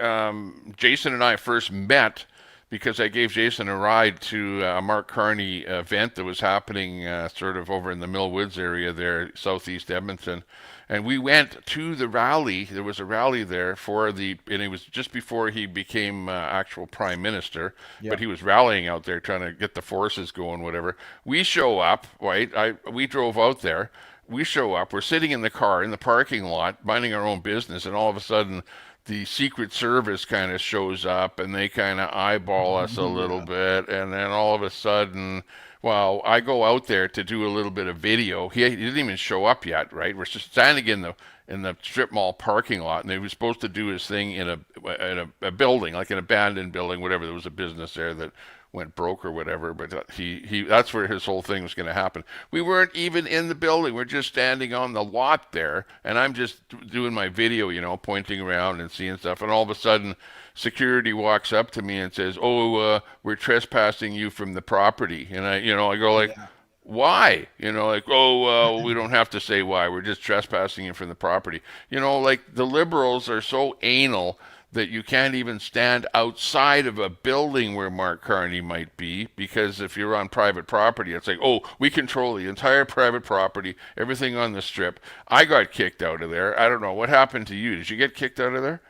Jason and I first met because I gave Jason a ride to a Mark Carney event that was happening sort of over in the Mill Woods area there, southeast Edmonton. And we went to the rally. There was a rally there and it was just before he became actual prime minister, yeah. but he was rallying out there trying to get the forces going, whatever. We show up, right? We drove out there. We show up. We're sitting in the car in the parking lot, minding our own business, and all of a sudden, the Secret Service kind of shows up, and they kind of eyeball us a little Yeah. bit, and then all of a sudden, well, I go out there to do a little bit of video. He didn't even show up yet, right? We're just standing in the strip mall parking lot, and he was supposed to do his thing in a building, like an abandoned building, whatever. There was a business there that went broke or whatever, but he that's where his whole thing was going to happen. We weren't even in the building. We're just standing on the lot there, and I'm just doing my video, pointing around and seeing stuff, and all of a sudden security walks up to me and says, "Oh, we're trespassing you from the property." And I go like, Yeah. why? Like, oh, we don't have to say why. We're just trespassing you from the property. Like the liberals are so anal that you can't even stand outside of a building where Mark Carney might be, because if you're on private property, it's like, oh, we control the entire private property, everything on the strip. I got kicked out of there. I don't know. What happened to you? Did you get kicked out of there?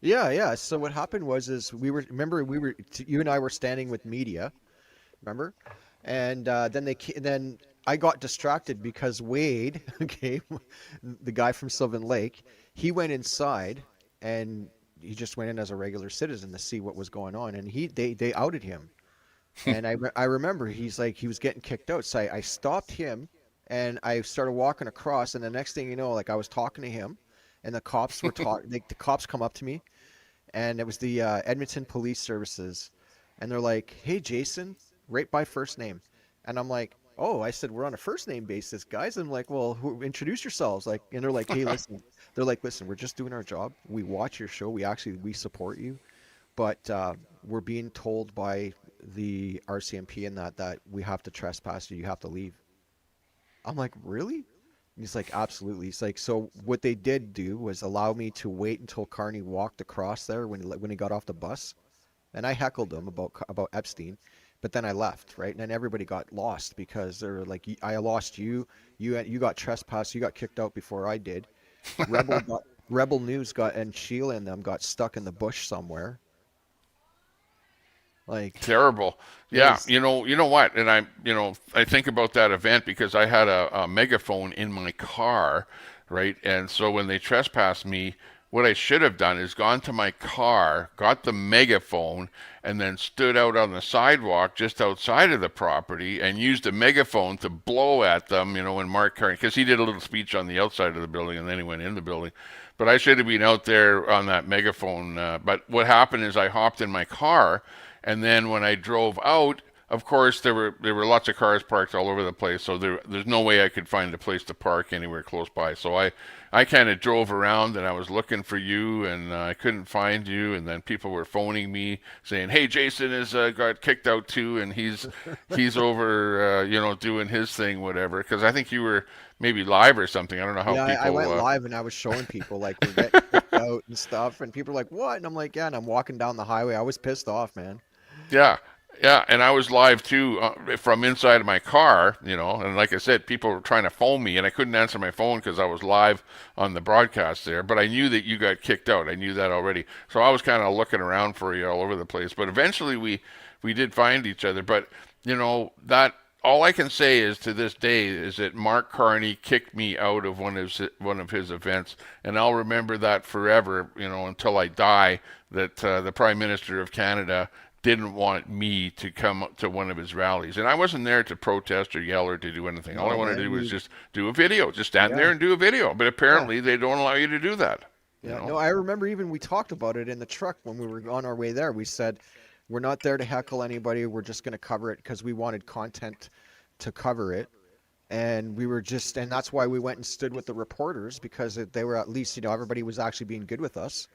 Yeah, yeah. So what happened was is you and I were standing with media, remember? And then I got distracted because Wade, okay, the guy from Sylvan Lake, he went inside and he just went in as a regular citizen to see what was going on, and they outed him. And I remember he was getting kicked out, so I stopped him and I started walking across, and the next thing you know, like I was talking to him, and the cops were talking. The cops come up to me, and it was the Edmonton Police Services, and they're like, "Hey, Jason," right by first name, and I'm like, "Oh," I said, "We're on a first name basis, guys." I'm like, "Well, introduce yourselves," like, and they're like, "Hey, listen," they're like, "Listen, we're just doing our job. We watch your show. We support you, but we're being told by the RCMP and that we have to trespass you. You have to leave." I'm like, "Really?" And he's like, "Absolutely." He's like, "So what they did do was allow me to wait until Carney walked across there when he got off the bus, and I heckled him about Epstein, but then I left, right? And then everybody got lost because they're like, I lost you, you got trespassed, you got kicked out before I did. Rebel News and Sheila and them got stuck in the bush somewhere. Like Terrible. it Yeah, was, you know what? And I think about that event because I had a megaphone in my car, right? And so when they trespassed me, what I should have done is gone to my car, got the megaphone, and then stood out on the sidewalk just outside of the property and used a megaphone to blow at them, when Mark Carney, because he did a little speech on the outside of the building and then he went in the building. But I should have been out there on that megaphone. But what happened is I hopped in my car, and then when I drove out, of course, there were lots of cars parked all over the place, so there's no way I could find a place to park anywhere close by. So I kind of drove around and I was looking for you, and I couldn't find you. And then people were phoning me saying, "Hey, Jason has got kicked out too, and he's over, doing his thing, whatever." Because I think you were maybe live or something. I don't know how Yeah, I people. went live and I was showing people like we're getting kicked out and stuff, and people are like, "What?" And I'm like, "Yeah." And I'm walking down the highway. I was pissed off, man. Yeah, yeah, and I was live too from inside of my car, and like I said, people were trying to phone me, and I couldn't answer my phone because I was live on the broadcast there. But I knew that you got kicked out. I knew that already, so I was kind of looking around for you all over the place. But eventually, we did find each other. But that all I can say is to this day is that Mark Carney kicked me out of one of his events, and I'll remember that forever, until I die. That the Prime Minister of Canada didn't want me to come to one of his rallies. And I wasn't there to protest or yell or to do anything. All I No, wanted to man, do was you, just do a video, just stand there yeah, and do a video. But yeah, apparently they don't allow you to do that, you yeah. know? No, I remember even we talked about it in the truck when we were on our way there. We said we're not there to heckle anybody. We're just going to cover it because we wanted content to cover it. And we were just, and that's why we went and stood with the reporters because they were at least, everybody was actually being good with us.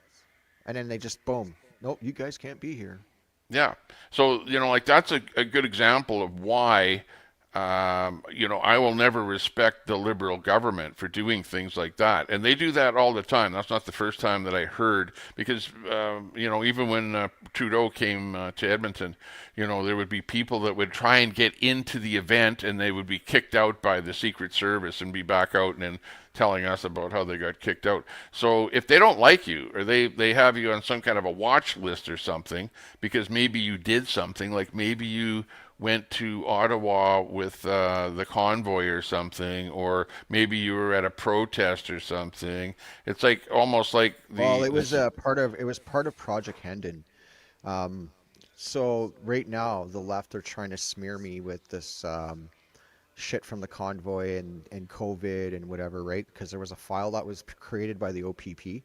And then they just, boom, nope, you guys can't be here. Yeah. So, like that's a good example of why, I will never respect the Liberal government for doing things like that. And they do that all the time. That's not the first time that I heard, because, even when Trudeau came to Edmonton, there would be people that would try and get into the event and they would be kicked out by the Secret Service and be back out and then telling us about how they got kicked out. So if they don't like you or they have you on some kind of a watch list or something because maybe you did something, like maybe you went to Ottawa with the convoy or something, or maybe you were at a protest or something. It's like almost like Well, the it was part of Project Hendon. Um, so right now the left are trying to smear me with this shit from the convoy and COVID and whatever, right? Because there was a file that was created by the OPP,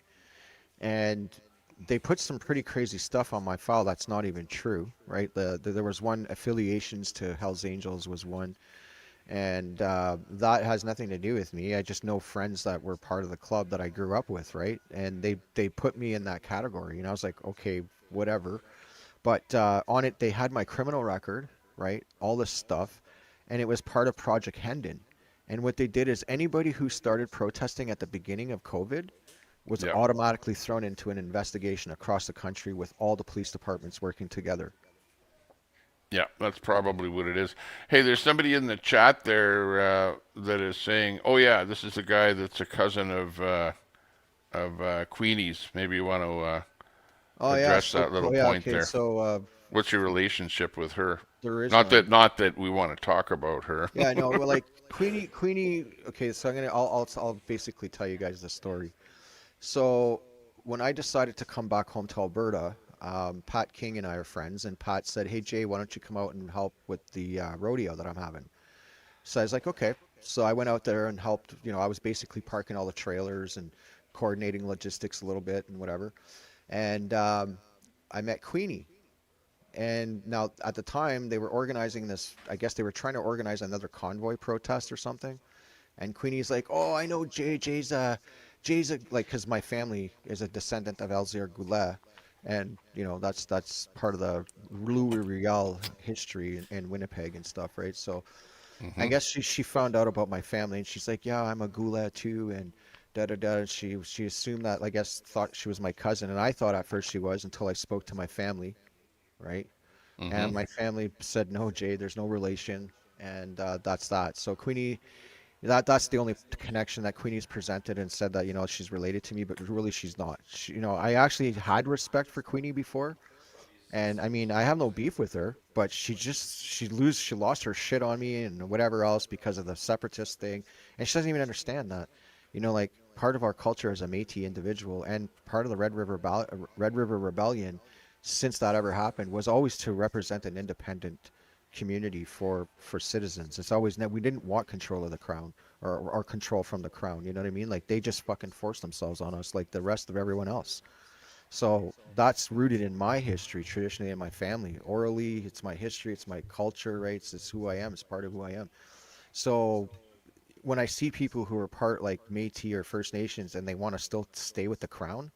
and they put some pretty crazy stuff on my file that's not even true, right? There was one, affiliations to Hell's Angels was one, and that has nothing to do with me. I just know friends that were part of the club that I grew up with, right? And they put me in that category, and I was like, okay, whatever. But on it, they had my criminal record, right? All this stuff, and it was part of Project Hendon. And what they did is anybody who started protesting at the beginning of COVID was yeah. automatically thrown into an investigation across the country with all the police departments working together. Yeah, that's probably what it is. Hey, there's somebody in the chat there that is saying, "Oh yeah, this is the guy that's a cousin of Queenie's." Maybe you want to Oh yeah, address that little yeah, point okay, there. so What's your relationship with her? there is Not that none. not that we want to talk about her. Yeah, no, well, like Queenie. Okay, so I'll basically tell you guys the story. So when I decided to come back home to Alberta, Pat King and I are friends, and Pat said, "Hey Jay, why don't you come out and help with the rodeo that I'm having?" So I was like, "Okay." So I went out there and helped. I was basically parking all the trailers and coordinating logistics a little bit and whatever. And I met Queenie. And now at the time they were organizing this. I guess they were trying to organize another convoy protest or something. And Queenie's like, "Oh, I know Jay. Jay's like, because my family is a descendant of Elzéar Goulet, and that's part of the Louis Riel history in Winnipeg and stuff, right? So I Hmm. guess she found out about my family, and she's like, "Yeah, I'm a Goulet too," and da da da. And she assumed that, I guess, thought she was my cousin, and I thought at first she was until I spoke to my family, right? Hmm. And my family said, "No, Jay, there's no relation," and that's that. So Queenie, that's the only connection that Queenie's presented and said that she's related to me, but really she's not. I actually had respect for Queenie before, and I mean I have no beef with her, but she lost her shit on me and whatever else because of the separatist thing, and she doesn't even understand that, like part of our culture as a Métis individual and part of the Red River Rebellion, since that ever happened, was always to represent an independent community for citizens. It's always we didn't want control of the crown or control from the crown. You know what I mean? Like they just fucking forced themselves on us like the rest of everyone else. So that's rooted in my history, traditionally in my family. Orally, it's my history, it's my culture, right? It's who I am, it's part of who I am. So when I see people who are part like Métis or First Nations and they want to still stay with the crown,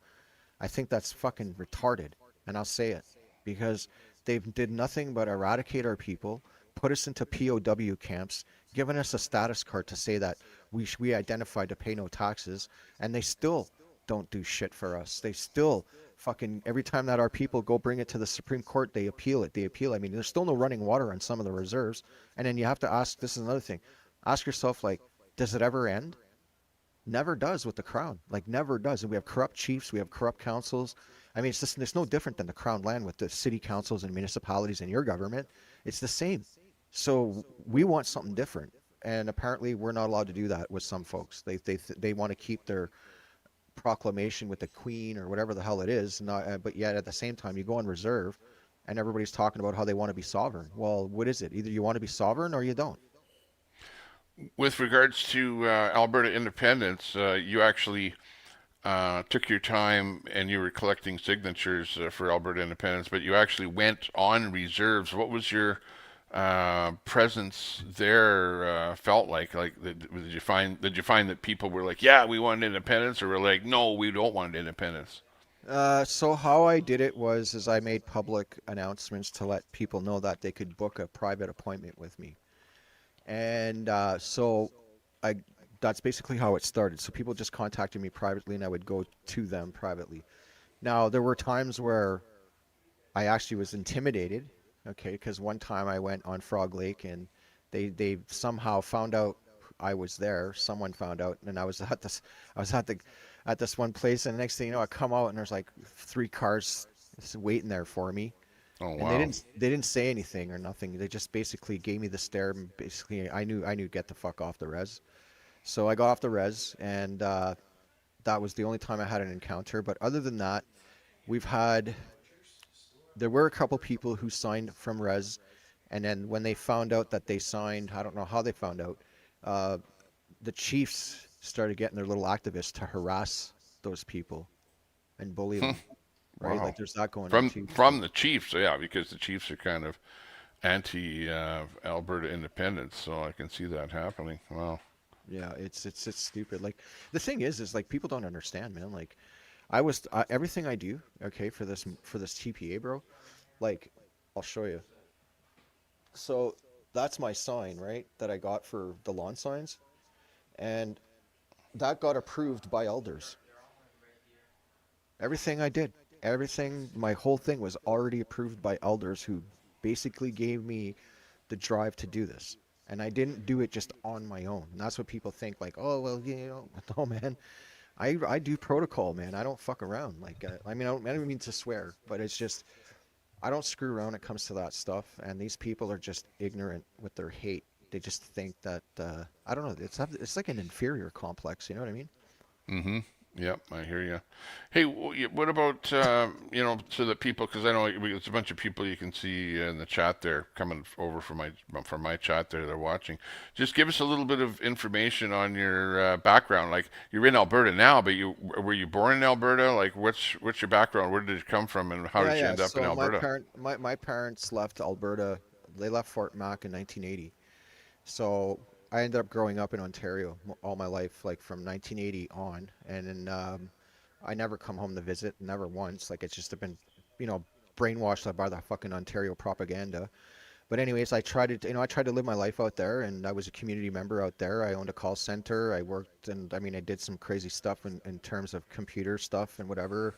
I think that's fucking retarded. And I'll say it because they did nothing but eradicate our people, put us into POW camps, given us a status card to say that we identified to pay no taxes, and they still don't do shit for us. They still fucking every time that our people go bring it to the Supreme Court, they appeal it. They appeal. I mean, there's still no running water on some of the reserves, and then you have to ask. This is another thing. Ask yourself, like, does it ever end? Never does with the crown. Like never does. And we have corrupt chiefs, we have corrupt councils. I mean, it's no different than the crown land with the city councils and municipalities and your government. It's the same. So we want something different. And apparently we're not allowed to do that with some folks. They want to keep their proclamation with the queen or whatever the hell it is. Not, but yet at the same time you go on reserve and everybody's talking about how they want to be sovereign. Well, what is it? Either you want to be sovereign or you don't. With regards to Alberta independence, you actually took your time and you were collecting signatures for Alberta independence, but you actually went on reserves. What was your presence there felt like? Like, did you find that people were like, yeah, we want independence, or were like, no, we don't want independence? So how I did it was is I made public announcements to let people know that they could book a private appointment with me. And so I that's basically how it started. So people just contacted me privately and I would go to them privately. Now, there were times where I actually was intimidated, okay, because one time I went on Frog Lake and they somehow found out I was there. Someone found out, and I was at this one place, and the next thing you know, I come out and there's like 3 cars waiting there for me, Oh and wow. they didn't say anything or nothing. They just basically gave me the stare, and basically I knew get the fuck off the res. So I got off the res, and that was the only time I had an encounter. But other than that, we've had there were a couple people who signed from res, and then when they found out that they signed, I don't know how they found out. Uh, the chiefs started getting their little activists to harass those people and bully them, right? Wow. Like there's that going on From too. from the Chiefs, yeah, because the Chiefs are kind of anti Alberta independence, so I can see that happening. Wow. Yeah, it's stupid. Like the thing is like people don't understand, man. Like everything I do, okay, for this TPA, bro. Like I'll show you. So that's my sign, right? That I got for the lawn signs, and that got approved by elders. Everything I did, everything, my whole thing was already approved by elders who basically gave me the drive to do this. And I didn't do it just on my own. And that's what people think, like, oh, well, you know, no, man. I do protocol, man. I don't fuck around. Like, I mean, I don't mean to swear, but it's just, I don't screw around when it comes to that stuff. And these people are just ignorant with their hate. They just think that, I don't know, it's like an inferior complex, you know what I mean? Mm-hmm. Yep, I hear you. Hey, what about so that people, because I know it's a bunch of people you can see in the chat there coming over from my chat there. They're watching. Just give us a little bit of information on your background. Like you're in Alberta now, but you were you born in Alberta? Like what's your background? Where did you come from, and how Yeah, did you yeah. end up in So Alberta? my parents left Alberta. They left Fort Mac in 1980. So I ended up growing up in Ontario all my life, like from 1980 on, and then I never come home to visit, never once. Like it's just been, you know, brainwashed by the fucking Ontario propaganda. But anyways, I tried to live my life out there, and I was a community member out there. I owned a call center. I worked, and I mean, I did some crazy stuff in terms of computer stuff and whatever,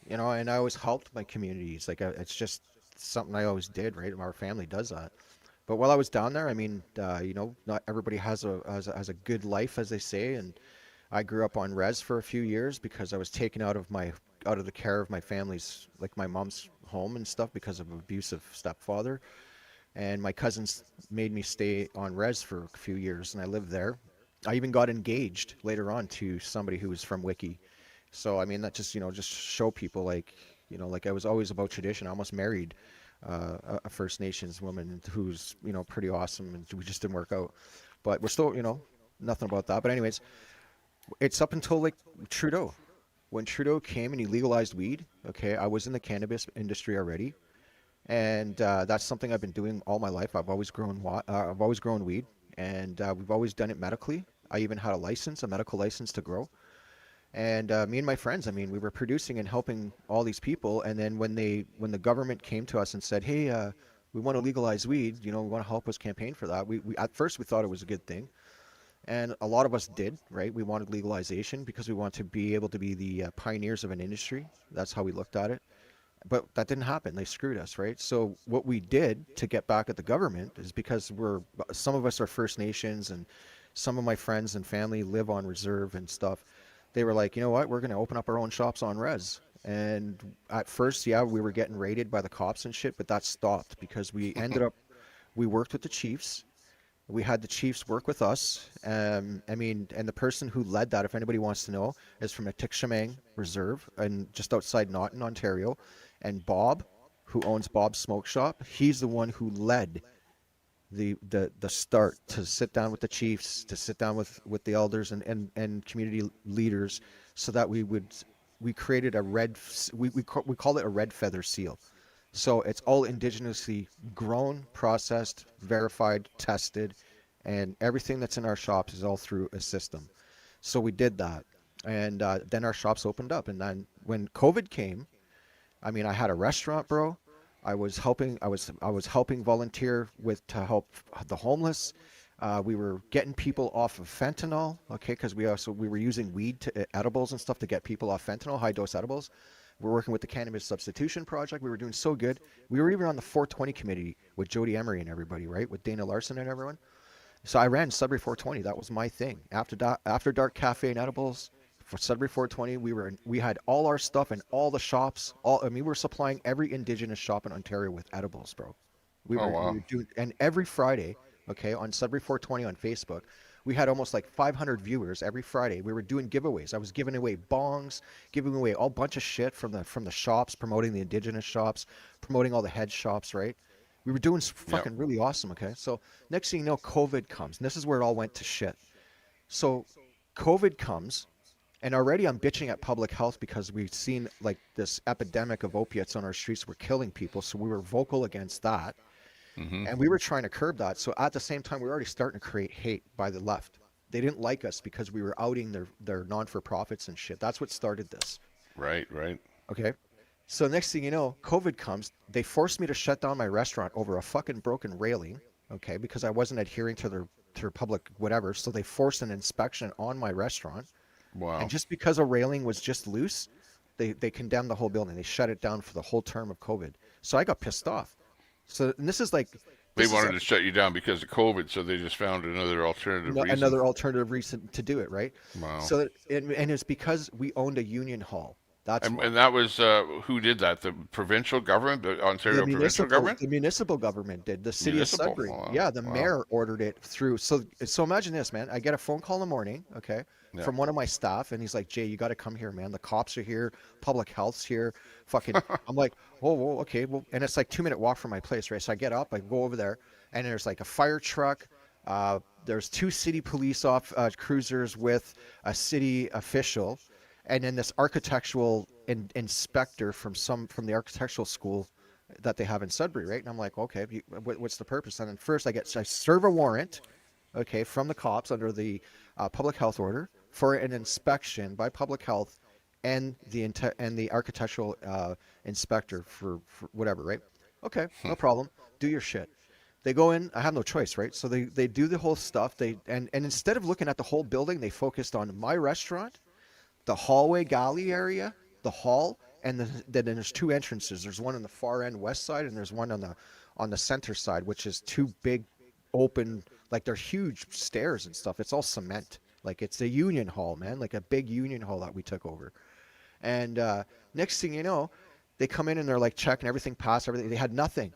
you know. And I always helped my communities. Like it's just something I always did, right? Our family does that. But while I was down there, I mean, you know, not everybody has a good life, as they say, and I grew up on res for a few years because I was taken out of the care of my family's, like my mom's home and stuff, because of abusive stepfather. And my cousins made me stay on res for a few years, and I lived there. I even got engaged later on to somebody who was from Wiki. So I mean, that just, you know, just show people, like, you know, like I was always about tradition. I almost married a First Nations woman who's, you know, pretty awesome, and we just didn't work out. But we're still, you know, nothing about that. But anyways, it's up until like Trudeau. when Trudeau came and he legalized weed, okay, I was in the cannabis industry already, and that's something I've been doing all my life. I've always grown weed, and we've always done it medically. I even had a medical license to grow. And me and my friends, I mean, we were producing and helping all these people. And then when the government came to us and said, "Hey, we want to legalize weed. You know, we want to help us campaign for that." We at first we thought it was a good thing, and a lot of us did, right? We wanted legalization because we want to be able to be the pioneers of an industry. That's how we looked at it. But that didn't happen. They screwed us, right? So what we did to get back at the government is because some of us are First Nations, and some of my friends and family live on reserve and stuff. They were like, you know what? We're going to open up our own shops on res. And at first, yeah, we were getting raided by the cops and shit, but that stopped because we worked with the chiefs. We had the chiefs work with us. I mean, and the person who led that, if anybody wants to know, is from the Tikshamang Reserve and just outside Naughton, Ontario. And Bob, who owns Bob's Smoke Shop, he's the one who led the start to sit down with the chiefs, to sit down with the elders and community leaders, so that we created we call it a red feather seal. So it's all indigenously grown, processed, verified, tested, and everything that's in our shops is all through a system. So we did that, and then our shops opened up. And then when COVID came, I mean, I had a restaurant, bro. I was helping volunteer to help the homeless. We were getting people off of fentanyl, okay, because we were using edibles and stuff to get people off fentanyl, high dose edibles. We're working with the Cannabis Substitution Project. We were doing so good. We were even on the 420 committee with Jody Emery and everybody, right? With Dana Larson and everyone. So I ran Sudbury 420. That was my thing. After dark cafe and edibles for Sudbury 420, we had all our stuff in all the shops. We were supplying every Indigenous shop in Ontario with edibles, bro. We were doing, and every Friday, okay, on Sudbury 420 on Facebook, we had almost like 500 viewers every Friday. We were doing giveaways. I was giving away bongs, giving away all bunch of shit from the shops, promoting the Indigenous shops, promoting all the head shops, right? We were doing fucking really awesome, okay? So next thing you know, COVID comes, and this is where it all went to shit. So COVID comes, and already I'm bitching at public health because we've seen like this epidemic of opiates on our streets were killing people. So we were vocal against that. Mm-hmm. And we were trying to curb that. So at the same time, we were already starting to create hate by the left. They didn't like us because we were outing their non-for-profits and shit. That's what started this. Right. Okay. So next thing you know, COVID comes. They forced me to shut down my restaurant over a fucking broken railing. Okay. Because I wasn't adhering to their public whatever. So they forced an inspection on my restaurant. Wow. And just because a railing was just loose, they condemned the whole building. They shut it down for the whole term of COVID. So I got pissed off. So, and this is like... They wanted to shut you down because of COVID, so they just found another alternative reason. Another alternative reason to do it, right? Wow. So, and it's because we owned a union hall. That's why. And that was, who did that? The provincial government? The Ontario provincial government? The municipal government did. The city Municipal? of Sudbury. Wow. Yeah, the Wow. mayor ordered it through. So imagine this, man. I get a phone call in the morning, okay, Yeah. from one of my staff, and he's like, "Jay, you got to come here, man. The cops are here. Public health's here. Fucking." I'm like, "Oh, okay." Well, and it's like 2-minute walk from my place, right? So I get up, I go over there, and there's like a fire truck. There's 2 city police cruisers with a city official, and then this architectural inspector from the architectural school that they have in Sudbury, right? And I'm like, okay, what's the purpose? And then first I serve a warrant, okay, from the cops under the public health order for an inspection by public health and the architectural inspector for whatever, right? Okay, no problem. Do your shit. They go in. I have no choice, right? So they do the whole stuff. And instead of looking at the whole building, they focused on my restaurant, the hallway galley area, the hall, and then there's 2 entrances. There's one on the far end west side, and there's one on the center side, which is 2 big open, like they're huge stairs and stuff. It's all cement. Like it's a union hall, man, like a big union hall that we took over. And next thing you know, they come in and they're like checking everything, past everything. They had nothing.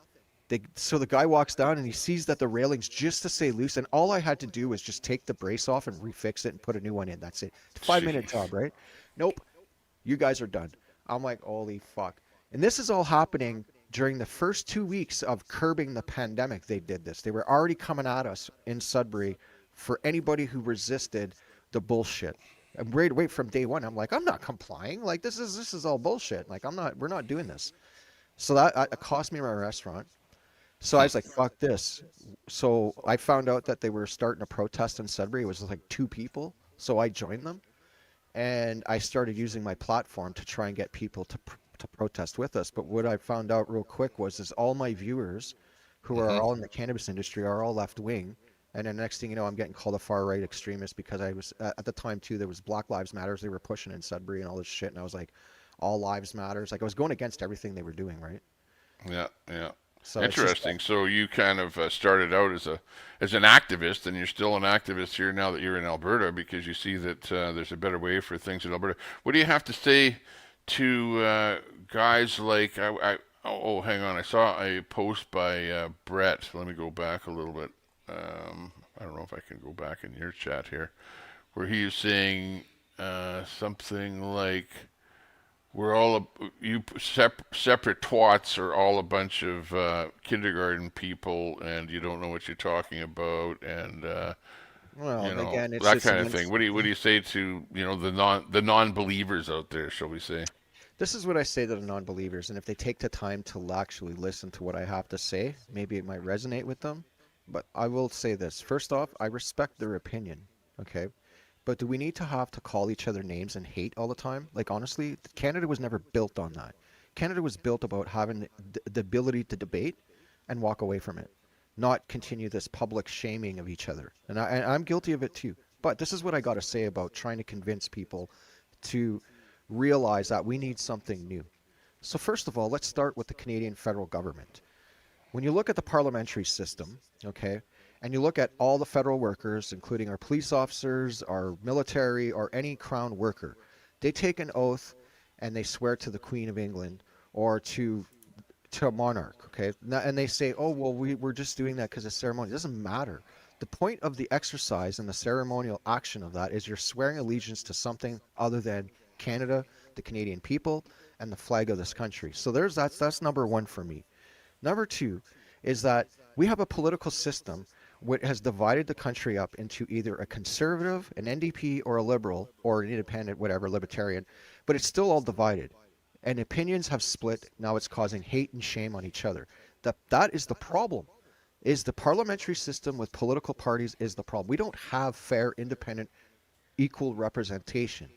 So the guy walks down and he sees that the railing's just to say loose, and all I had to do was just take the brace off and refix it and put a new one in. That's it. 5-minute job, right? Nope. You guys are done. I'm like, holy fuck. And this is all happening during the first 2 weeks of curbing the pandemic. They did this. They were already coming at us in Sudbury for anybody who resisted the bullshit. right away from day one, I'm like, I'm not complying. Like this is all bullshit. Like we're not doing this. So that it cost me my restaurant. So I was like, fuck this. So I found out that they were starting a protest in Sudbury. It was like 2 people. So I joined them and I started using my platform to try and get people to protest with us. But what I found out real quick is all my viewers who are all in the cannabis industry are all left wing. And then next thing you know, I'm getting called a far right extremist because I was at the time too. There was Black Lives Matters they were pushing in Sudbury and all this shit, and I was like, all lives matters. Like I was going against everything they were doing, right? Yeah, yeah. So it's just Interesting. So you kind of started out as an activist, and you're still an activist here now that you're in Alberta because you see that there's a better way for things in Alberta. What do you have to say to guys like hang on, I saw a post by Brett. Let me go back a little bit. I don't know if I can go back in your chat here, where he is saying something like, "We're all separate twats are all a bunch of kindergarten people, and you don't know what you're talking about," and well, again, it's that just kind of thing. What do you say to the non-believers out there, shall we say? this is what I say to the non-believers, and if they take the time to actually listen to what I have to say, maybe it might resonate with them. But I will say this. First off, I respect their opinion, okay? But do we need to have to call each other names and hate all the time? Like, honestly, Canada was never built on that. Canada was built about having the ability to debate and walk away from it, not continue this public shaming of each other. And I'm guilty of it too. But this is what I got to say about trying to convince people to realize that we need something new. So first of all, let's start with the Canadian federal government. When you look at the parliamentary system, okay, and you look at all the federal workers, including our police officers, our military, or any crown worker, they take an oath and they swear to the Queen of England or to a monarch, okay? And they say, oh, well, we're just doing that because of ceremony. It doesn't matter. The point of the exercise and the ceremonial action of that is you're swearing allegiance to something other than Canada, the Canadian people, and the flag of this country. So that's number one for me. Number two is that we have a political system which has divided the country up into either a conservative, an NDP, or a liberal, or an independent, whatever, libertarian, but it's still all divided. And opinions have split. Now it's causing hate and shame on each other. That is the problem. Is the parliamentary system with political parties is the problem. We don't have fair, independent, equal representation.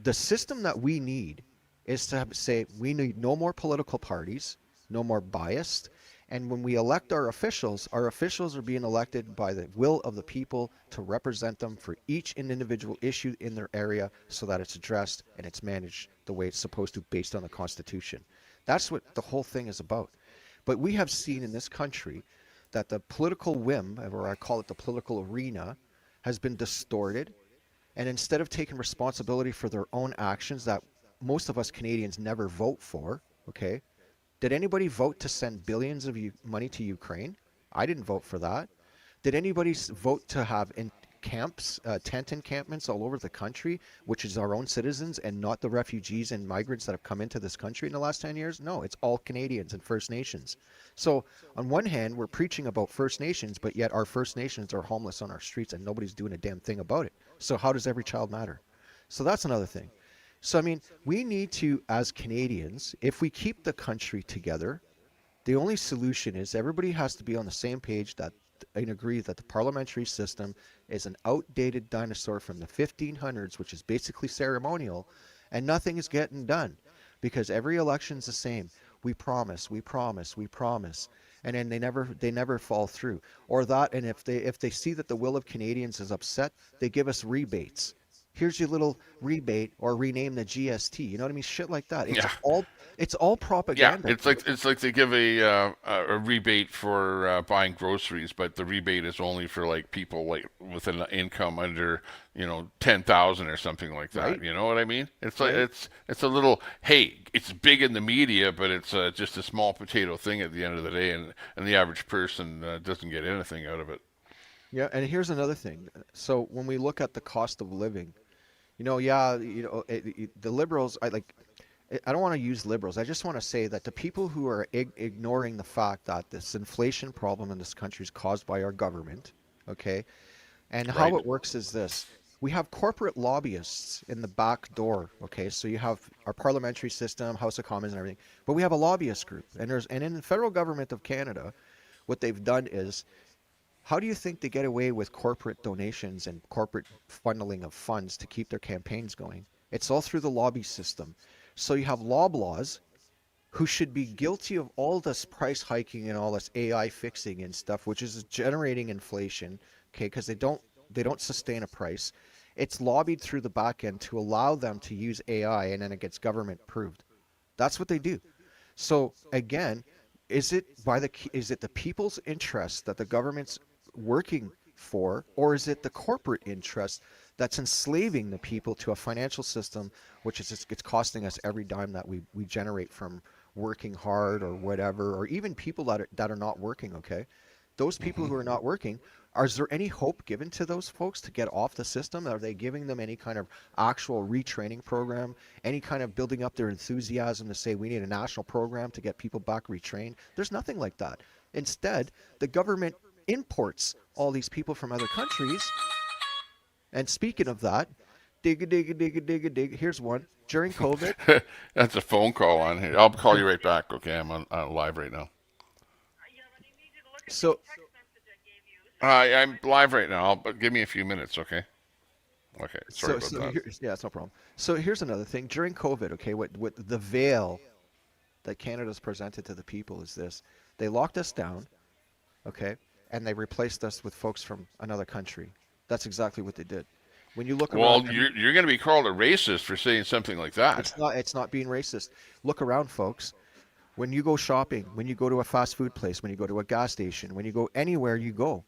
The system that we need is to say we need no more political parties, no more biased. And when we elect our officials are being elected by the will of the people to represent them for each individual issue in their area so that it's addressed and it's managed the way it's supposed to based on the Constitution. That's what the whole thing is about. But we have seen in this country that the political whim, or I call it the political arena, has been distorted. And instead of taking responsibility for their own actions that most of us Canadians never vote for, okay? Did anybody vote to send billions of money to Ukraine? I didn't vote for that. Did anybody vote to have tent encampments all over the country, which is our own citizens and not the refugees and migrants that have come into this country in the last 10 years? No, it's all Canadians and First Nations. So on one hand, we're preaching about First Nations, but yet our First Nations are homeless on our streets and nobody's doing a damn thing about it. So how does every child matter? So that's another thing. So, I mean, we need to, as Canadians, if we keep the country together, the only solution is everybody has to be on the same page and agree that the parliamentary system is an outdated dinosaur from the 1500s, which is basically ceremonial, and nothing is getting done because every election's the same. We promise, we promise, we promise. And then they never fall through. Or that, and if they see that the will of Canadians is upset, they give us rebates. Here's your little rebate, or rename the GST. You know what I mean? Shit like that. It's all propaganda. Yeah, it's like they give a rebate for buying groceries, but the rebate is only for like people like with an income under 10,000 or something like that. Right. You know what I mean? It's like Right. it's a little, hey, it's big in the media, but it's just a small potato thing at the end of the day, and the average person doesn't get anything out of it. Yeah, and here's another thing. So when we look at the cost of living, the liberals, I don't want to use liberals. I just want to say that the people who are ignoring the fact that this inflation problem in this country is caused by our government, okay? And how Right. it works is this. We have corporate lobbyists in the back door. Okay, so you have our parliamentary system, House of Commons, and everything, but we have a lobbyist group, and in the federal government of Canada, what they've done is, how do you think they get away with corporate donations and corporate funneling of funds to keep their campaigns going? It's all through the lobby system. So you have loblaws who should be guilty of all this price hiking and all this AI fixing and stuff, which is generating inflation, okay, because they don't sustain a price. It's lobbied through the back end to allow them to use AI, and then it gets government approved. That's what they do. So again, is it the people's interest that the government's working for, or is it the corporate interest that's enslaving the people to a financial system, which is just, it's costing us every dime that we generate from working hard or whatever, or even people that are not working, okay? Those people who are not working, is there any hope given to those folks to get off the system? Are they giving them any kind of actual retraining program, any kind of building up their enthusiasm to say we need a national program to get people back retrained? There's nothing like that. Instead, the government imports all these people from other countries. And speaking of that, dig, here's one. During COVID, That's a phone call on here. I'll call you right back. Okay, I'm on live right now. so I'm live right now. But give me a few minutes, okay? Okay, sorry about that. yeah, it's no problem. So here's another thing. During COVID, okay, what the veil that Canada's presented to the people is this: they locked us down, okay, and they replaced us with folks from another country. That's exactly what they did. When you look Well, around, you're going to be called a racist for saying something like that. it's not being racist. Look around, folks. When you go shopping, when you go to a fast food place, when you go to a gas station, when you go anywhere you go,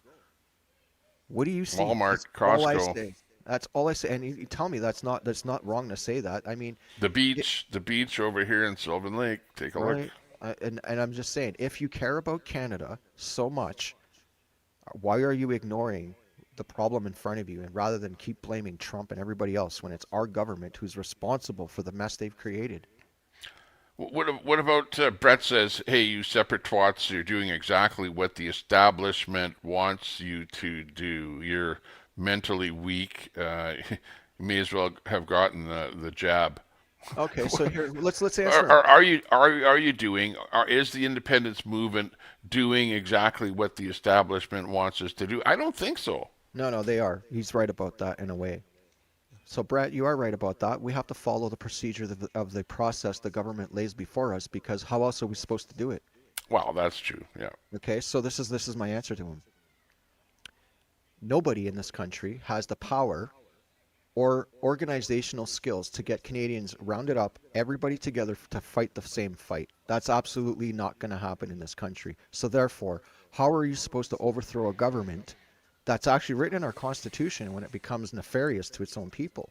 what do you see? Walmart, That's all I Costco, say. That's all I say. And you tell me that's not wrong to say that. I mean, the beach over here in Sylvan Lake. Take a look. right? And I'm just saying, if you care about Canada so much, why are you ignoring the problem in front of you, and rather than keep blaming Trump and everybody else when it's our government who's responsible for the mess they've created? What about Brett says, hey, you separate twats, you're doing exactly what the establishment wants you to do. You're mentally weak. You may as well have gotten the jab. Okay, so here let's answer. Is the independence movement doing exactly what the establishment wants us to do? I don't think so. No, they are. He's right about that in a way. So, Brett, you are right about that. We have to follow the procedure of the process the government lays before us, because how else are we supposed to do it? Well, that's true. Yeah. Okay, so this is my answer to him. Nobody in this country has the power or organizational skills to get Canadians rounded up, everybody together to fight the same fight. That's absolutely not going to happen in this country. So therefore, how are you supposed to overthrow a government that's actually written in our Constitution when it becomes nefarious to its own people?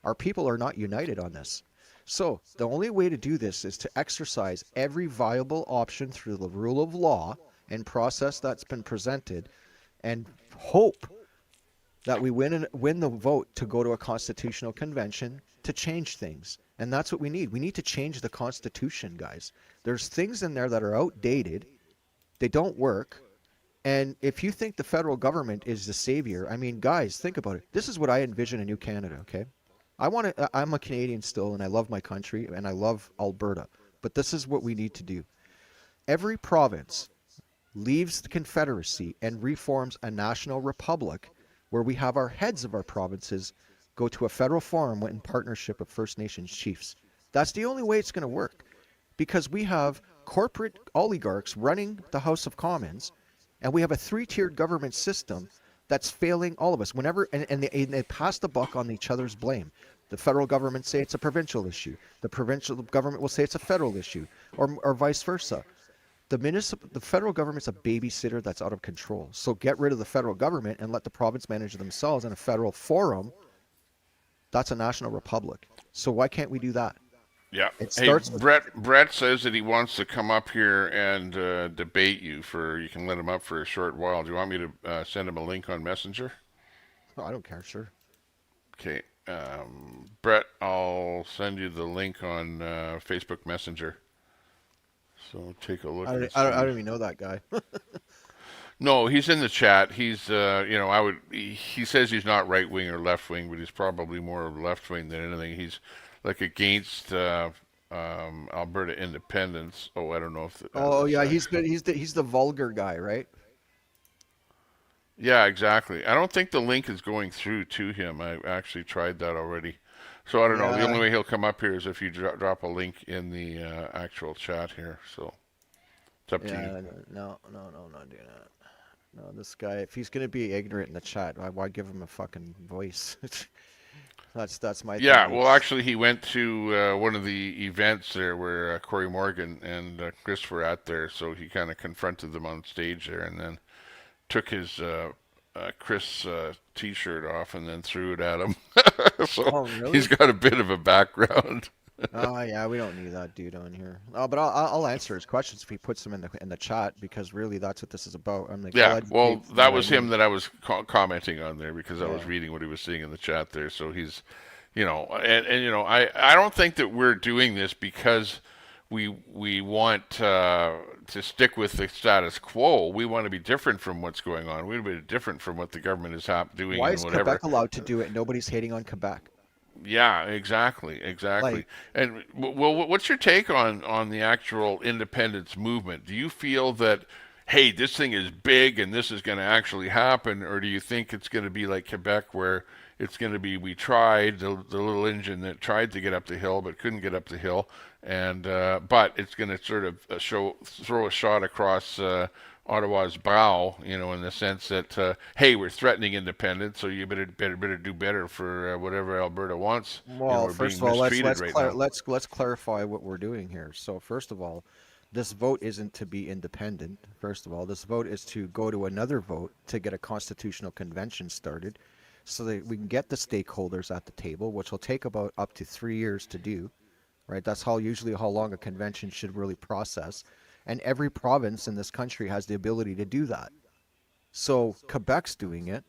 Our people are not united on this. So the only way to do this is to exercise every viable option through the rule of law and process that's been presented, and hope that we win the vote to go to a constitutional convention to change things. And that's what we need. We need to change the Constitution, guys. There's things in there that are outdated. They don't work. And if you think the federal government is the savior, I mean, guys, think about it. This is what I envision a new Canada, okay? I'm a Canadian still, and I love my country, and I love Alberta. But this is what we need to do. Every province leaves the Confederacy and reforms a national republic, where we have our heads of our provinces go to a federal forum in partnership with First Nations chiefs. That's the only way it's going to work, because we have corporate oligarchs running the House of Commons, and we have a three-tiered government system that's failing all of us. And they pass the buck on each other's blame. The federal government say it's a provincial issue. The provincial government will say it's a federal issue, or vice versa. The federal government's a babysitter that's out of control. So get rid of the federal government and let the province manage themselves in a federal forum. That's a national republic. So why can't we do that? Yeah. It Hey, starts with- Brett says that he wants to come up here and debate you. You can let him up for a short while. Do you want me to send him a link on Messenger? Oh, I don't care, sure. Okay. Brett, I'll send you the link on Facebook Messenger. So take a look. I don't even know that guy. No, he's in the chat. He's, he says he's not right wing or left wing, but he's probably more left wing than anything. He's like against Alberta independence. Oh, I don't know if Oh that's yeah, actually. he's the vulgar guy, right? Yeah, exactly. I don't think the link is going through to him. I actually tried that already. So I don't know. The Yeah, only way he'll come up here is if you drop a link in the actual chat here. So it's up to you. yeah. No, not doing that. No, this guy, if he's gonna be ignorant in the chat, why give him a fucking voice? That's my Yeah, thing. well, actually, he went to one of the events there where Corey Morgan and Chris were at there, so he kind of confronted them on stage there, and then took his Chris T-shirt off and then threw it at him. So Oh, he's really? got a bit of a background. Oh yeah, we don't need that dude on here. Oh, but I'll answer his questions if he puts them in the chat because really that's what this is about. I'm like, I'll Yeah, well, educate from that what I was him know. that I was commenting on there because I was Yeah. reading what he was saying in the chat there. So he's, and I don't think that we're doing this because we want to stick with the status quo. We want to be different from what's going on. We want to be different from what the government is doing Why and is whatever. Quebec allowed to do it? Nobody's hating on Quebec. Yeah, exactly, exactly. Like, And well, what's your take on the actual independence movement? Do you feel that, hey, this thing is big and this is going to actually happen, or do you think it's going to be like Quebec, where it's going to be we tried the little engine that tried to get up the hill but couldn't get up the hill, and but it's going to sort of throw a shot across Ottawa's bow, in the sense that hey, we're threatening independence, so you better do better for whatever Alberta wants. well, We're first being of all, mistreated right now. let's clarify what we're doing here. So first of all, this vote isn't to be independent. First of all, this vote is to go to another vote to get a constitutional convention started, so that we can get the stakeholders at the table, which will take about up to 3 years to do. Right? That's usually how long a convention should really process. And every province in this country has the ability to do that. So Quebec's doing it,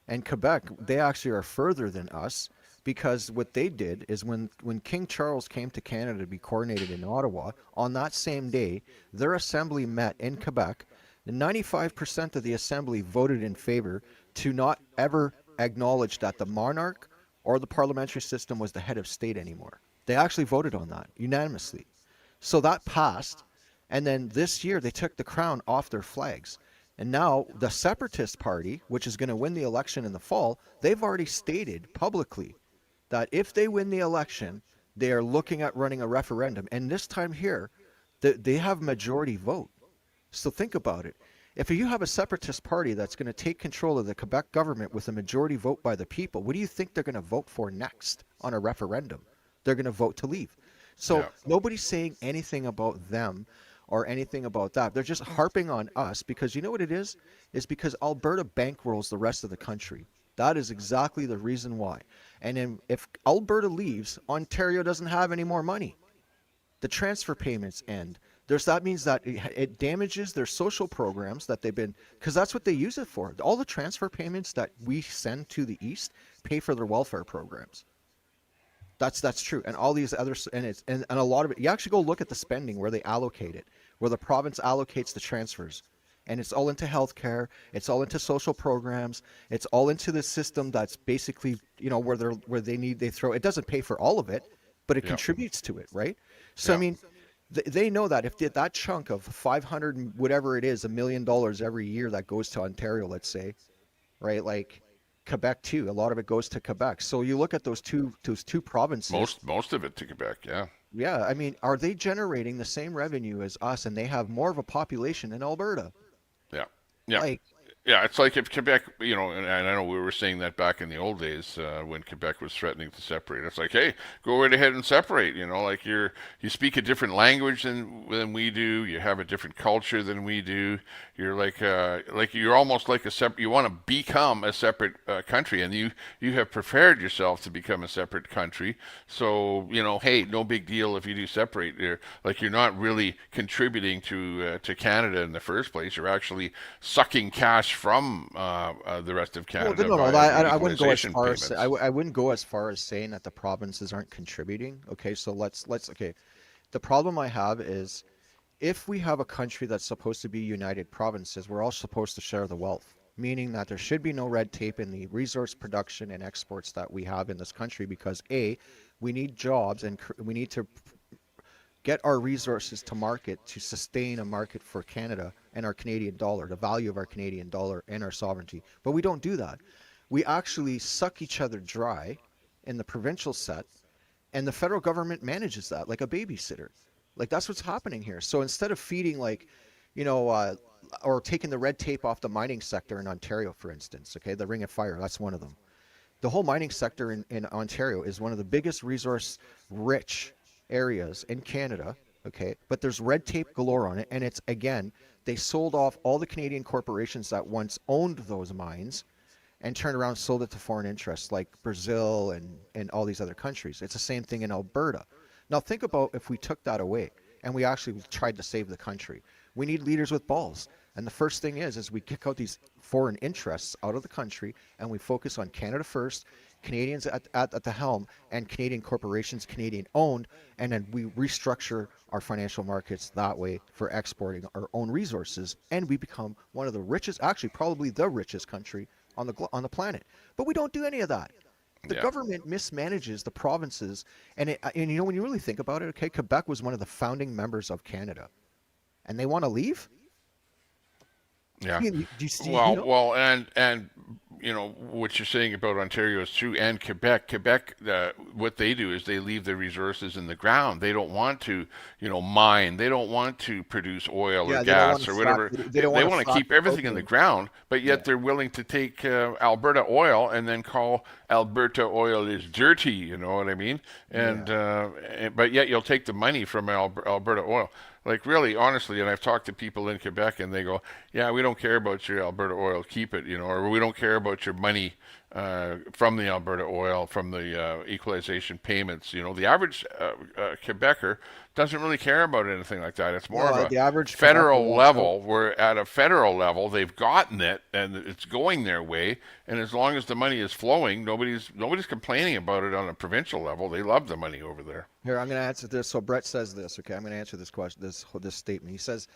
and Quebec, they actually are further than us because what they did is when King Charles came to Canada to be coronated in Ottawa, on that same day, their assembly met in Quebec, and 95% of the assembly voted in favor to not ever acknowledge that the monarch or the parliamentary system was the head of state anymore. They actually voted on that unanimously. So that passed, and then this year they took the crown off their flags. And now the Separatist Party, which is going to win the election in the fall, they've already stated publicly that if they win the election, they are looking at running a referendum. And this time here, they have majority vote. So think about it. If you have a Separatist Party that's going to take control of the Quebec government with a majority vote by the people, what do you think they're going to vote for next on a referendum? They're going to vote to leave. So Yeah. nobody's saying anything about them or anything about that. They're just harping on us because you know what it is? It's because Alberta bankrolls the rest of the country. That is exactly the reason why. And then if Alberta leaves, Ontario doesn't have any more money. The transfer payments end. That means that it damages their social programs that they've been, because that's what they use it for. All the transfer payments that we send to the East pay for their welfare programs. That's true, and all these other and a lot of it. You actually go look at the spending where they allocate it, where the province allocates the transfers, and it's all into healthcare, it's all into social programs, it's all into the system that's basically where they throw. It doesn't pay for all of it, but it Yeah. contributes to it, right? So I Yeah. mean, they know that if that chunk of 500 and whatever it is, $1 million every year that goes to Ontario, let's say, right? Like Quebec too. A lot of it goes to Quebec. So you look at those two provinces. Most of it to Quebec. Yeah. Yeah, I mean, are they generating the same revenue as us, and they have more of a population than Alberta? Yeah. Yeah. Like, Yeah, it's like if Quebec, and I know we were saying that back in the old days when Quebec was threatening to separate. It's like, hey, go right ahead and separate. Like you speak a different language than we do. You have a different culture than we do. You're like you're almost like you want to become a separate country, and you have prepared yourself to become a separate country. So hey, no big deal if you do separate. You're not really contributing to Canada in the first place. You're actually sucking cash from the rest of well, Canada no, via I wouldn't go as equalization far payments. as I wouldn't go as far as saying that the provinces aren't contributing. Okay, so let's okay. The problem I have is if we have a country that's supposed to be united provinces, we're all supposed to share the wealth, meaning that there should be no red tape in the resource production and exports that we have in this country because A, we need jobs and we need to get our resources to market to sustain a market for Canada and our Canadian dollar, the value of our Canadian dollar and our sovereignty. But we don't do that. We actually suck each other dry in the provincial set, and the federal government manages that like a babysitter. Like that's what's happening here. So instead of feeding or taking the red tape off the mining sector in Ontario, for instance, okay, the Ring of Fire, that's one of them. The whole mining sector in Ontario is one of the biggest resource rich areas in Canada, okay, but there's red tape galore on it, and it's, again, they sold off all the Canadian corporations that once owned those mines and turned around and sold it to foreign interests like Brazil and all these other countries. It's the same thing in Alberta. Now think about if we took that away and we actually tried to save the country. We need leaders with balls. And the first thing is we kick out these foreign interests out of the country and we focus on Canada first, Canadians at the helm, and Canadian corporations, Canadian owned, and then we restructure our financial markets that way for exporting our own resources, and we become one of the richest, actually probably the richest country on the planet. But we don't do any of that. The government mismanages the provinces, and when you really think about it, okay, Quebec was one of the founding members of Canada, and they want to leave. Yeah. Do you see, Well, and what you're saying about Ontario is true, and Quebec. Quebec, what they do is they leave the resources in the ground. They don't want to, mine. They don't want to produce oil or gas or whatever. They want to keep everything in the ground, but yet they're willing to take Alberta oil and then call Alberta oil is dirty. You know what I mean? And but yet you'll take the money from Alberta oil. Like really, honestly, and I've talked to people in Quebec, and they go, "Yeah, we don't care about your Alberta oil, keep it," or we don't care about your money from the Alberta oil, from the equalization payments. The average Quebecer doesn't really care about anything like that. It's more of the a average federal level. Where at a federal level, they've gotten it, and it's going their way. And as long as the money is flowing, nobody's complaining about it on a provincial level. They love the money over there. Here, I'm going to answer this. So Brett says this. Okay, I'm going to answer this question. This statement. He says,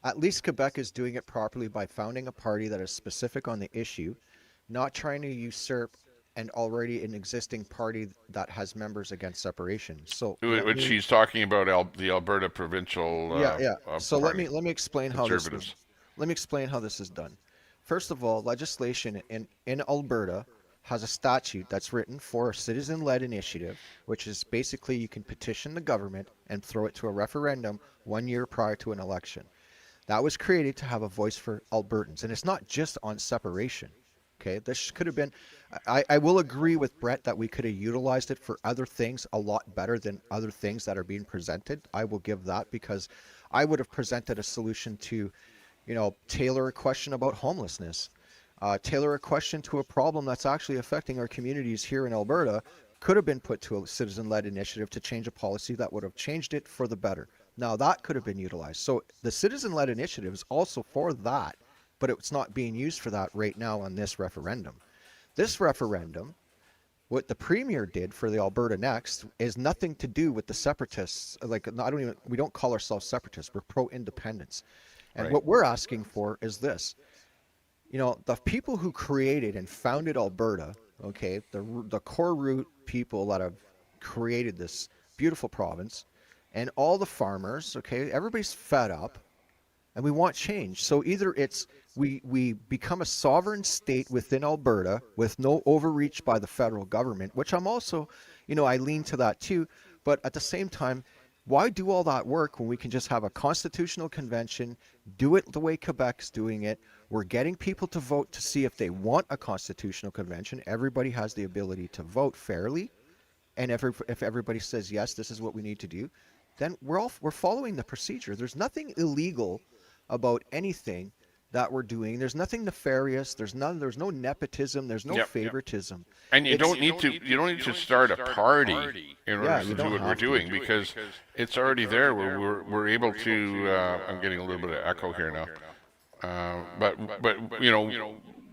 at least Quebec is doing it properly by founding a party that is specific on the issue, not trying to usurp an already an existing party that has members against separation. So, which he's talking about the Alberta provincial. So let party. me explain how this is done. First of all, legislation in Alberta has a statute that's written for a citizen-led initiative, which is basically you can petition the government and throw it to a referendum 1 year prior to an election. That was created to have a voice for Albertans, and it's not just on separation. Okay, this could have been, I will agree with Brett that we could have utilized it for other things a lot better than other things that are being presented. I will give that, because I would have presented a solution to, tailor a question about homelessness, tailor a question to a problem that's actually affecting our communities here in Alberta, could have been put to a citizen-led initiative to change a policy that would have changed it for the better. Now that could have been utilized. So the citizen-led initiative is also for that, but it's not being used for that right now on this referendum. This referendum, what the Premier did for the Alberta Next, is nothing to do with the separatists. We don't call ourselves separatists. We're pro-independence. And Right. What we're asking for is this. The people who created and founded Alberta, okay, the core root people that have created this beautiful province, and all the farmers, okay, everybody's fed up, and we want change. So either it's we become a sovereign state within Alberta with no overreach by the federal government, which I'm also, I lean to that too. But at the same time, why do all that work when we can just have a constitutional convention, do it the way Quebec's doing it? We're getting people to vote to see if they want a constitutional convention. Everybody has the ability to vote fairly. And if everybody says, yes, this is what we need to do, then we're following the procedure. There's nothing illegal about anything that we're doing. There's nothing nefarious. There's no nepotism. There's no favoritism. And you don't need to start a party in order to do what we're doing, because it's already there. We're able to. I'm getting a little bit of echo here now. But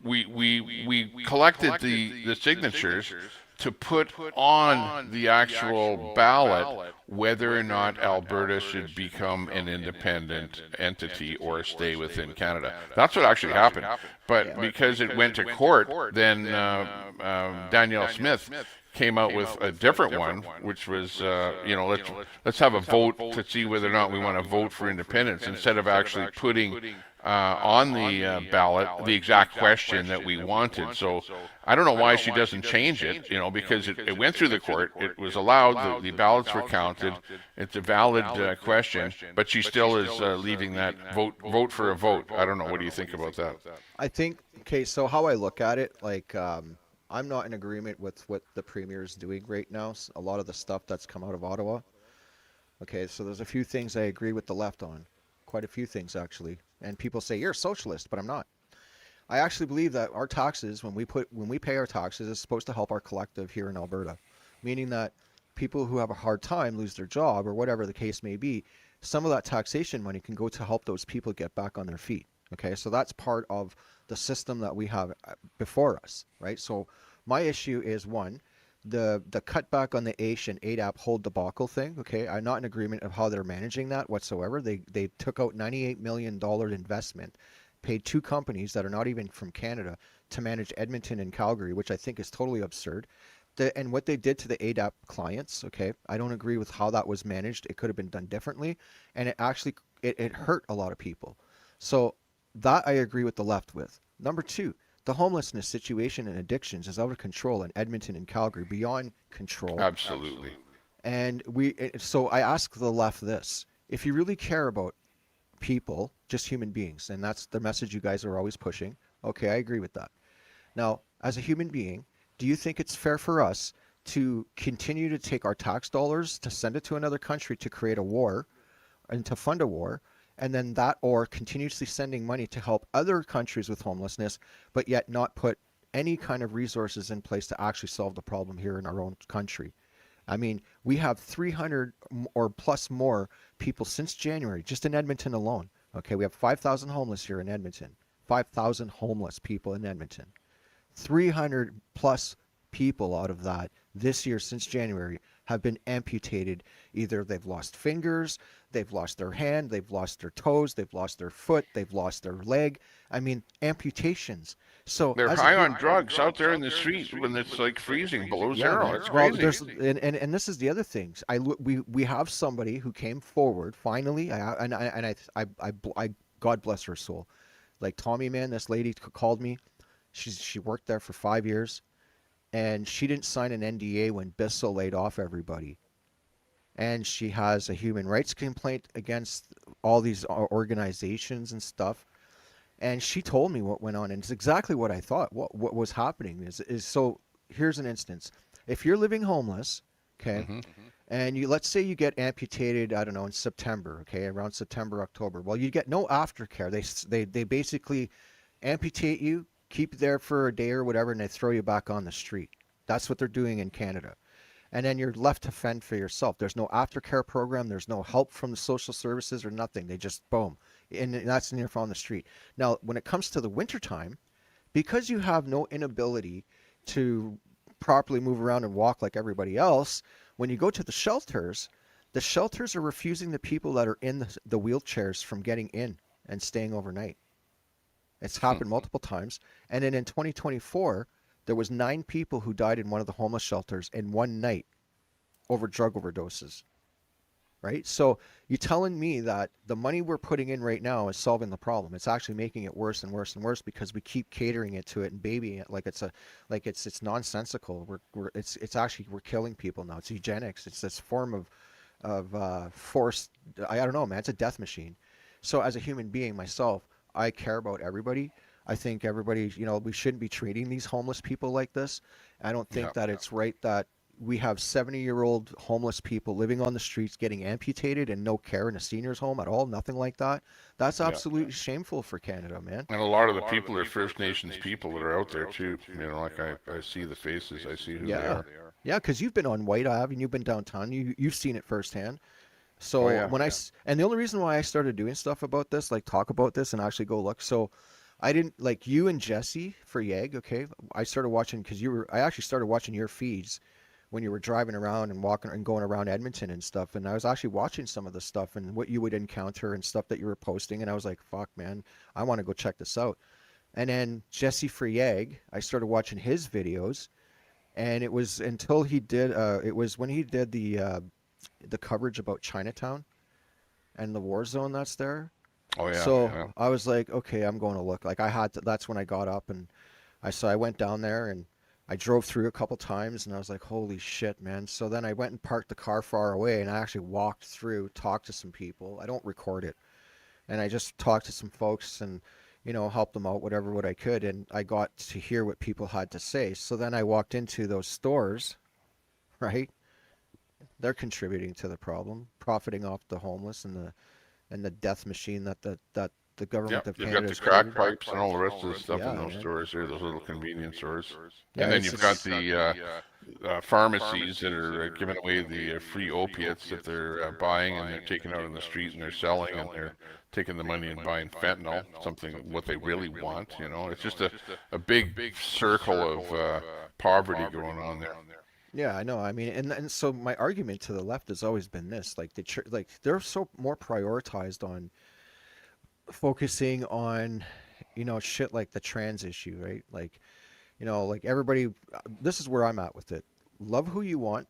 we collected the signatures to put on the actual ballot whether or not Alberta should become an independent entity or stay within Canada. That's what actually happened. But because it went to court, then Danielle Smith came out with a different one, which was, let's have a vote to see whether or not we want to vote for independence instead of actually putting on the ballot the exact question that we wanted. So I don't know why she doesn't change it, because it went through the court. It was allowed. The ballots were counted. It's a valid question, but she still is leaving that vote for a vote. I don't know. What do you think about that? I think, okay, so how I look at it, like, I'm not in agreement with what the premier is doing right now. A lot of the stuff that's come out of Ottawa. Okay, so there's a few things I agree with the left on. Quite a few things, actually. And people say, you're a socialist, but I'm not. I actually believe that our taxes, when we pay our taxes, is supposed to help our collective here in Alberta. Meaning that people who have a hard time lose their job or whatever the case may be, some of that taxation money can go to help those people get back on their feet. Okay, so that's part of the system that we have before us, right? So my issue is, one, the cutback on the AISH and ADAP hold debacle thing. Okay, I'm not in agreement of how they're managing that whatsoever. They took out $98 million investment, paid two companies that are not even from Canada to manage Edmonton and Calgary, which I think is totally absurd. And what they did to the ADAP clients, okay, I don't agree with how that was managed. It could have been done differently, and it actually it hurt a lot of people. So that I agree with the left with. Number two, the homelessness situation and addictions is out of control in Edmonton and Calgary, beyond control. Absolutely. And so I ask the left this: if you really care about people, just human beings, and that's the message you guys are always pushing, okay, I agree with that. Now, as a human being, do you think it's fair for us to continue to take our tax dollars to send it to another country to create a war and to fund a war, and then that, or continuously sending money to help other countries with homelessness, but yet not put any kind of resources in place to actually solve the problem here in our own country? I mean, we have 300 or plus more people since January, just in Edmonton alone. Okay, we have 5,000 homeless here in Edmonton. 5,000 homeless people in Edmonton. 300 plus people out of that this year since January have been amputated. Either they've lost fingers, they've lost their hand, they've lost their toes, they've lost their foot, they've lost their leg. I mean, amputations. So they're high on drugs out there in the street when it's like freezing below zero. It's well, crazy. and this is the other thing. We have somebody who came forward finally, I God bless her soul. Like Tommy, man, this lady called me. She worked there for 5 years, and she didn't sign an NDA when Bissell laid off everybody. And she has a human rights complaint against all these organizations and stuff. And she told me what went on, and it's exactly what I thought. What was happening is so. Here's an instance: if you're living homeless, okay, and let's say you get amputated, I don't know, in September, okay, around September, October. Well, you get no aftercare. They basically amputate you, keep you there for a day or whatever, and they throw you back on the street. That's what they're doing in Canada. And then you're left to fend for yourself. There's no aftercare program. There's no help from the social services or nothing. They just, boom. And that's near on the street. Now, when it comes to the wintertime, because you have no inability to properly move around and walk like everybody else, when you go to the shelters are refusing the people that are in the wheelchairs from getting in and staying overnight. It's happened multiple times. And then in 2024, there was 9 people who died in one of the homeless shelters in one night over drug overdoses. Right? So you're telling me that the money we're putting in right now is solving the problem. It's actually making it worse and worse and worse because we keep catering it to it and babying it like it's nonsensical. We're killing people now. It's eugenics. It's this form of forced. I don't know, man. It's a death machine. So as a human being myself, I care about everybody. I think everybody, we shouldn't be treating these homeless people like this. I don't think that it's right that we have 70-year-old homeless people living on the streets getting amputated and no care in a senior's home at all, nothing like that. That's absolutely shameful for Canada, man. And a lot of the people are First Nations people that are out there too. Like I see the faces, I see who they are. Yeah, because you've been on White Ave and you've been downtown. You've seen it firsthand. So and the only reason why I started doing stuff about this, like talk about this and actually go look. So I didn't like you and Jesse for Yeg. Okay, I started watching because you were. I actually started watching your feeds when you were driving around and walking and going around Edmonton and stuff. And I was actually watching some of the stuff and what you would encounter and stuff that you were posting. And I was like, fuck, man, I want to go check this out. And then Jesse Frieg, I started watching his videos, and it was until he did. It was when he did the coverage about Chinatown and the war zone that's there. Oh yeah, So yeah. I was like, okay, I'm going to look. Like I had to. That's when I got up and I went down there and I drove through a couple times and I was like, holy shit, man. So then I went and parked the car far away and I actually walked through, talked to some people. I don't record it, and I just talked to some folks and helped them out whatever what I could, and I got to hear what people had to say. So then I walked into those stores, right? They're contributing to the problem, profiting off the homeless and the death machine that the government Yep, of you've Canada got the has crack created. pipes and all the rest of the stuff Yeah, in those man. stores there, those little convenience stores. Yeah, And then it's you've got just the pharmacies that are giving away the free opiates that they're buying and they're taking out on the street and they're selling and they're taking the money and buying fentanyl, something what they really want. It's just a big circle of poverty going on there. yeah, I know. I mean, and so my argument to the left has always been this: like like they're so more prioritized on focusing on, shit like the trans issue, right? Like, like everybody. This is where I'm at with it. Love who you want,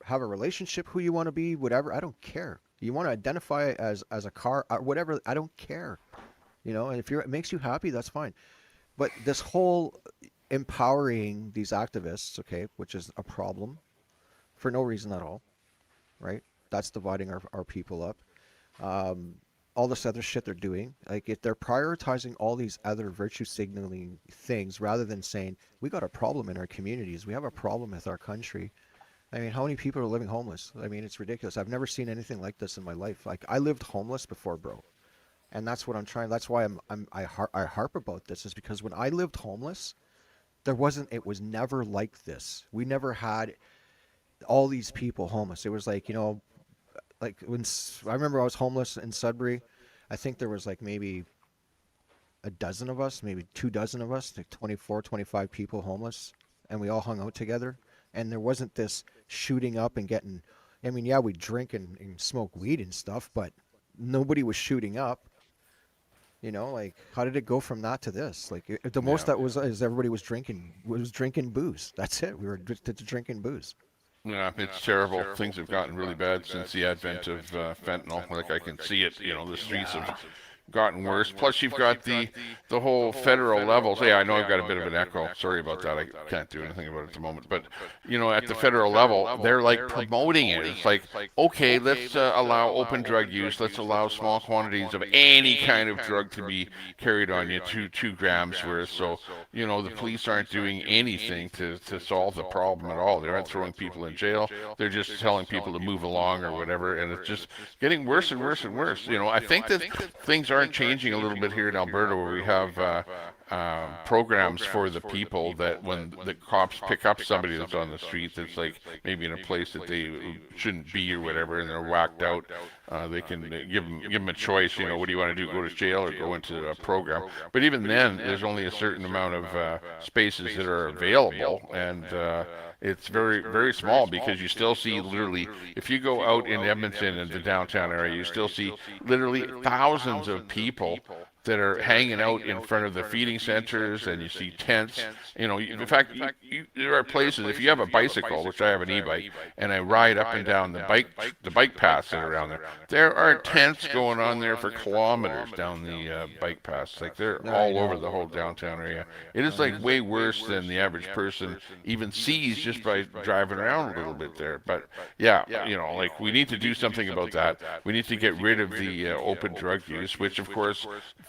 have a relationship who you want to be, whatever. I don't care. You want to identify as a car, whatever. I don't care. And if it makes you happy, that's fine. But this whole empowering these activists, okay, which is a problem for no reason at all, right? That's dividing our people up. All this other shit they're doing, like if they're prioritizing all these other virtue signaling things rather than saying we got a problem in our communities, we have a problem with our country. I mean, how many people are living homeless? I mean, it's ridiculous. I've never seen anything like this in my life. Like I lived homeless before, bro. And that's what I'm trying. That's why I harp about this, is because when I lived homeless, it was never like this. We never had all these people homeless. It was like, like I remember I was homeless in Sudbury. I think there was like maybe a dozen of us, maybe 2 dozen of us, like 24, 25 people homeless. And we all hung out together. And there wasn't this shooting up and getting, I mean, yeah, we drink and smoke weed and stuff, but nobody was shooting up. Like how did it go from that to this? Like the most that was is everybody was drinking booze. That's it. We were just drinking booze. Yeah, it's terrible. Things have gotten really bad since the advent of fentanyl. Like I can see it, the streets have gotten worse. Plus, you've got the whole federal levels. Yeah, I know I've got a bit of an echo. Sorry about that. I can't do anything about it at the moment. But at the federal level, they're like promoting it. It's like, okay, let's allow open drug use. Let's allow small quantities of any kind of drug to be carried on you, 2 grams worth. So the police aren't doing anything to solve the problem at all. They aren't throwing people in jail. They're just telling people to move along or whatever, and it's just getting worse and worse and worse. I think that things aren't changing a little bit here in Alberta, where we have programs for the people that when the cops pick up somebody that's on the street that's like maybe in a place that they shouldn't be or whatever, and they're whacked out, they can give them a choice. What do you want to do? Go to jail or go into a program? But even then, there's only a certain amount of spaces that are available, and it's very, very small, because you still see literally, if you go out in Edmonton and the downtown area, you still see literally thousands of people that are hanging out in front of the feeding centers, and you see tents. In fact, there are places, if you have a bicycle, which I have an e-bike, and I ride up and down the bike paths that are around there are tents going on there for kilometers down the bike paths. Like they're all over the whole downtown area. It is like way worse than the average person even sees just by driving around a little bit there. But yeah, like we need to do something about that. We need to get rid of the open drug use, which of course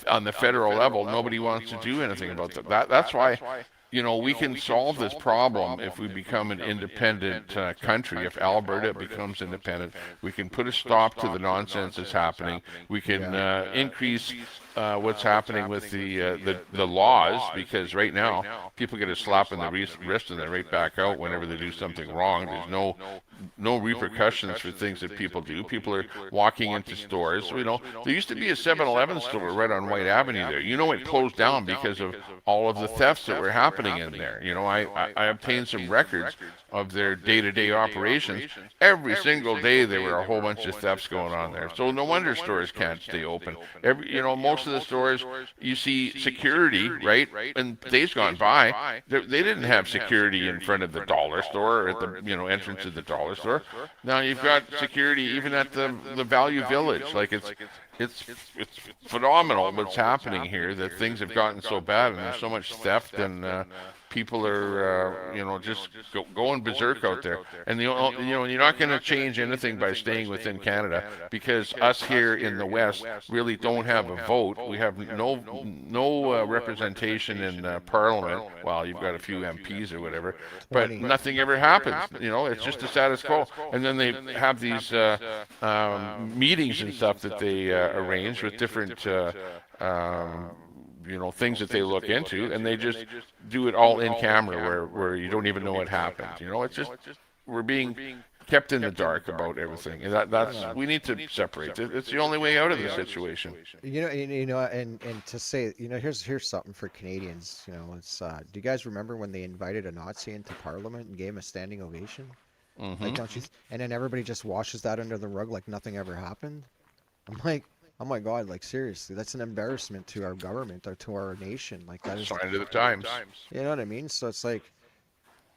on the federal level, nobody wants to do anything about that. That's why, we can solve this problem if we become an independent country. If Alberta becomes independent, we can put a stop to the nonsense that's happening. We can increase what's happening with the laws, because right now people get a slap in the wrist and they're right back out whenever they do something wrong. There's no no repercussions for things that people do. People are walking into stores. You know, there used to be a 7-Eleven store right on White Avenue there. You know, it closed down because of all of the thefts that were happening in there. You know, I obtained some records of their day-to-day operations. Every single day there were a whole bunch of thefts going on there. So no wonder stores can't stay open. You know, most of the stores you see security, right? In days gone by, they didn't have security in front of the dollar store or at the entrance of the dollar store. Now you've got security even at the Value Village. Like it's phenomenal what's happening here. That things have gotten so bad and there's so much theft and people are just going berserk out there. And you're not going to change anything by staying within Canada because us here in the West really don't have a vote. We have no representation in Parliament. Well, you've got a few MPs or whatever, but nothing ever happens. You know, it's just the status quo. And then they have these meetings and stuff that they arrange with different things that they look into, and they just do it all in camera where you don't even know what happened. You know, it's just we're being kept in the dark about everything, and that's we need to separate. It's the only way out of the situation. And to say, here's something for Canadians. It's do you guys remember when they invited a Nazi into Parliament and gave him a standing ovation? Like, don't you? And then everybody just washes that under the rug like nothing ever happened. I'm like, oh my God, like seriously, that's an embarrassment to our government or to our nation. Like that is sign of the times. You know what I mean? So it's like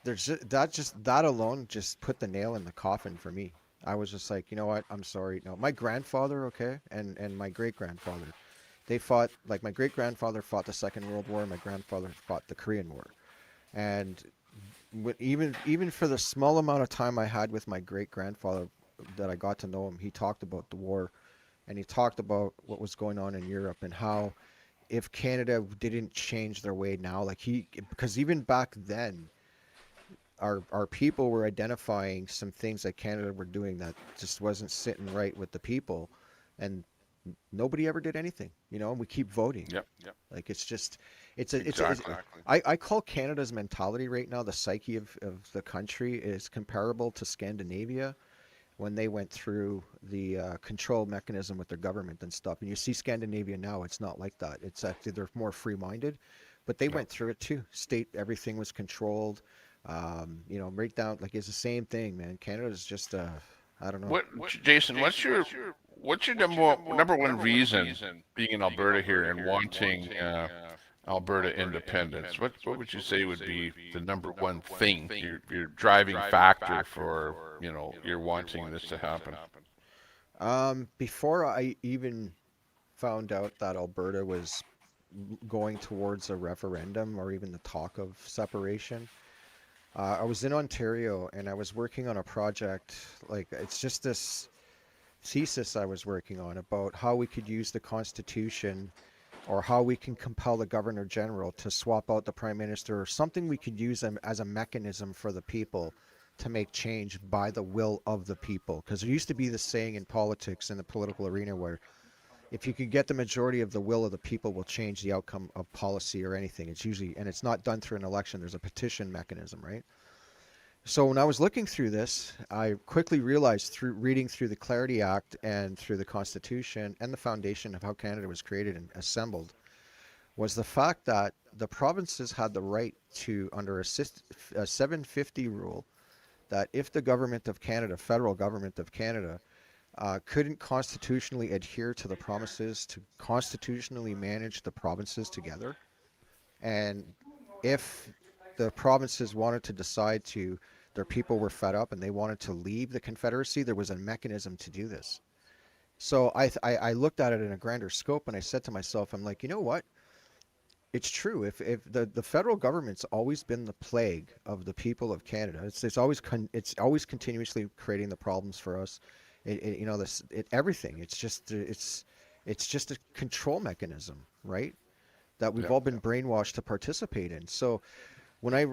there's that alone just put the nail in the coffin for me. I was just like, you know what? I'm sorry. No, my grandfather, okay, and my great grandfather, they fought. Like my great grandfather fought the Second World War. My grandfather fought the Korean War, and even for the small amount of time I had with my great grandfather that I got to know him, he talked about the war. And he talked about what was going on in Europe and how if Canada didn't change their way now, because even back then, our people were identifying some things that Canada were doing that just wasn't sitting right with the people, and nobody ever did anything, and we keep voting. Yep. Like I call Canada's mentality right now, the psyche of the country is comparable to Scandinavia. When they went through the control mechanism with their government and stuff. And you see Scandinavia now, it's not like that. It's actually, they're more free-minded, but they went through it too. Everything was controlled, right down, like it's the same thing, man. Canada's just, I don't know. Jason, what's your number one reason being in Alberta here and wanting Alberta independence? What would you say would be the number one thing, your driving factor for you're wanting this to happen? Before I even found out that Alberta was going towards a referendum or even the talk of separation, I was in Ontario and I was working on a project. Like it's just this thesis I was working on about how we could use the Constitution or how we can compel the Governor General to swap out the Prime Minister, or something we could use them as a mechanism for the people to make change by the will of the people. Because there used to be this saying in politics, in the political arena, where if you could get the majority of the will of the people will change the outcome of policy or anything. It's usually, and it's not done through an election, there's a petition mechanism, right? So when I was looking through this, I quickly realized through reading through the Clarity Act and through the Constitution and the foundation of how Canada was created and assembled, was the fact that the provinces had the right to, under a 750 rule, that if the government of Canada, federal government of Canada, couldn't constitutionally adhere to the promises to constitutionally manage the provinces together, and if the provinces wanted to decide to, their people were fed up and they wanted to leave the Confederacy, there was a mechanism to do this. So I looked at it in a grander scope and I said to myself, I'm like, you know what? It's true. If the federal government's always been the plague of the people of Canada, it's always continuously creating the problems for us. Everything. It's just a control mechanism, right? That we've all been brainwashed to participate in. So when I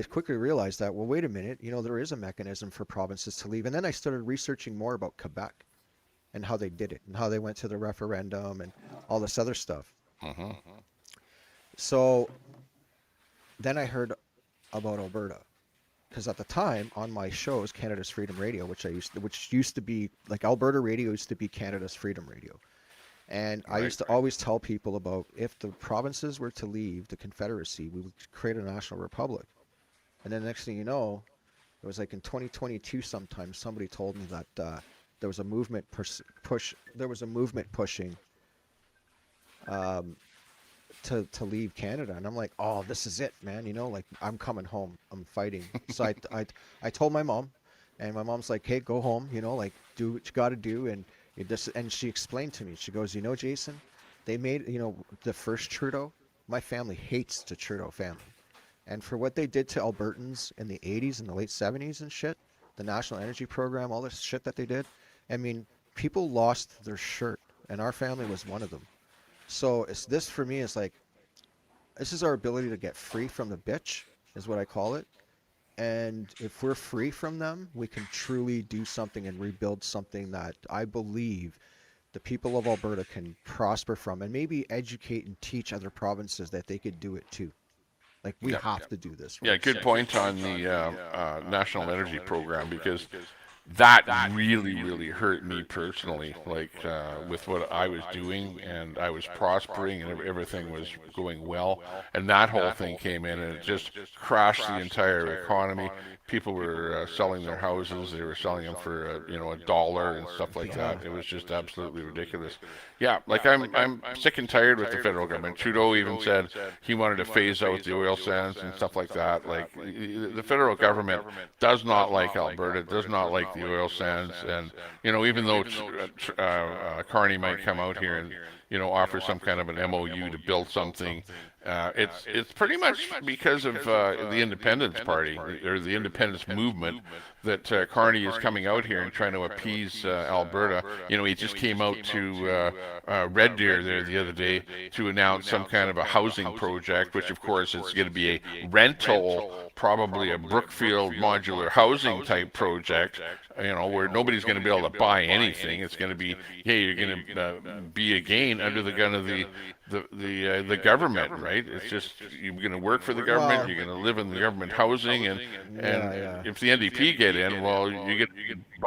quickly realized that, well, wait a minute, there is a mechanism for provinces to leave. And then I started researching more about Quebec and how they did it and how they went to the referendum and all this other stuff. So then I heard about Alberta. because at the time on my shows, Canada's Freedom Radio, which used to be like Alberta Radio used to be Canada's Freedom Radio. And I used to always tell people about if the provinces were to leave the Confederacy, we would create a national republic. And then the next thing you know, it was like in 2022 sometime, somebody told me that there was a movement pushing to leave Canada, and I'm like, oh, this is it, man. You know, like I'm coming home, I'm fighting. So I told my mom, and my mom's like, hey, go home. You know, like do what you got to do, and and she explained to me. She goes, you know, Jason, they made the first Trudeau. My family hates the Trudeau family. And for what they did to Albertans in the 80s and the late 70s and shit, the National Energy Program, all this shit that they did, I mean, people lost their shirt, and our family was one of them. So this for me is like, this is our ability to get free from the bitch, is what I call it. And if we're free from them, we can truly do something and rebuild something that I believe the people of Alberta can prosper from, and maybe educate and teach other provinces that they could do it too. Like we have to do this. Yeah, good point on the National Energy Program, because that really hurt me personally. Like with what I was doing, and I was prospering, and everything was going well, and that whole thing came in, and it just crashed the entire economy. People were selling their houses; they were selling them for $1 and stuff like that. It was just absolutely ridiculous. Yeah, like I'm sick and tired with the federal government. Trudeau even said he wanted to phase out the oil sands and stuff like that. Like the federal government does not like Alberta, does not like the oil sands, and even though Carney might come out here and offer some kind of an MOU to build something, it's pretty much because of the Independence Party or the Independence movement that Carney is coming out here and trying to appease Alberta. He just came out to Red Deer there the other day to announce some kind of a housing project, which of course is going to be a rental, probably a Brookfield modular housing type project, where nobody's going to be able to buy anything. It's going to be, hey, you're going to be again under the gun of the government, right? It's just you're going to work for the government, you're going to live in the government housing, and if the NDP get in, well, you get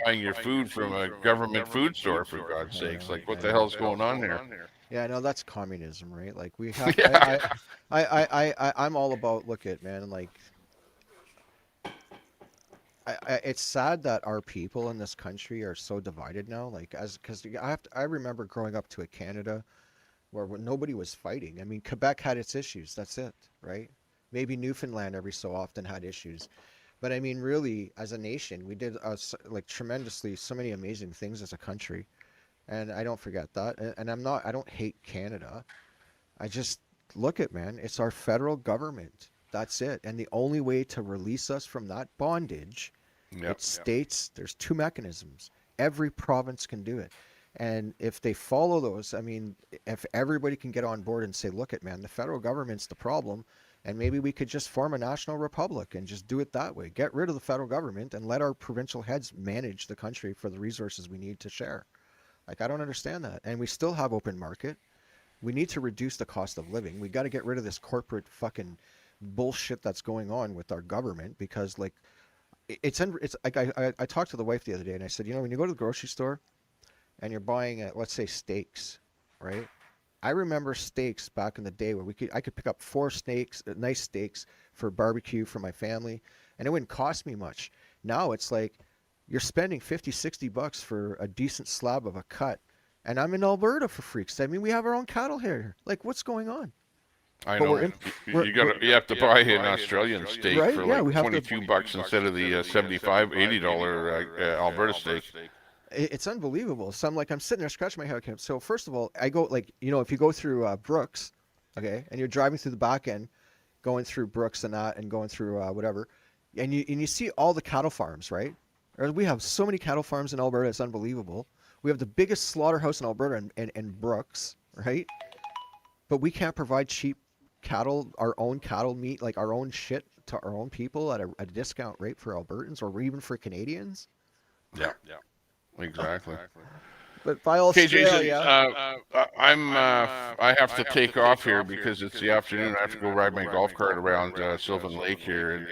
buying your food from a government food store, for God's sakes. Like, what the hell's going on here? Yeah, no, that's communism, right? Like we have. I'm all about man, like. It's sad that our people in this country are so divided now. Like, because I remember growing up to a Canada where nobody was fighting. I mean, Quebec had its issues. That's it, right? Maybe Newfoundland every so often had issues, but I mean, really, as a nation, we did like tremendously so many amazing things as a country, and I don't forget that. And I don't hate Canada. I just man, it's our federal government. That's it. And the only way to release us from that bondage, it states there's two mechanisms. Every province can do it. And if they follow those, I mean, if everybody can get on board and say, look man, the federal government's the problem, and maybe we could just form a national republic and just do it that way. Get rid of the federal government and let our provincial heads manage the country for the resources we need to share. Like, I don't understand that. And we still have open market. We need to reduce the cost of living. We got to get rid of this corporate fucking bullshit that's going on with our government, because like it's like I talked to the wife the other day and I said, when you go to the grocery store and you're buying let's say steaks, right? I remember steaks back in the day where I could pick up 4 steaks, nice steaks for barbecue for my family, and it wouldn't cost me much. Now it's like you're spending $50-$60 for a decent slab of a cut, and I'm in Alberta, for freaks. I mean, we have our own cattle here. Like, what's going on? I know. You have to buy an Australian steak for like $22 instead of the $75-$80 Alberta steak. It's unbelievable. So I'm sitting there scratching my head. So first of all, I go if you go through Brooks, okay, and you're driving through the back end, going through Brooks and that, and going through whatever, and you see all the cattle farms, right? We have so many cattle farms in Alberta, it's unbelievable. We have the biggest slaughterhouse in Alberta in Brooks, right? But we can't provide cheap cattle, our own cattle meat, like our own shit to our own people at a discount rate for Albertans or even for Canadians. Yeah, exactly. But by Australia, I have to take off here because it's the afternoon. I have to go ride my golf cart around Sylvan Lake here, and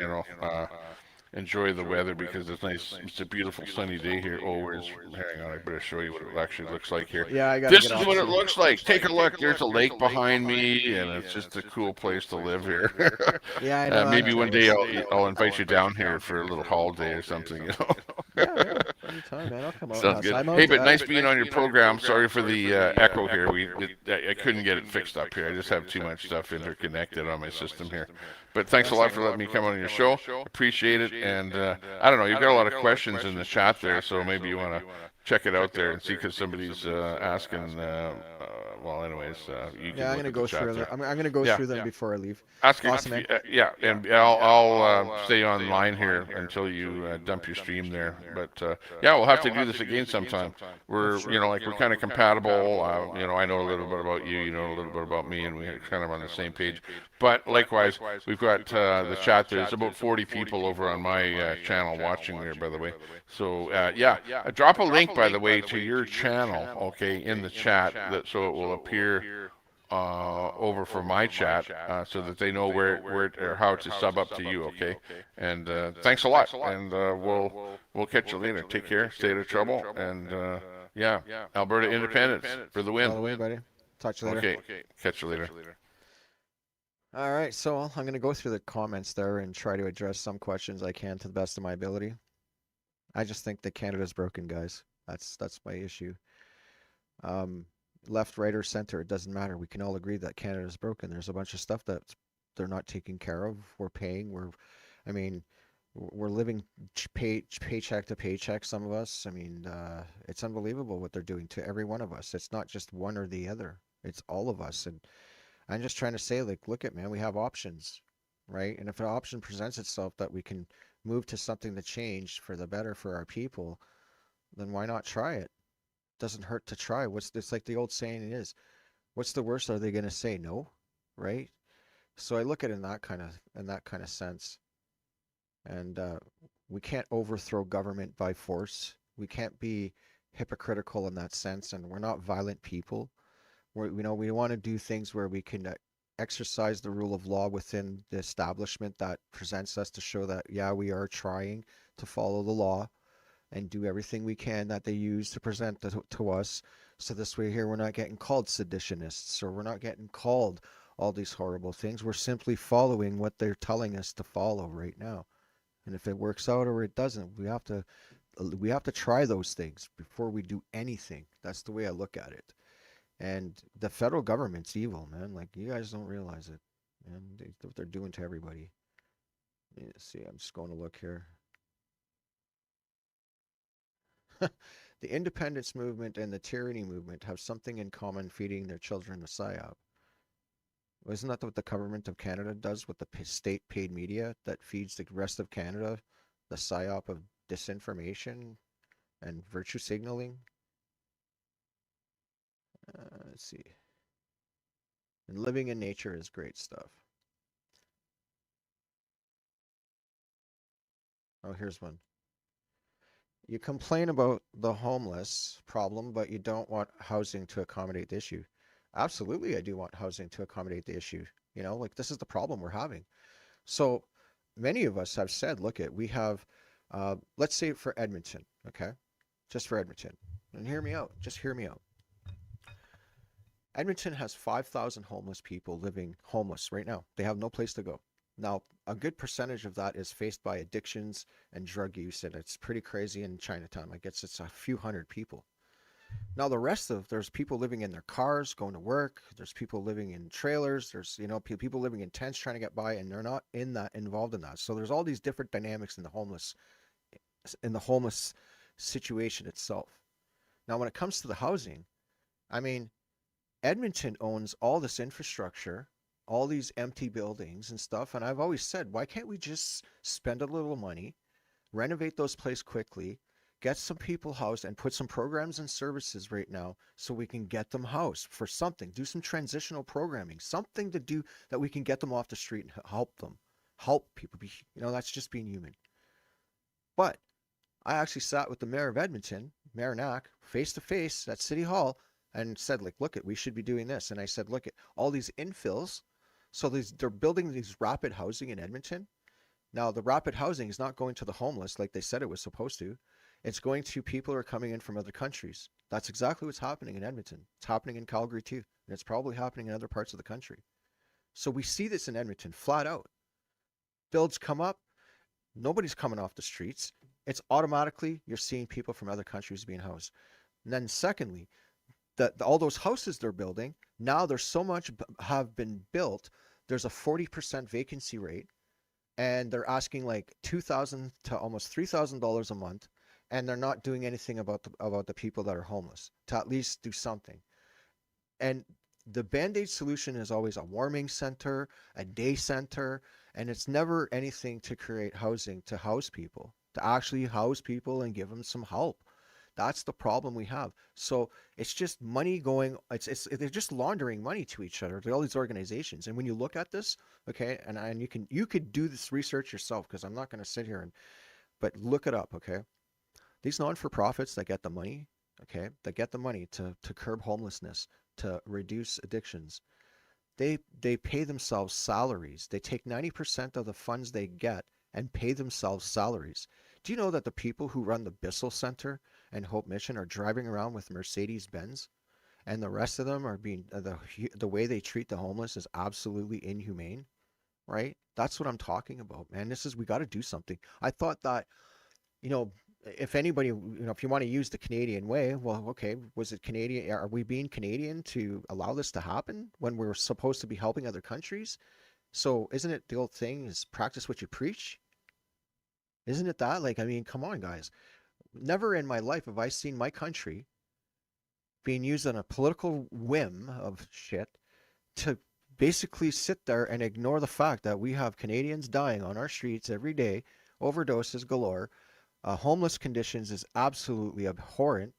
enjoy the weather because it's nice. It's a beautiful sunny day here. Oh, hang on, I better show you what it actually looks like here. Yeah, I gotta This get is off what it soon. looks like. Take a look. There's a lake behind me, and it's just a cool place to live here. Yeah, I know. I'm Maybe one day jealous. I'll invite you down here for a little holiday or something. Yeah, anytime, man. I'll come out. Sounds good. I'm out, Hey, but nice being on your program. Sorry for the echo here. I couldn't get it fixed up here. I just have too much stuff interconnected on my system here. But thanks a lot for letting me come on your show. Appreciate it. And I don't know, you've got a lot of questions in the chat there, so maybe you want to check it out there and see, because somebody's asking. Well, anyways, you can Yeah, I'm look gonna at go the chat through there. them. I'm gonna go Yeah. through them before I leave. Ask Awesome, man. yeah, and I'll stay online here until you dump your stream there. But yeah, we'll have to do this again sometime. We're we're kind of compatible. I know a little bit about you, you know a little bit about me, and we're kind of on the same page. But likewise, we've got the chat. There's about 40 people over on my channel watching there, by the way. So yeah, drop a link, by the way, to your channel, okay, in the chat, so it will appear over for my chat, so that they know where or how to sub up to you, okay? And thanks a lot, and we'll catch you later. Take care, stay out of trouble, and yeah, Alberta independence for the win. All the way, buddy. Talk to you later. Okay, catch you later. All right, so I'm gonna go through the comments there and try to address some questions I can to the best of my ability. I just think that Canada's broken, guys. That's my issue. Left, right, or center, it doesn't matter. We can all agree that Canada's broken. There's a bunch of stuff that they're not taking care of. We're paying. We're living paycheck to paycheck, some of us. It's unbelievable what they're doing to every one of us. It's not just one or the other. It's all of us. And I'm just trying to say, like, look at, man, we have options, right? And if an option presents itself that we can move to something to change for the better for our people, then why not try it? Doesn't hurt to try. It's like the old saying is, what's the worst are they going to say? No, right? So I look at it in that kind of sense. And we can't overthrow government by force. We can't be hypocritical in that sense. And we're not violent people. We want to do things where we can exercise the rule of law within the establishment that presents us to show that, yeah, we are trying to follow the law and do everything we can that they use to present to us. So this way here, we're not getting called seditionists, or we're not getting called all these horrible things. We're simply following what they're telling us to follow right now. And if it works out or it doesn't, we have to try those things before we do anything. That's the way I look at it. And the federal government's evil, man. Like, you guys don't realize it. And what they're doing to everybody. Let's see, I'm just going to look here. The independence movement and the tyranny movement have something in common: feeding their children a psyop. Isn't that what the government of Canada does with the state-paid media that feeds the rest of Canada the psyop of disinformation and virtue signaling? Let's see. And living in nature is great stuff. Oh, here's one. You complain about the homeless problem, but you don't want housing to accommodate the issue. Absolutely, I do want housing to accommodate the issue. Like, this is the problem we're having. So many of us have said, look, we have, let's say for Edmonton, okay? Just for Edmonton. And hear me out. Just hear me out. Edmonton has 5,000 homeless people living homeless right now. They have no place to go. Now, a good percentage of that is faced by addictions and drug use, and it's pretty crazy in Chinatown. Like, it's a few hundred people. Now, there's people living in their cars, going to work. There's people living in trailers. There's, people living in tents trying to get by, and they're not involved in that. So there's all these different dynamics in the homeless situation itself. Now, when it comes to the housing, Edmonton owns all this infrastructure, all these empty buildings and stuff. And I've always said, why can't we just spend a little money, renovate those places quickly, get some people housed, and put some programs and services right now so we can get them housed for something, do some transitional programming, something to do that we can get them off the street and help people be, that's just being human. But I actually sat with the mayor of Edmonton, Mayor Knack, face to face at City Hall, and said, like, look, we should be doing this. And I said, look, all these infills, so they're building these rapid housing in Edmonton. Now, the rapid housing is not going to the homeless like they said it was supposed to. It's going to people who are coming in from other countries. That's exactly what's happening in Edmonton. It's happening in Calgary too, and it's probably happening in other parts of the country. So we see this in Edmonton flat out. Builds come up, nobody's coming off the streets. It's automatically you're seeing people from other countries being housed. And then secondly, all those houses they're building, now there's so much have been built, there's a 40% vacancy rate, and they're asking like $2,000 to almost $3,000 a month, and they're not doing anything about the people that are homeless to at least do something. And the band-aid solution is always a warming center, a day center, and it's never anything to create housing to house people, to actually house people and give them some help. That's the problem we have. So it's just money going. They're just laundering money to each other, to all these organizations. And when you look at this, okay, and you could do this research yourself, because I'm not going to sit here but look it up, okay. These non-for-profits that get the money, okay, that get the money to curb homelessness, to reduce addictions, they pay themselves salaries. They take 90% of the funds they get and pay themselves salaries. Do you know that the people who run the Bissell Center and Hope Mission are driving around with Mercedes Benz, and the rest of them are being the way they treat the homeless is absolutely inhumane, right? That's what I'm talking about, man. We got to do something. I thought that, if anybody, if you want to use the Canadian way, well, okay, was it Canadian? Are we being Canadian to allow this to happen when we're supposed to be helping other countries? So isn't it the old thing is practice what you preach? Isn't it that? Like, I mean, come on, guys. Never in my life have I seen my country being used on a political whim of shit to basically sit there and ignore the fact that we have Canadians dying on our streets every day, overdoses galore. Homeless conditions is absolutely abhorrent.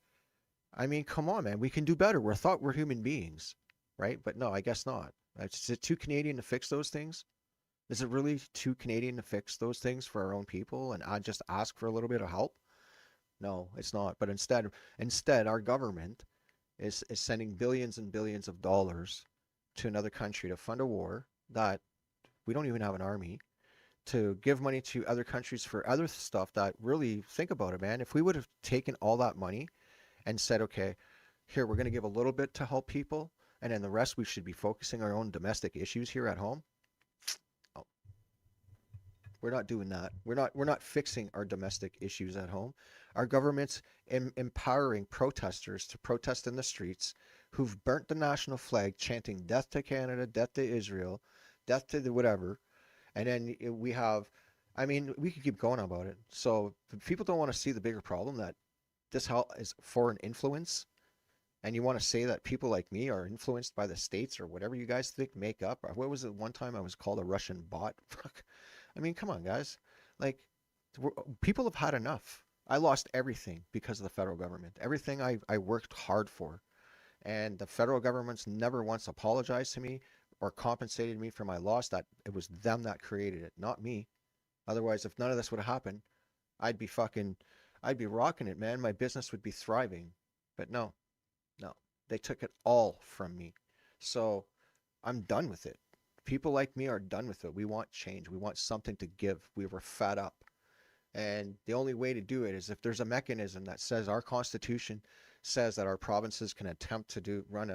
I mean, come on, man. We can do better. We're human beings, right? But no, I guess not. Is it too Canadian to fix those things? Is it really too Canadian to fix those things for our own people and I just ask for a little bit of help? No, it's not. But instead, our government is sending billions and billions of dollars to another country to fund a war that we don't even have an army, to give money to other countries for other stuff that really, think about it, man. If we would have taken all that money and said, okay, here, we're going to give a little bit to help people, and then the rest we should be focusing our own domestic issues here at home. Oh, we're not doing that. We're not fixing our domestic issues at home. Our government's empowering protesters to protest in the streets who've burnt the national flag, chanting death to Canada, death to Israel, death to the whatever. And then we have, I mean, we could keep going about it. So people don't want to see the bigger problem that this is foreign influence. And you want to say that people like me are influenced by the states or whatever you guys think make up. What was it one time I was called a Russian bot? I mean, come on, guys. Like, people have had enough. I lost everything because of the federal government. Everything I worked hard for. And the federal government's never once apologized to me or compensated me for my loss. That it was them that created it, not me. Otherwise, if none of this would have happened, I'd be rocking it, man. My business would be thriving. But no, they took it all from me. So I'm done with it. People like me are done with it. We want change. We want something to give. We were fed up. And the only way to do it is if there's a mechanism that says our Constitution says that our provinces can attempt to run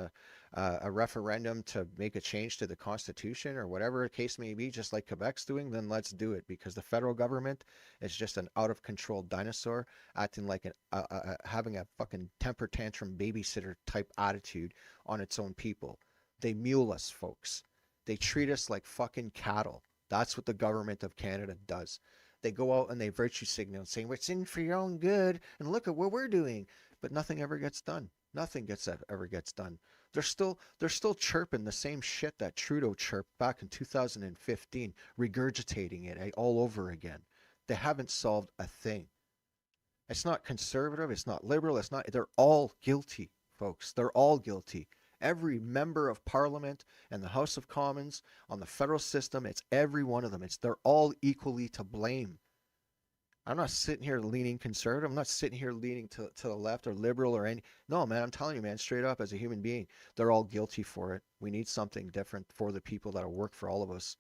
a referendum to make a change to the Constitution or whatever the case may be, just like Quebec's doing, then let's do it, because the federal government is just an out of control dinosaur acting like having a fucking temper tantrum babysitter type attitude on its own people. They mule us, folks. They treat us like fucking cattle. That's what the government of Canada does. They go out and they virtue signal saying, it's in for your own good and look at what we're doing. But nothing ever gets done. Nothing ever gets done. They're still chirping the same shit that Trudeau chirped back in 2015, regurgitating it all over again. They haven't solved a thing. It's not conservative. It's not liberal. They're all guilty, folks. They're all guilty. Every member of Parliament and the House of Commons on the federal system, it's every one of them. They're all equally to blame. I'm not sitting here leaning conservative. I'm not sitting here leaning to the left or liberal or any. No, man, I'm telling you, man, straight up, as a human being, they're all guilty for it. We need something different for the people that'll work for all of us.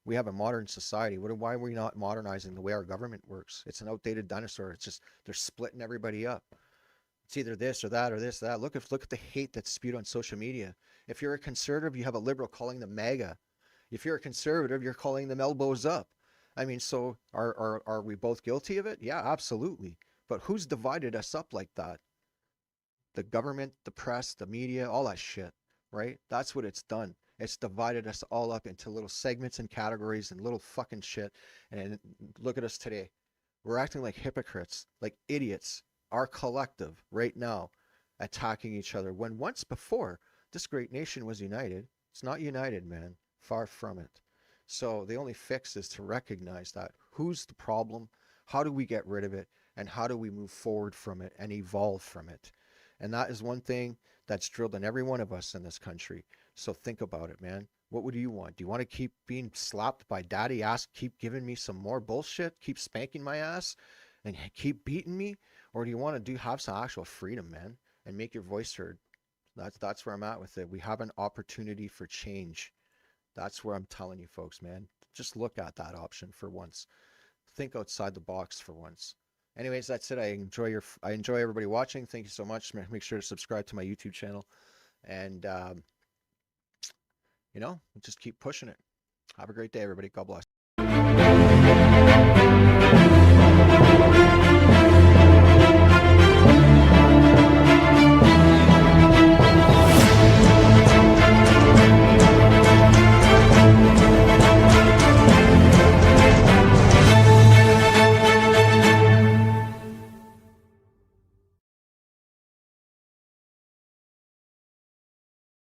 We have a modern society. Why are we not modernizing the way our government works? It's an outdated dinosaur. It's just they're splitting everybody up. It's either this or that or this or that. Look at the hate that's spewed on social media. If you're a conservative, you have a liberal calling them MAGA. If you're a conservative, you're calling them elbows up. I mean, so are we both guilty of it? Yeah, absolutely. But who's divided us up like that? The government, the press, the media, all that shit, right? That's what it's done. It's divided us all up into little segments and categories and little fucking shit. And look at us today. We're acting like hypocrites, like idiots, our collective right now, attacking each other when once before this great nation was united. It's not united, man. Far from it. So the only fix is to recognize that. Who's the problem? How do we get rid of it? And how do we move forward from it and evolve from it? And that is one thing that's drilled in every one of us in this country. So think about it, man. What would you want? Do you want to keep being slapped by daddy ass, keep giving me some more bullshit, keep spanking my ass, and keep beating me? Or do you want to have some actual freedom, man, and make your voice heard? That's where I'm at with it. We have an opportunity for change. That's where I'm telling you folks, man. Just look at that option for once. Think outside the box for once. Anyways, that's it. I enjoy everybody watching. Thank you so much. Make sure to subscribe to my YouTube channel, and just keep pushing it. Have a great day, everybody. God bless.